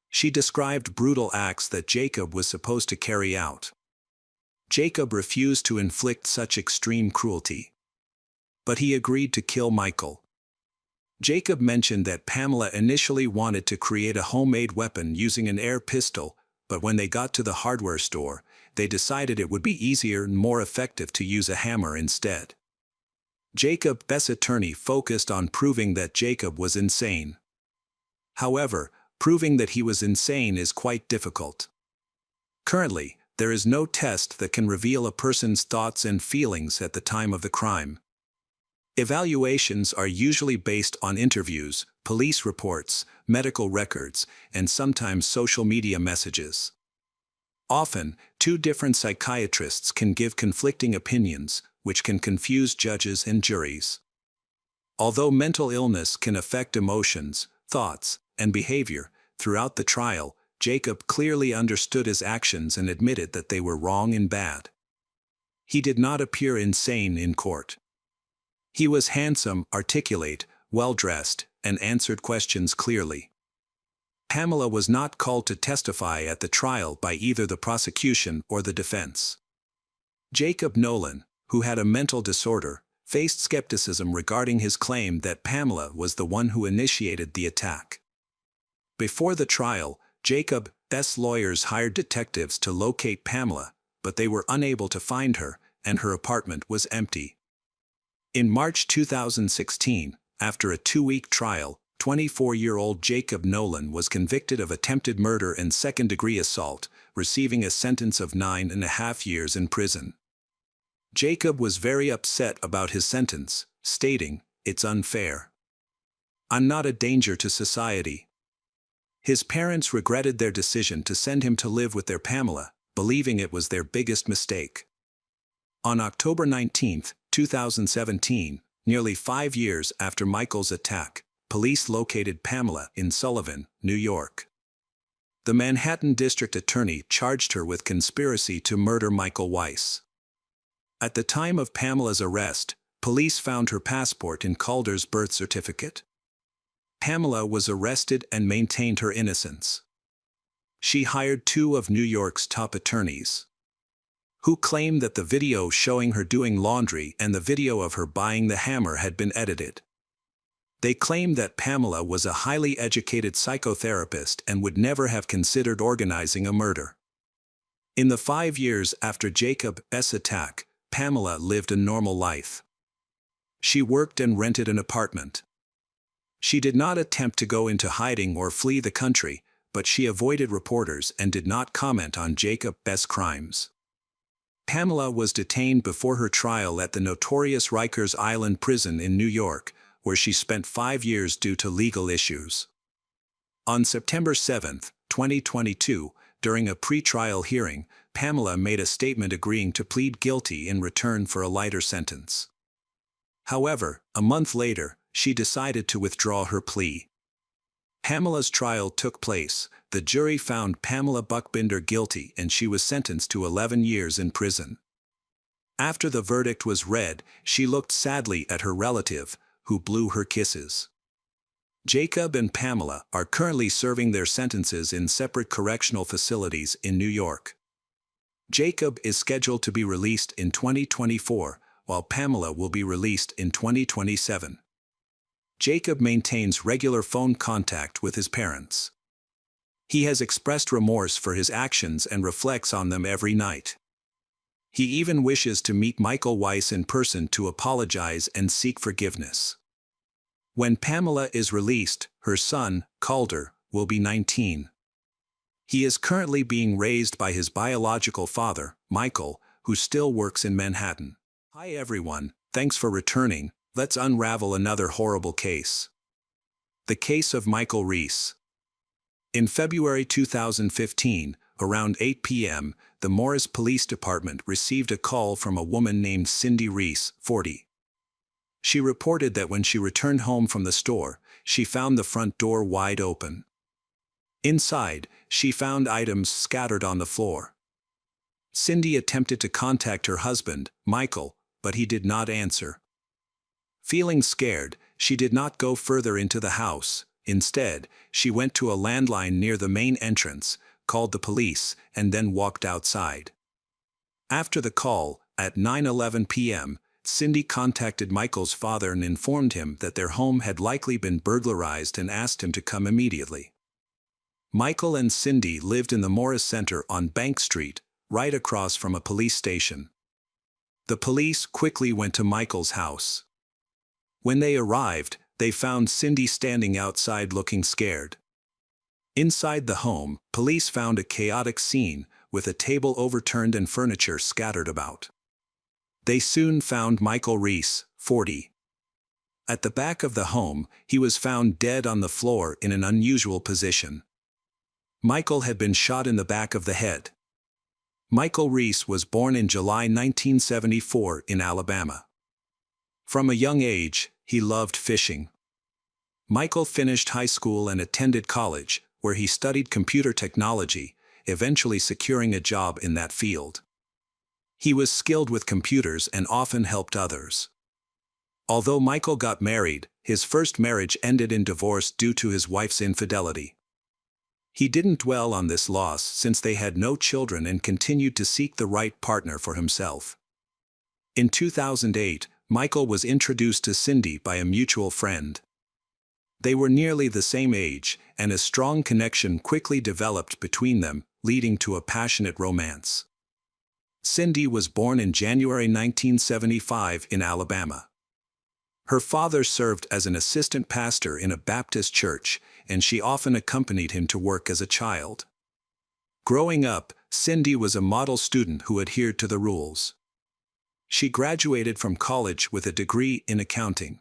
She described brutal acts that Jacob was supposed to carry out. Jacob refused to inflict such extreme cruelty. But he agreed to kill Michael. Jacob mentioned that Pamela initially wanted to create a homemade weapon using an air pistol, but when they got to the hardware store, they decided it would be easier and more effective to use a hammer instead. Jacob's attorney focused on proving that Jacob was insane. However, proving that he was insane is quite difficult. Currently, there is no test that can reveal a person's thoughts and feelings at the time of the crime. Evaluations are usually based on interviews, police reports, medical records, and sometimes social media messages. Often, 2 different psychiatrists can give conflicting opinions, which can confuse judges and juries. Although mental illness can affect emotions, thoughts, and behavior, throughout the trial, Jacob clearly understood his actions and admitted that they were wrong and bad. He did not appear insane in court. He was handsome, articulate, well-dressed, and answered questions clearly. Pamela was not called to testify at the trial by either the prosecution or the defense. Jacob Nolan, who had a mental disorder, faced skepticism regarding his claim that Pamela was the one who initiated the attack. Before the trial, Jacob's lawyers hired detectives to locate Pamela, but they were unable to find her, and her apartment was empty. In March 2016, after a 2-week trial, 24-year-old Jacob Nolan was convicted of attempted murder and second-degree assault, receiving a sentence of 9.5 years in prison. Jacob was very upset about his sentence, stating, "It's unfair. I'm not a danger to society." His parents regretted their decision to send him to live with their Pamela, believing it was their biggest mistake. On October 19, 2017, nearly 5 years after Michael's attack, police located Pamela in Sullivan, New York. The Manhattan District Attorney charged her with conspiracy to murder Michael Weiss. At the time of Pamela's arrest, police found her passport and Calder's birth certificate. Pamela was arrested and maintained her innocence. She hired 2 of New York's top attorneys, who claimed that the video showing her doing laundry and the video of her buying the hammer had been edited. They claimed that Pamela was a highly educated psychotherapist and would never have considered organizing a murder. In the 5 years after Jacob's attack, Pamela lived a normal life. She worked and rented an apartment. She did not attempt to go into hiding or flee the country, but she avoided reporters and did not comment on Jacob's crimes. Pamela was detained before her trial at the notorious Rikers Island prison in New York, where she spent 5 years due to legal issues. On September 7, 2022, during a pre-trial hearing, Pamela made a statement agreeing to plead guilty in return for a lighter sentence. However, a month later, she decided to withdraw her plea. Pamela's trial took place. The jury found Pamela Buckbinder guilty and she was sentenced to 11 years in prison. After the verdict was read, she looked sadly at her relative, who blew her kisses. Jacob and Pamela are currently serving their sentences in separate correctional facilities in New York. Jacob is scheduled to be released in 2024, while Pamela will be released in 2027. Jacob maintains regular phone contact with his parents. He has expressed remorse for his actions and reflects on them every night. He even wishes to meet Michael Weiss in person to apologize and seek forgiveness. When Pamela is released, her son, Calder, will be 19. He is currently being raised by his biological father, Michael, who still works in Manhattan. Hi everyone, thanks for returning. Let's unravel another horrible case. The case of Michael Reese. In February 2015, around 8 p.m., the Morris Police Department received a call from a woman named Cindy Reese, 40. She reported that when she returned home from the store, she found the front door wide open. Inside, she found items scattered on the floor. Cindy attempted to contact her husband, Michael, but he did not answer. Feeling scared, she did not go further into the house. Instead, she went to a landline near the main entrance, called the police, and then walked outside. After the call, at 9:11 p.m., Cindy contacted Michael's father and informed him that their home had likely been burglarized and asked him to come immediately. Michael and Cindy lived in the Morris Center on Bank Street, right across from a police station. The police quickly went to Michael's house. When they arrived, they found Cindy standing outside looking scared. Inside the home, police found a chaotic scene, with a table overturned and furniture scattered about. They soon found Michael Reese, 40. At the back of the home, he was found dead on the floor in an unusual position. Michael had been shot in the back of the head. Michael Reese was born in July 1974 in Alabama. From a young age, he loved fishing. Michael finished high school and attended college, where he studied computer technology, eventually securing a job in that field. He was skilled with computers and often helped others. Although Michael got married, his first marriage ended in divorce due to his wife's infidelity. He didn't dwell on this loss since they had no children and continued to seek the right partner for himself. In 2008, Michael was introduced to Cindy by a mutual friend. They were nearly the same age, and a strong connection quickly developed between them, leading to a passionate romance. Cindy was born in January 1975 in Alabama. Her father served as an assistant pastor in a Baptist church, and she often accompanied him to work as a child. Growing up, Cindy was a model student who adhered to the rules. She graduated from college with a degree in accounting.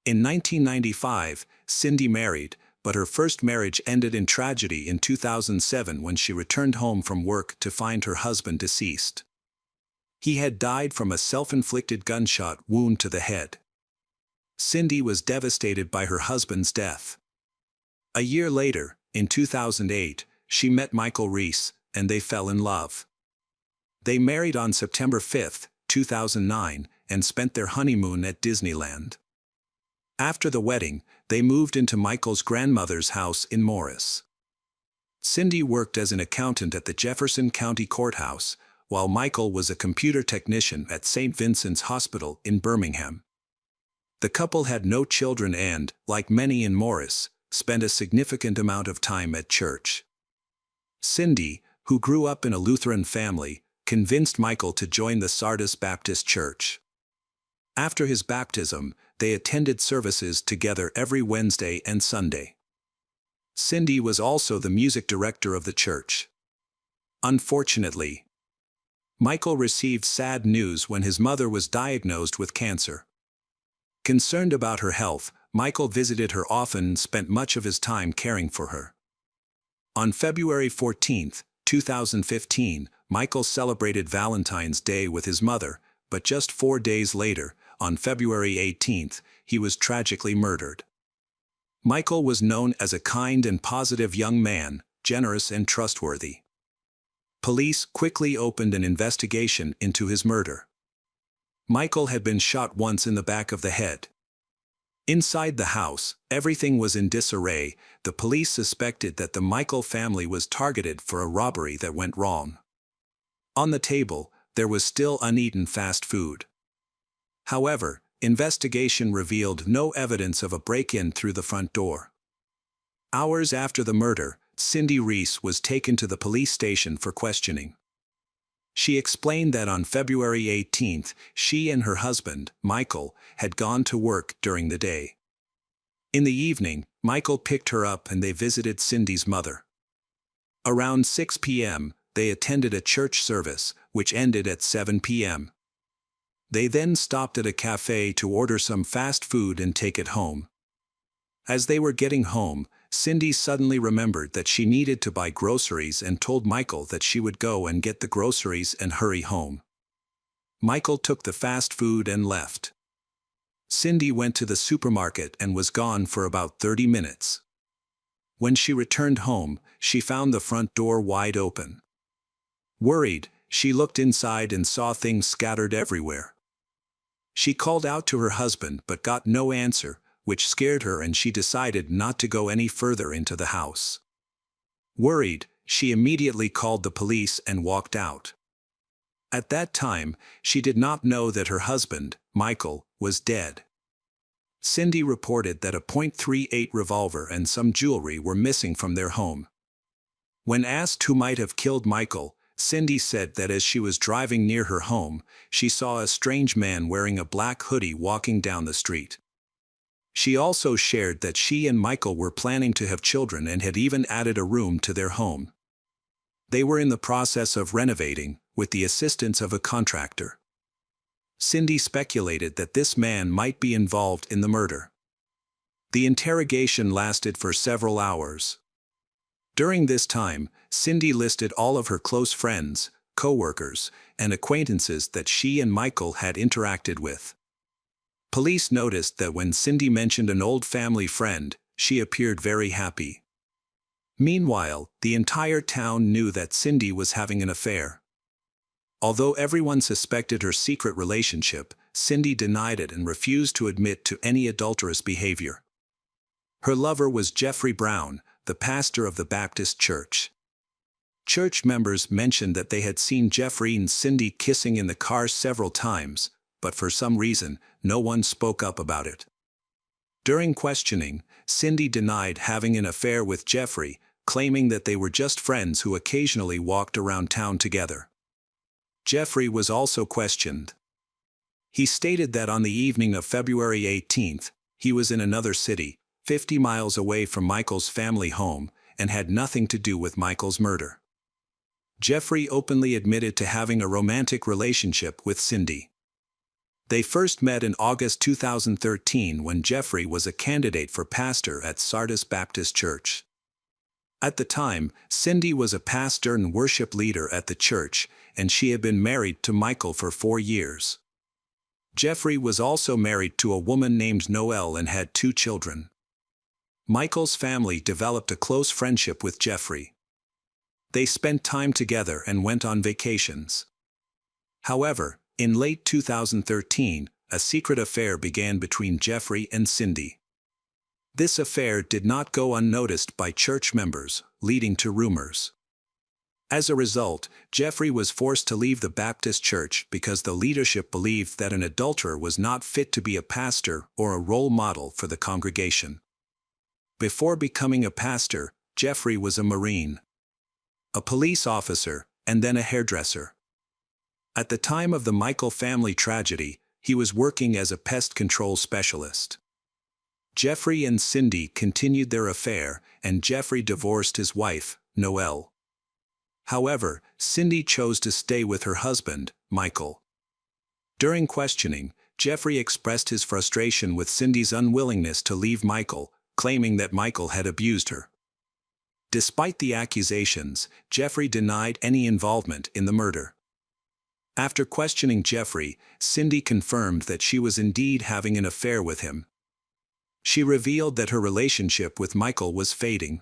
In 1995, Cindy married, but her first marriage ended in tragedy in 2007 when she returned home from work to find her husband deceased. He had died from a self-inflicted gunshot wound to the head. Cindy was devastated by her husband's death. A year later, in 2008, she met Michael Reese, and they fell in love. They married on September 5, 2009, and spent their honeymoon at Disneyland. After the wedding, they moved into Michael's grandmother's house in Morris. Cindy worked as an accountant at the Jefferson County Courthouse, while Michael was a computer technician at St. Vincent's Hospital in Birmingham. The couple had no children and, like many in Morris, spent a significant amount of time at church. Cindy, who grew up in a Lutheran family, convinced Michael to join the Sardis Baptist Church. After his baptism, they attended services together every Wednesday and Sunday. Cindy was also the music director of the church. Unfortunately, Michael received sad news when his mother was diagnosed with cancer. Concerned about her health, Michael visited her often and spent much of his time caring for her. On February 14, 2015, Michael celebrated Valentine's Day with his mother, but just 4 days later, on February 18, he was tragically murdered. Michael was known as a kind and positive young man, generous and trustworthy. Police quickly opened an investigation into his murder. Michael had been shot once in the back of the head. Inside the house, everything was in disarray. The police suspected that the Michael family was targeted for a robbery that went wrong. On the table, there was still uneaten fast food. However, investigation revealed no evidence of a break-in through the front door. Hours after the murder, Cindy Reese was taken to the police station for questioning. She explained that on February 18th, she and her husband, Michael, had gone to work during the day. In the evening, Michael picked her up and they visited Cindy's mother. Around 6 p.m., they attended a church service, which ended at 7 p.m. They then stopped at a cafe to order some fast food and take it home. As they were getting home, Cindy suddenly remembered that she needed to buy groceries and told Michael that she would go and get the groceries and hurry home. Michael took the fast food and left. Cindy went to the supermarket and was gone for about 30 minutes. When she returned home, she found the front door wide open. Worried, she looked inside and saw things scattered everywhere. She called out to her husband but got no answer, which scared her, and she decided not to go any further into the house. Worried, she immediately called the police and walked out. At that time, she did not know that her husband, Michael, was dead. Cindy reported that a .38 revolver and some jewelry were missing from their home. When asked who might have killed Michael, Cindy said that as she was driving near her home, she saw a strange man wearing a black hoodie walking down the street. She also shared that she and Michael were planning to have children and had even added a room to their home. They were in the process of renovating, with the assistance of a contractor. Cindy speculated that this man might be involved in the murder. The interrogation lasted for several hours. During this time, Cindy listed all of her close friends, co-workers, and acquaintances that she and Michael had interacted with. Police noticed that when Cindy mentioned an old family friend, she appeared very happy. Meanwhile, the entire town knew that Cindy was having an affair. Although everyone suspected her secret relationship, Cindy denied it and refused to admit to any adulterous behavior. Her lover was Jeffrey Brown, the pastor of the Baptist church. Church members mentioned that they had seen Jeffrey and Cindy kissing in the car several times, but for some reason, no one spoke up about it. During questioning, Cindy denied having an affair with Jeffrey, claiming that they were just friends who occasionally walked around town together. Jeffrey was also questioned. He stated that on the evening of February 18th, he was in another city, 50 miles away from Michael's family home, and had nothing to do with Michael's murder. Jeffrey openly admitted to having a romantic relationship with Cindy. They first met in August 2013 when Jeffrey was a candidate for pastor at Sardis Baptist Church. At the time, Cindy was a pastor and worship leader at the church, and she had been married to Michael for 4 years. Jeffrey was also married to a woman named Noelle and had 2 children. Michael's family developed a close friendship with Jeffrey. They spent time together and went on vacations. However, in late 2013, a secret affair began between Jeffrey and Cindy. This affair did not go unnoticed by church members, leading to rumors. As a result, Jeffrey was forced to leave the Baptist church because the leadership believed that an adulterer was not fit to be a pastor or a role model for the congregation. Before becoming a pastor, Jeffrey was a Marine, a police officer, and then a hairdresser. At the time of the Michael family tragedy, he was working as a pest control specialist. Jeffrey and Cindy continued their affair, and Jeffrey divorced his wife, Noelle. However, Cindy chose to stay with her husband, Michael. During questioning, Jeffrey expressed his frustration with Cindy's unwillingness to leave Michael, claiming that Michael had abused her. Despite the accusations, Jeffrey denied any involvement in the murder. After questioning Jeffrey, Cindy confirmed that she was indeed having an affair with him. She revealed that her relationship with Michael was fading.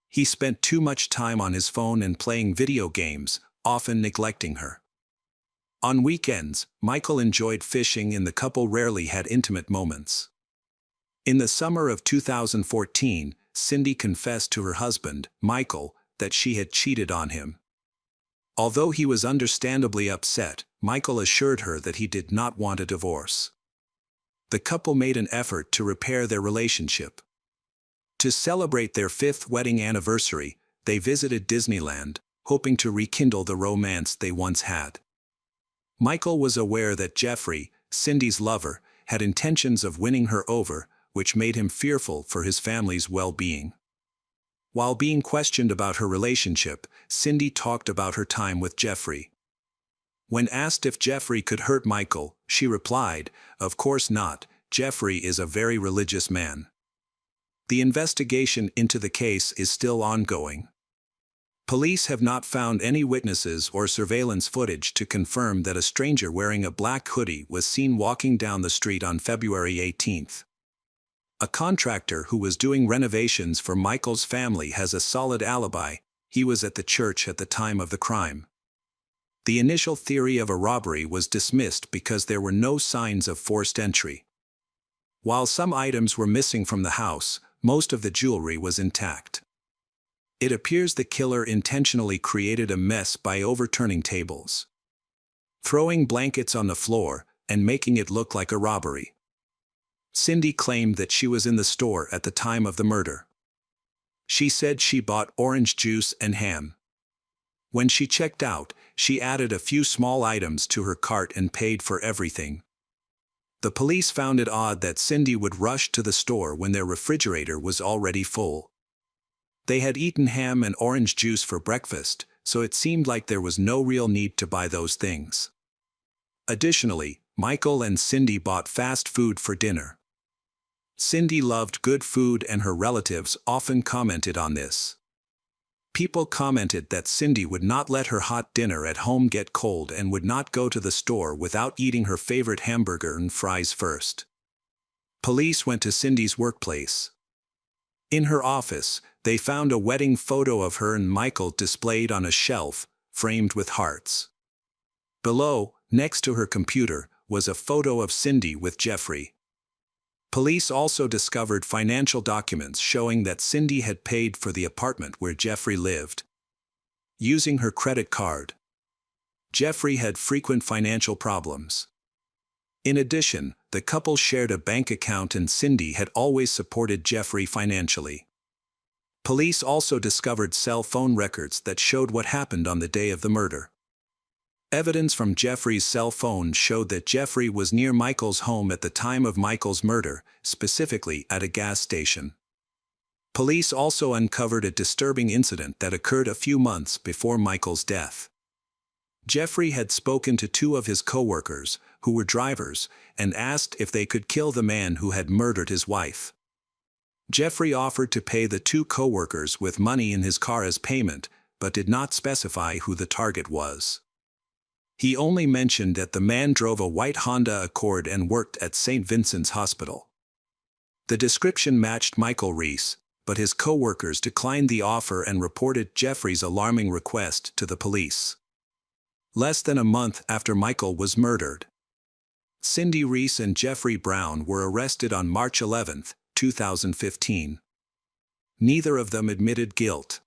He spent too much time on his phone and playing video games, often neglecting her. On weekends, Michael enjoyed fishing and the couple rarely had intimate moments. In the summer of 2014, Cindy confessed to her husband, Michael, that she had cheated on him. Although he was understandably upset, Michael assured her that he did not want a divorce. The couple made an effort to repair their relationship. To celebrate their 5th wedding anniversary, they visited Disneyland, hoping to rekindle the romance they once had. Michael was aware that Jeffrey, Cindy's lover, had intentions of winning her over, which made him fearful for his family's well-being. While being questioned about her relationship, Cindy talked about her time with Jeffrey. When asked if Jeffrey could hurt Michael, she replied, "Of course not, Jeffrey is a very religious man." The investigation into the case is still ongoing. Police have not found any witnesses or surveillance footage to confirm that a stranger wearing a black hoodie was seen walking down the street on February 18th. A contractor who was doing renovations for Michael's family has a solid alibi. He was at the church at the time of the crime. The initial theory of a robbery was dismissed because there were no signs of forced entry. While some items were missing from the house, most of the jewelry was intact. It appears the killer intentionally created a mess by overturning tables, throwing blankets on the floor, and making it look like a robbery. Cindy claimed that she was in the store at the time of the murder. She said she bought orange juice and ham. When she checked out, she added a few small items to her cart and paid for everything. The police found it odd that Cindy would rush to the store when their refrigerator was already full. They had eaten ham and orange juice for breakfast, so it seemed like there was no real need to buy those things. Additionally, Michael and Cindy bought fast food for dinner. Cindy loved good food and her relatives often commented on this. People commented that Cindy would not let her hot dinner at home get cold and would not go to the store without eating her favorite hamburger and fries first. Police went to Cindy's workplace. In her office, they found a wedding photo of her and Michael displayed on a shelf, framed with hearts. Below, next to her computer, was a photo of Cindy with Jeffrey. Police also discovered financial documents showing that Cindy had paid for the apartment where Jeffrey lived using her credit card. Jeffrey had frequent financial problems. In addition, the couple shared a bank account and Cindy had always supported Jeffrey financially. Police also discovered cell phone records that showed what happened on the day of the murder. Evidence from Jeffrey's cell phone showed that Jeffrey was near Michael's home at the time of Michael's murder, specifically at a gas station. Police also uncovered a disturbing incident that occurred a few months before Michael's death. Jeffrey had spoken to 2 of his co-workers, who were drivers, and asked if they could kill the man who had murdered his wife. Jeffrey offered to pay the 2 co-workers with money in his car as payment, but did not specify who the target was. He only mentioned that the man drove a white Honda Accord and worked at St. Vincent's Hospital. The description matched Michael Reese, but his co-workers declined the offer and reported Jeffrey's alarming request to the police. Less than a month after Michael was murdered, Cindy Reese and Jeffrey Brown were arrested on March 11, 2015. Neither of them admitted guilt.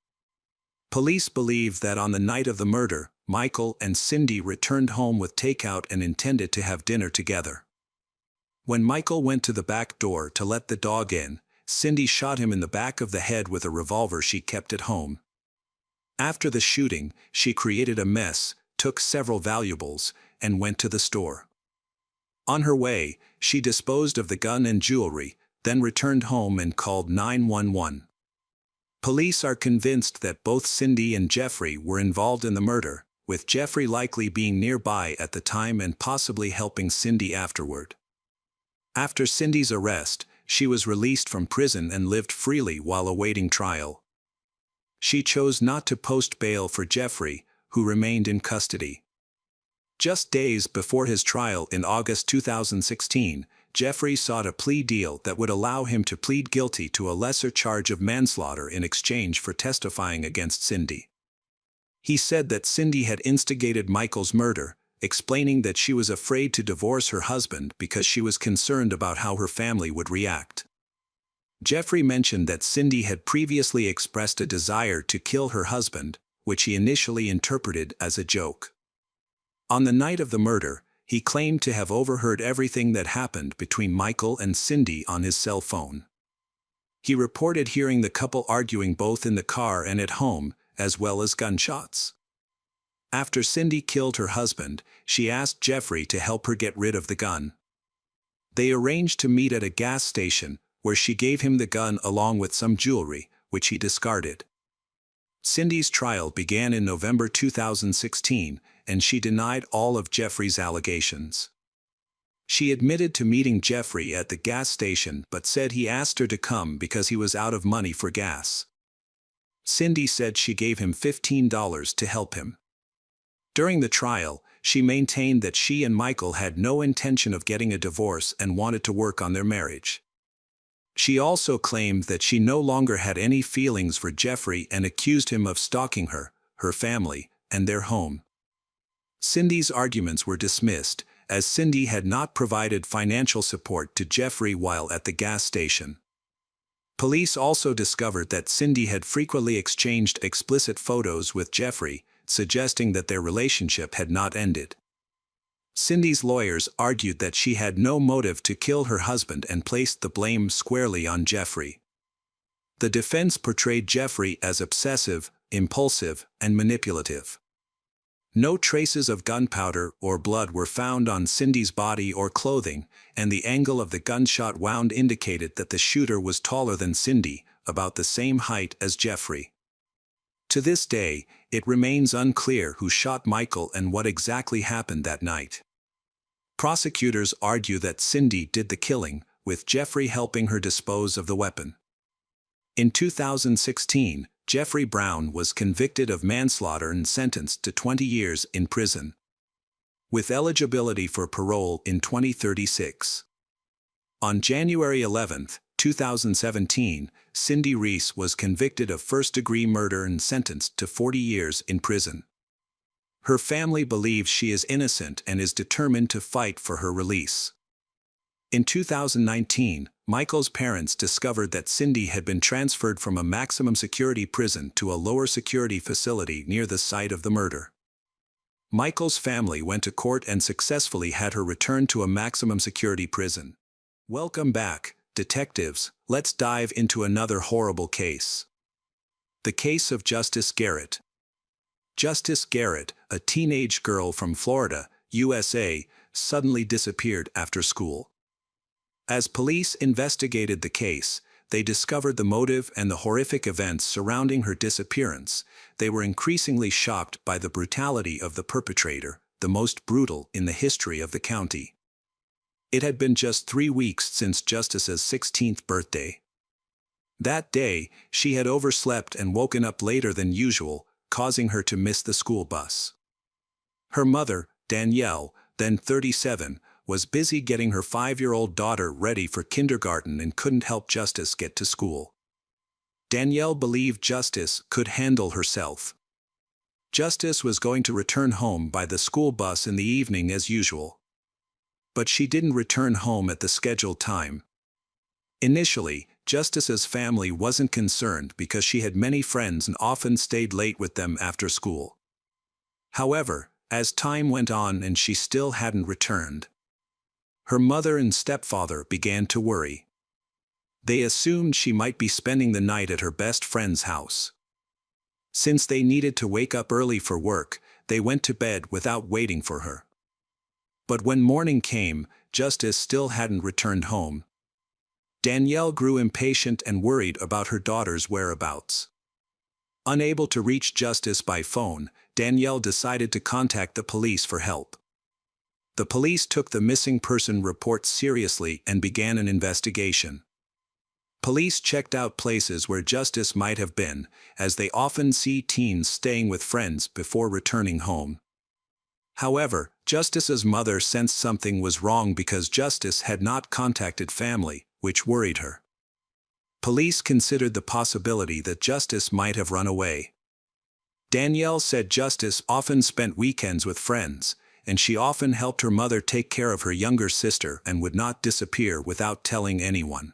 Police believe that on the night of the murder, Michael and Cindy returned home with takeout and intended to have dinner together. When Michael went to the back door to let the dog in, Cindy shot him in the back of the head with a revolver she kept at home. After the shooting, she created a mess, took several valuables, and went to the store. On her way, she disposed of the gun and jewelry, then returned home and called 911. Police are convinced that both Cindy and Jeffrey were involved in the murder, with Jeffrey likely being nearby at the time and possibly helping Cindy afterward. After Cindy's arrest, she was released from prison and lived freely while awaiting trial. She chose not to post bail for Jeffrey, who remained in custody. Just days before his trial in August 2016, Jeffrey sought a plea deal that would allow him to plead guilty to a lesser charge of manslaughter in exchange for testifying against Cindy. He said that Cindy had instigated Michael's murder, explaining that she was afraid to divorce her husband because she was concerned about how her family would react. Jeffrey mentioned that Cindy had previously expressed a desire to kill her husband, which he initially interpreted as a joke. On the night of the murder, he claimed to have overheard everything that happened between Michael and Cindy on his cell phone. He reported hearing the couple arguing both in the car and at home, as well as gunshots. After Cindy killed her husband, she asked Jeffrey to help her get rid of the gun. They arranged to meet at a gas station, where she gave him the gun along with some jewelry, which he discarded. Cindy's trial began in November 2016, and she denied all of Jeffrey's allegations. She admitted to meeting Jeffrey at the gas station but said he asked her to come because he was out of money for gas. Cindy said she gave him $15 to help him. During the trial, she maintained that she and Michael had no intention of getting a divorce and wanted to work on their marriage. She also claimed that she no longer had any feelings for Jeffrey and accused him of stalking her, her family, and their home. Cindy's arguments were dismissed, as Cindy had not provided financial support to Jeffrey while at the gas station. Police also discovered that Cindy had frequently exchanged explicit photos with Jeffrey, suggesting that their relationship had not ended. Cindy's lawyers argued that she had no motive to kill her husband and placed the blame squarely on Jeffrey. The defense portrayed Jeffrey as obsessive, impulsive, and manipulative. No traces of gunpowder or blood were found on Cindy's body or clothing, and the angle of the gunshot wound indicated that the shooter was taller than Cindy, about the same height as Jeffrey. To this day, it remains unclear who shot Michael and what exactly happened that night. Prosecutors argue that Cindy did the killing, with Jeffrey helping her dispose of the weapon. In 2016, Jeffrey Brown was convicted of manslaughter and sentenced to 20 years in prison, with eligibility for parole in 2036. On January 11, 2017, Cindy Reese was convicted of first-degree murder and sentenced to 40 years in prison. Her family believes she is innocent and is determined to fight for her release. In 2019, Michael's parents discovered that Cindy had been transferred from a maximum security prison to a lower security facility near the site of the murder. Michael's family went to court and successfully had her returned to a maximum security prison. Welcome back, detectives. Let's dive into another horrible case. The case of Justice Garrett. Justice Garrett, a teenage girl from Florida, USA, suddenly disappeared after school. As police investigated the case, they discovered the motive and the horrific events surrounding her disappearance. They were increasingly shocked by the brutality of the perpetrator, the most brutal in the history of the county. It had been just 3 weeks since Justice's 16th birthday. That day, she had overslept and woken up later than usual, causing her to miss the school bus. Her mother, Danielle, then 37, was busy getting her 5-year-old daughter ready for kindergarten and couldn't help Justice get to school. Danielle believed Justice could handle herself. Justice was going to return home by the school bus in the evening as usual. But she didn't return home at the scheduled time. Initially, Justice's family wasn't concerned because she had many friends and often stayed late with them after school. However, as time went on and she still hadn't returned, her mother and stepfather began to worry. They assumed she might be spending the night at her best friend's house. Since they needed to wake up early for work, they went to bed without waiting for her. But when morning came, Justice still hadn't returned home. Danielle grew impatient and worried about her daughter's whereabouts. Unable to reach Justice by phone, Danielle decided to contact the police for help. The police took the missing person report seriously and began an investigation. Police checked out places where Justice might have been, as they often see teens staying with friends before returning home. However, Justice's mother sensed something was wrong because Justice had not contacted family, which worried her. Police considered the possibility that Justice might have run away. Danielle said Justice often spent weekends with friends, and she often helped her mother take care of her younger sister and would not disappear without telling anyone.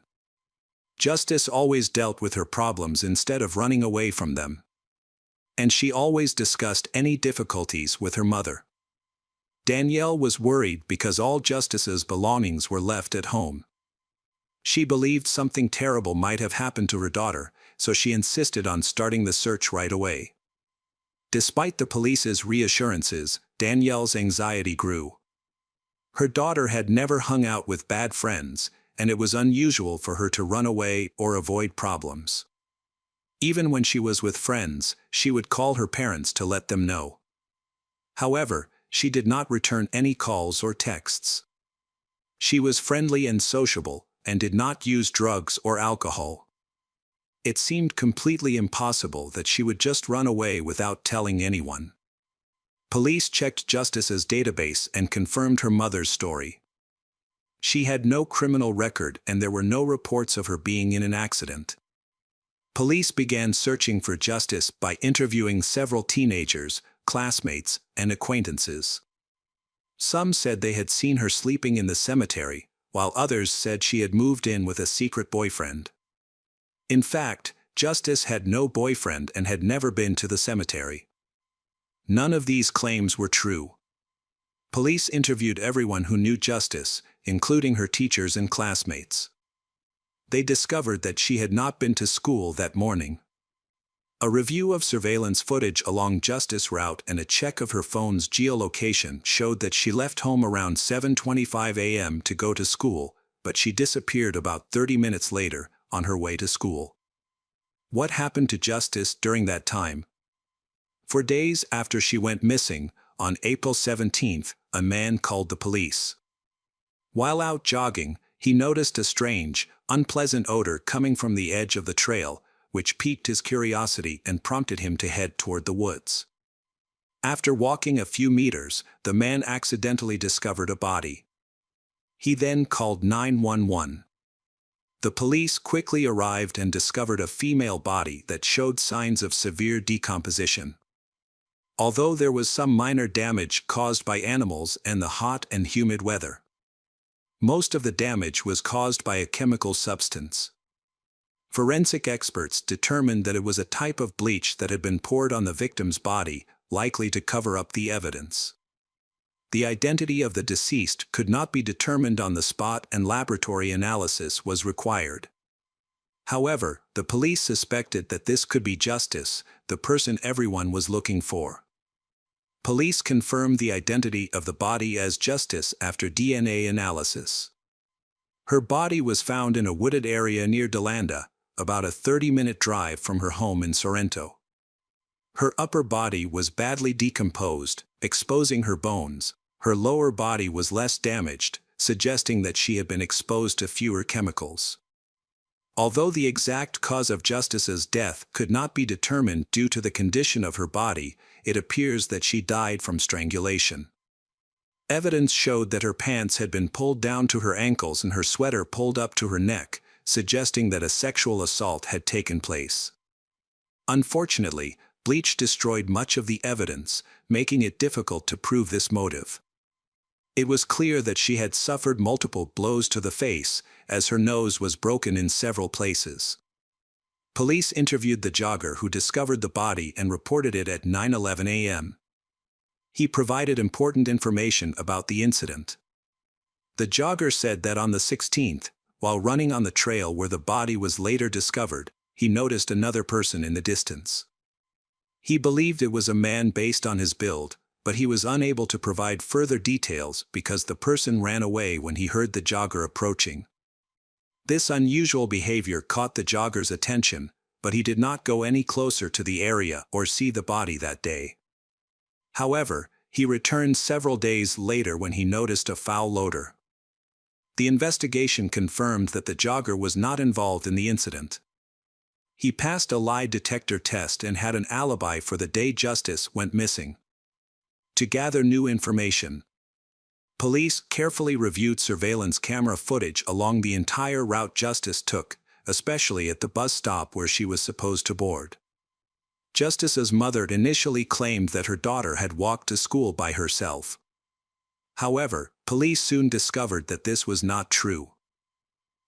Justice always dealt with her problems instead of running away from them. And she always discussed any difficulties with her mother. Danielle was worried because all Justice's belongings were left at home. She believed something terrible might have happened to her daughter, so she insisted on starting the search right away. Despite the police's reassurances, Danielle's anxiety grew. Her daughter had never hung out with bad friends, and it was unusual for her to run away or avoid problems. Even when she was with friends, she would call her parents to let them know. However, she did not return any calls or texts. She was friendly and sociable, and did not use drugs or alcohol. It seemed completely impossible that she would just run away without telling anyone. Police checked Justice's database and confirmed her mother's story. She had no criminal record and there were no reports of her being in an accident. Police began searching for Justice by interviewing several teenagers, classmates, and acquaintances. Some said they had seen her sleeping in the cemetery, while others said she had moved in with a secret boyfriend. In fact, Justice had no boyfriend and had never been to the cemetery. None of these claims were true. Police interviewed everyone who knew Justice, including her teachers and classmates. They discovered that she had not been to school that morning. A review of surveillance footage along Justice's route and a check of her phone's geolocation showed that she left home around 7:25 a.m. to go to school, but she disappeared about 30 minutes later, on her way to school. What happened to Justice during that time? For days after she went missing, on April 17th, a man called the police. While out jogging, he noticed a strange, unpleasant odor coming from the edge of the trail, which piqued his curiosity and prompted him to head toward the woods. After walking a few meters, the man accidentally discovered a body. He then called 911. The police quickly arrived and discovered a female body that showed signs of severe decomposition. Although there was some minor damage caused by animals and the hot and humid weather. Most of the damage was caused by a chemical substance. Forensic experts determined that it was a type of bleach that had been poured on the victim's body, likely to cover up the evidence. The identity of the deceased could not be determined on the spot and laboratory analysis was required. However, the police suspected that this could be Justice, the person everyone was looking for. Police confirmed the identity of the body as Justice after DNA analysis. Her body was found in a wooded area near Delanda, about a 30-minute drive from her home in Sorrento. Her upper body was badly decomposed, exposing her bones. Her lower body was less damaged, suggesting that she had been exposed to fewer chemicals. Although the exact cause of Justice's death could not be determined due to the condition of her body, it appears that she died from strangulation. Evidence showed that her pants had been pulled down to her ankles and her sweater pulled up to her neck, suggesting that a sexual assault had taken place. Unfortunately, bleach destroyed much of the evidence, making it difficult to prove this motive. It was clear that she had suffered multiple blows to the face, as her nose was broken in several places. Police interviewed the jogger who discovered the body and reported it at 9:11 a.m. He provided important information about the incident. The jogger said that on the 16th, while running on the trail where the body was later discovered, he noticed another person in the distance. He believed it was a man based on his build, but he was unable to provide further details because the person ran away when he heard the jogger approaching. This unusual behavior caught the jogger's attention, but he did not go any closer to the area or see the body that day. However, he returned several days later when he noticed a foul odor. The investigation confirmed that the jogger was not involved in the incident. He passed a lie detector test and had an alibi for the day Justice went missing. To gather new information, Police carefully reviewed surveillance camera footage along the entire route Justice took, especially at the bus stop where she was supposed to board. Justice's mother initially claimed that her daughter had walked to school by herself. However, police soon discovered that this was not true.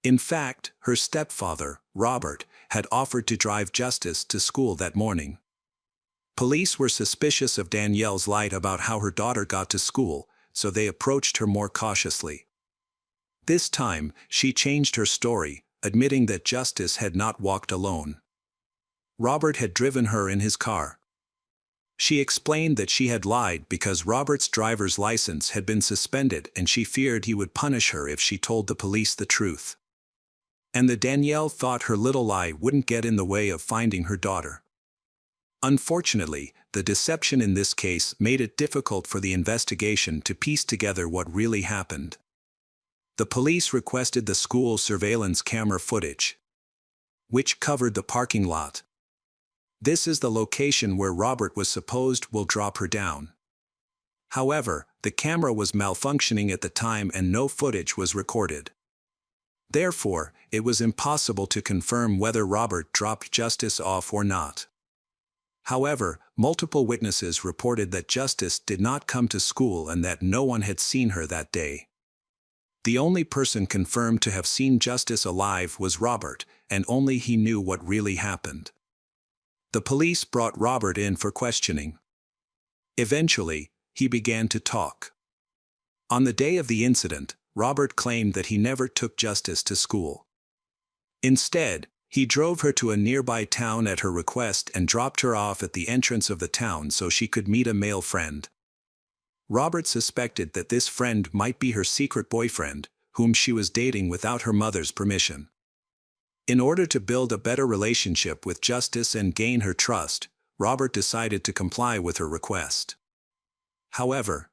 In fact, her stepfather, Robert, had offered to drive Justice to school that morning. Police were suspicious of Danielle's lie about how her daughter got to school, so they approached her more cautiously. This time, she changed her story, admitting that Justice had not walked alone. Robert had driven her in his car. She explained that she had lied because Robert's driver's license had been suspended and she feared he would punish her if she told the police the truth. And that Danielle thought her little lie wouldn't get in the way of finding her daughter. Unfortunately, the deception in this case made it difficult for the investigation to piece together what really happened. The police requested the school surveillance camera footage, which covered the parking lot. This is the location where Robert was supposed will drop her down. However, the camera was malfunctioning at the time and no footage was recorded. Therefore, it was impossible to confirm whether Robert dropped Justice off or not. However, multiple witnesses reported that Justice did not come to school and that no one had seen her that day. The only person confirmed to have seen Justice alive was Robert, and only he knew what really happened. The police brought Robert in for questioning. Eventually, he began to talk. On the day of the incident, Robert claimed that he never took Justice to school. Instead, he drove her to a nearby town at her request and dropped her off at the entrance of the town so she could meet a male friend. Robert suspected that this friend might be her secret boyfriend, whom she was dating without her mother's permission. In order to build a better relationship with Justice and gain her trust, Robert decided to comply with her request. However,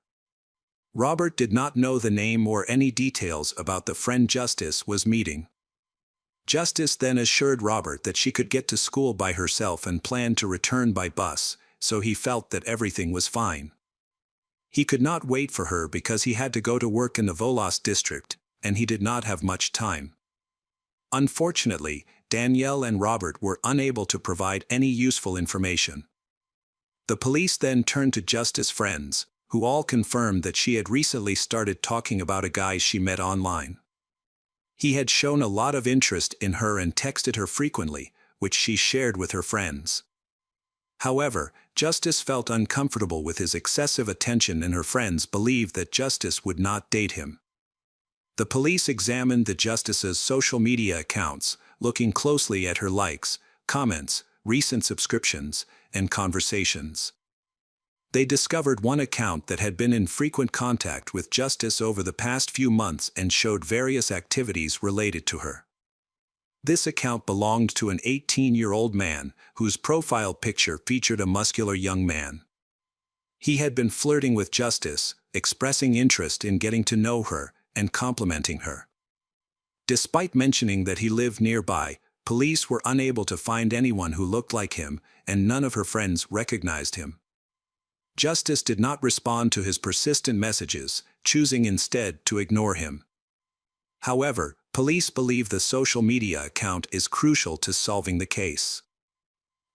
Robert did not know the name or any details about the friend Justice was meeting. Justice then assured Robert that she could get to school by herself and planned to return by bus, so he felt that everything was fine. He could not wait for her because he had to go to work in the Volos district, and he did not have much time. Unfortunately, Danielle and Robert were unable to provide any useful information. The police then turned to Justice's friends, who all confirmed that she had recently started talking about a guy she met online. He had shown a lot of interest in her and texted her frequently, which she shared with her friends. However, Justice felt uncomfortable with his excessive attention and her friends believed that Justice would not date him. The police examined the Justice's social media accounts, looking closely at her likes, comments, recent subscriptions, and conversations. They discovered one account that had been in frequent contact with Justice over the past few months and showed various activities related to her. This account belonged to an 18-year-old man, whose profile picture featured a muscular young man. He had been flirting with Justice, expressing interest in getting to know her, and complimenting her. Despite mentioning that he lived nearby, police were unable to find anyone who looked like him, and none of her friends recognized him. Justice did not respond to his persistent messages, choosing instead to ignore him. However, police believe the social media account is crucial to solving the case.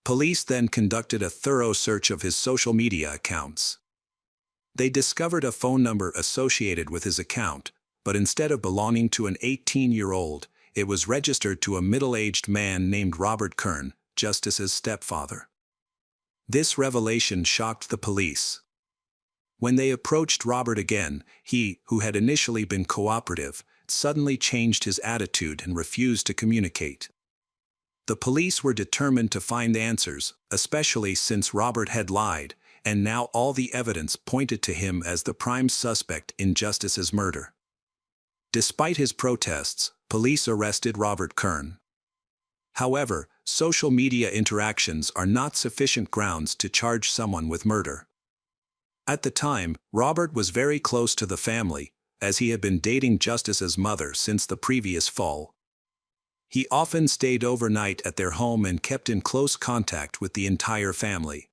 Police then conducted a thorough search of his social media accounts. They discovered a phone number associated with his account, but instead of belonging to an 18-year-old, it was registered to a middle-aged man named Robert Kern, Justice's stepfather. This revelation shocked the police. When they approached Robert again, he, who had initially been cooperative, suddenly changed his attitude and refused to communicate. The police were determined to find answers, especially since Robert had lied, and now all the evidence pointed to him as the prime suspect in Justice's murder. Despite his protests, police arrested Robert Kern. However, social media interactions are not sufficient grounds to charge someone with murder. At the time, Robert was very close to the family, as he had been dating Justice's mother since the previous fall. He often stayed overnight at their home and kept in close contact with the entire family.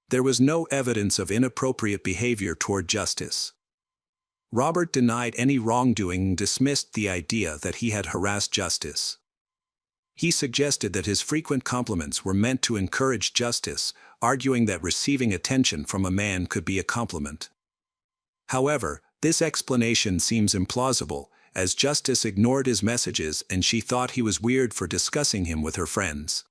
There was no evidence of inappropriate behavior toward Justice. Robert denied any wrongdoing and dismissed the idea that he had harassed Justice. He suggested that his frequent compliments were meant to encourage Justice, arguing that receiving attention from a man could be a compliment. However, this explanation seems implausible, as Justice ignored his messages and she thought he was weird for discussing him with her friends.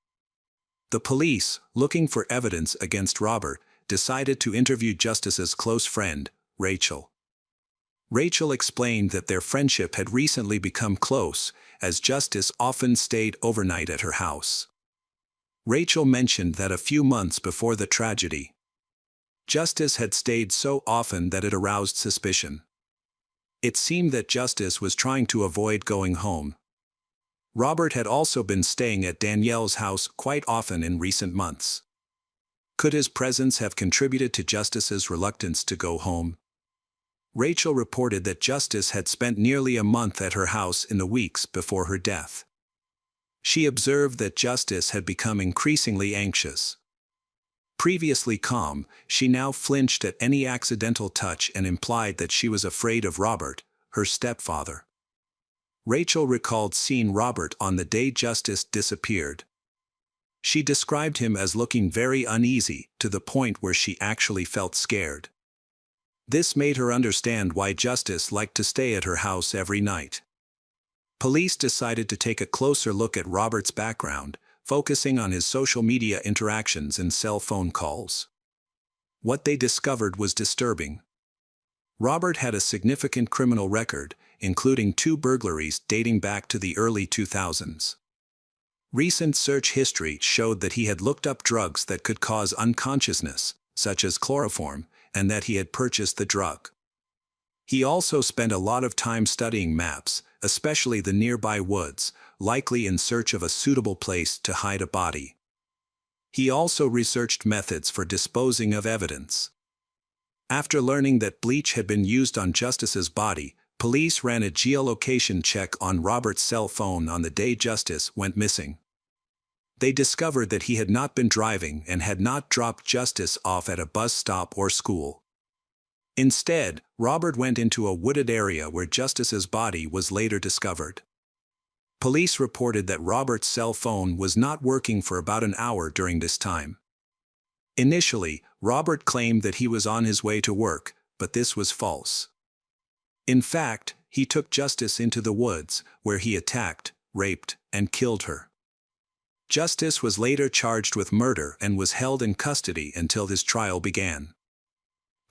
The police, looking for evidence against Robert, decided to interview Justice's close friend, Rachel. Rachel explained that their friendship had recently become close, as Justice often stayed overnight at her house. Rachel mentioned that a few months before the tragedy, Justice had stayed so often that it aroused suspicion. It seemed that Justice was trying to avoid going home. Robert had also been staying at Danielle's house quite often in recent months. Could his presence have contributed to Justice's reluctance to go home? Rachel reported that Justice had spent nearly a month at her house in the weeks before her death. She observed that Justice had become increasingly anxious. Previously calm, she now flinched at any accidental touch and implied that she was afraid of Robert, her stepfather. Rachel recalled seeing Robert on the day Justice disappeared. She described him as looking very uneasy, to the point where she actually felt scared. This made her understand why Justice liked to stay at her house every night. Police decided to take a closer look at Robert's background, focusing on his social media interactions and cell phone calls. What they discovered was disturbing. Robert had a significant criminal record, including 2 burglaries dating back to the early 2000s. Recent search history showed that he had looked up drugs that could cause unconsciousness, such as chloroform, and that he had purchased the drug. He also spent a lot of time studying maps, especially the nearby woods, likely in search of a suitable place to hide a body. He also researched methods for disposing of evidence. After learning that bleach had been used on Justice's body, police ran a geolocation check on Robert's cell phone on the day Justice went missing. They discovered that he had not been driving and had not dropped Justice off at a bus stop or school. Instead, Robert went into a wooded area where Justice's body was later discovered. Police reported that Robert's cell phone was not working for about an hour during this time. Initially, Robert claimed that he was on his way to work, but this was false. In fact, he took Justice into the woods, where he attacked, raped, and killed her. Justice was later charged with murder and was held in custody until his trial began.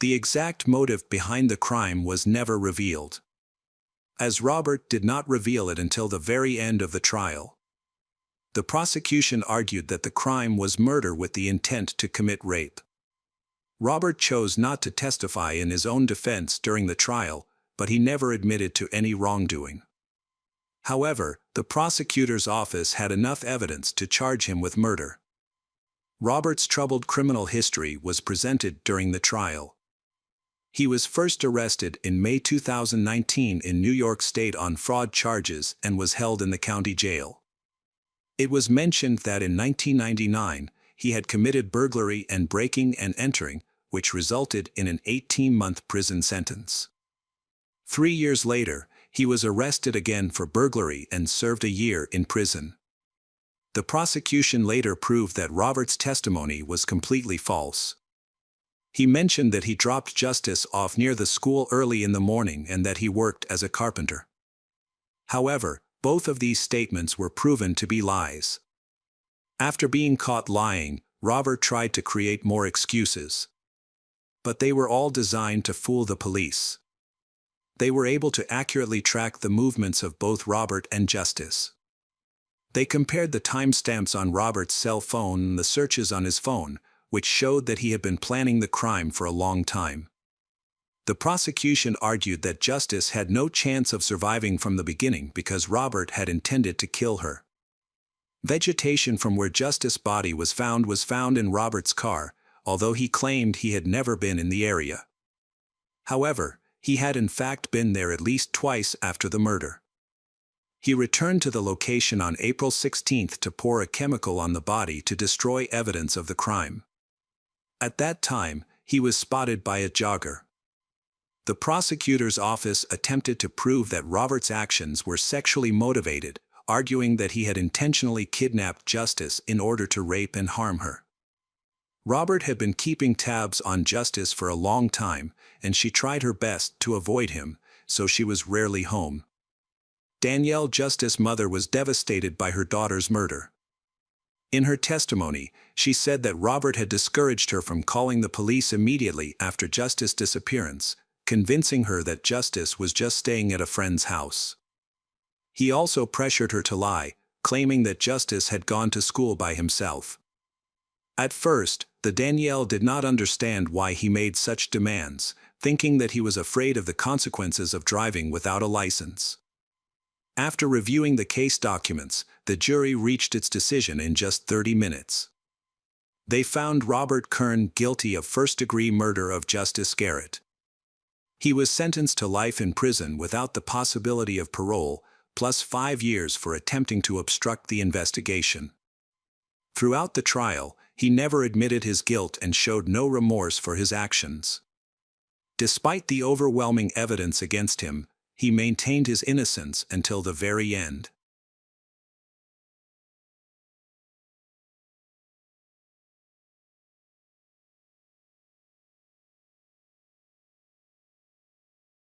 The exact motive behind the crime was never revealed, as Robert did not reveal it until the very end of the trial. The prosecution argued that the crime was murder with the intent to commit rape. Robert chose not to testify in his own defense during the trial, but he never admitted to any wrongdoing. However, the prosecutor's office had enough evidence to charge him with murder. Robert's troubled criminal history was presented during the trial. He was first arrested in May 2019 in New York State on fraud charges and was held in the county jail. It was mentioned that in 1999, he had committed burglary and breaking and entering, which resulted in an 18-month prison sentence. 3 years later, he was arrested again for burglary and served a year in prison. The prosecution later proved that Robert's testimony was completely false. He mentioned that he dropped Justice off near the school early in the morning and that he worked as a carpenter. However, both of these statements were proven to be lies. After being caught lying, Robert tried to create more excuses. But they were all designed to fool the police. They were able to accurately track the movements of both Robert and Justice. They compared the timestamps on Robert's cell phone and the searches on his phone, which showed that he had been planning the crime for a long time. The prosecution argued that Justice had no chance of surviving from the beginning because Robert had intended to kill her. Vegetation from where Justice's body was found in Robert's car, although he claimed he had never been in the area. However, he had in fact been there at least twice after the murder. He returned to the location on April 16 to pour a chemical on the body to destroy evidence of the crime. At that time, he was spotted by a jogger. The prosecutor's office attempted to prove that Robert's actions were sexually motivated, arguing that he had intentionally kidnapped Justice in order to rape and harm her. Robert had been keeping tabs on Justice for a long time, and she tried her best to avoid him, so she was rarely home. Danielle Justice's mother was devastated by her daughter's murder. In her testimony, she said that Robert had discouraged her from calling the police immediately after Justice's disappearance, convincing her that Justice was just staying at a friend's house. He also pressured her to lie, claiming that Justice had gone to school by himself. At first, the Danielle did not understand why he made such demands, thinking that he was afraid of the consequences of driving without a license. After reviewing the case documents, the jury reached its decision in just 30 minutes. They found Robert Kern guilty of first-degree murder of Justice Garrett. He was sentenced to life in prison without the possibility of parole, plus 5 years for attempting to obstruct the investigation. Throughout the trial, he never admitted his guilt and showed no remorse for his actions. Despite the overwhelming evidence against him, he maintained his innocence until the very end.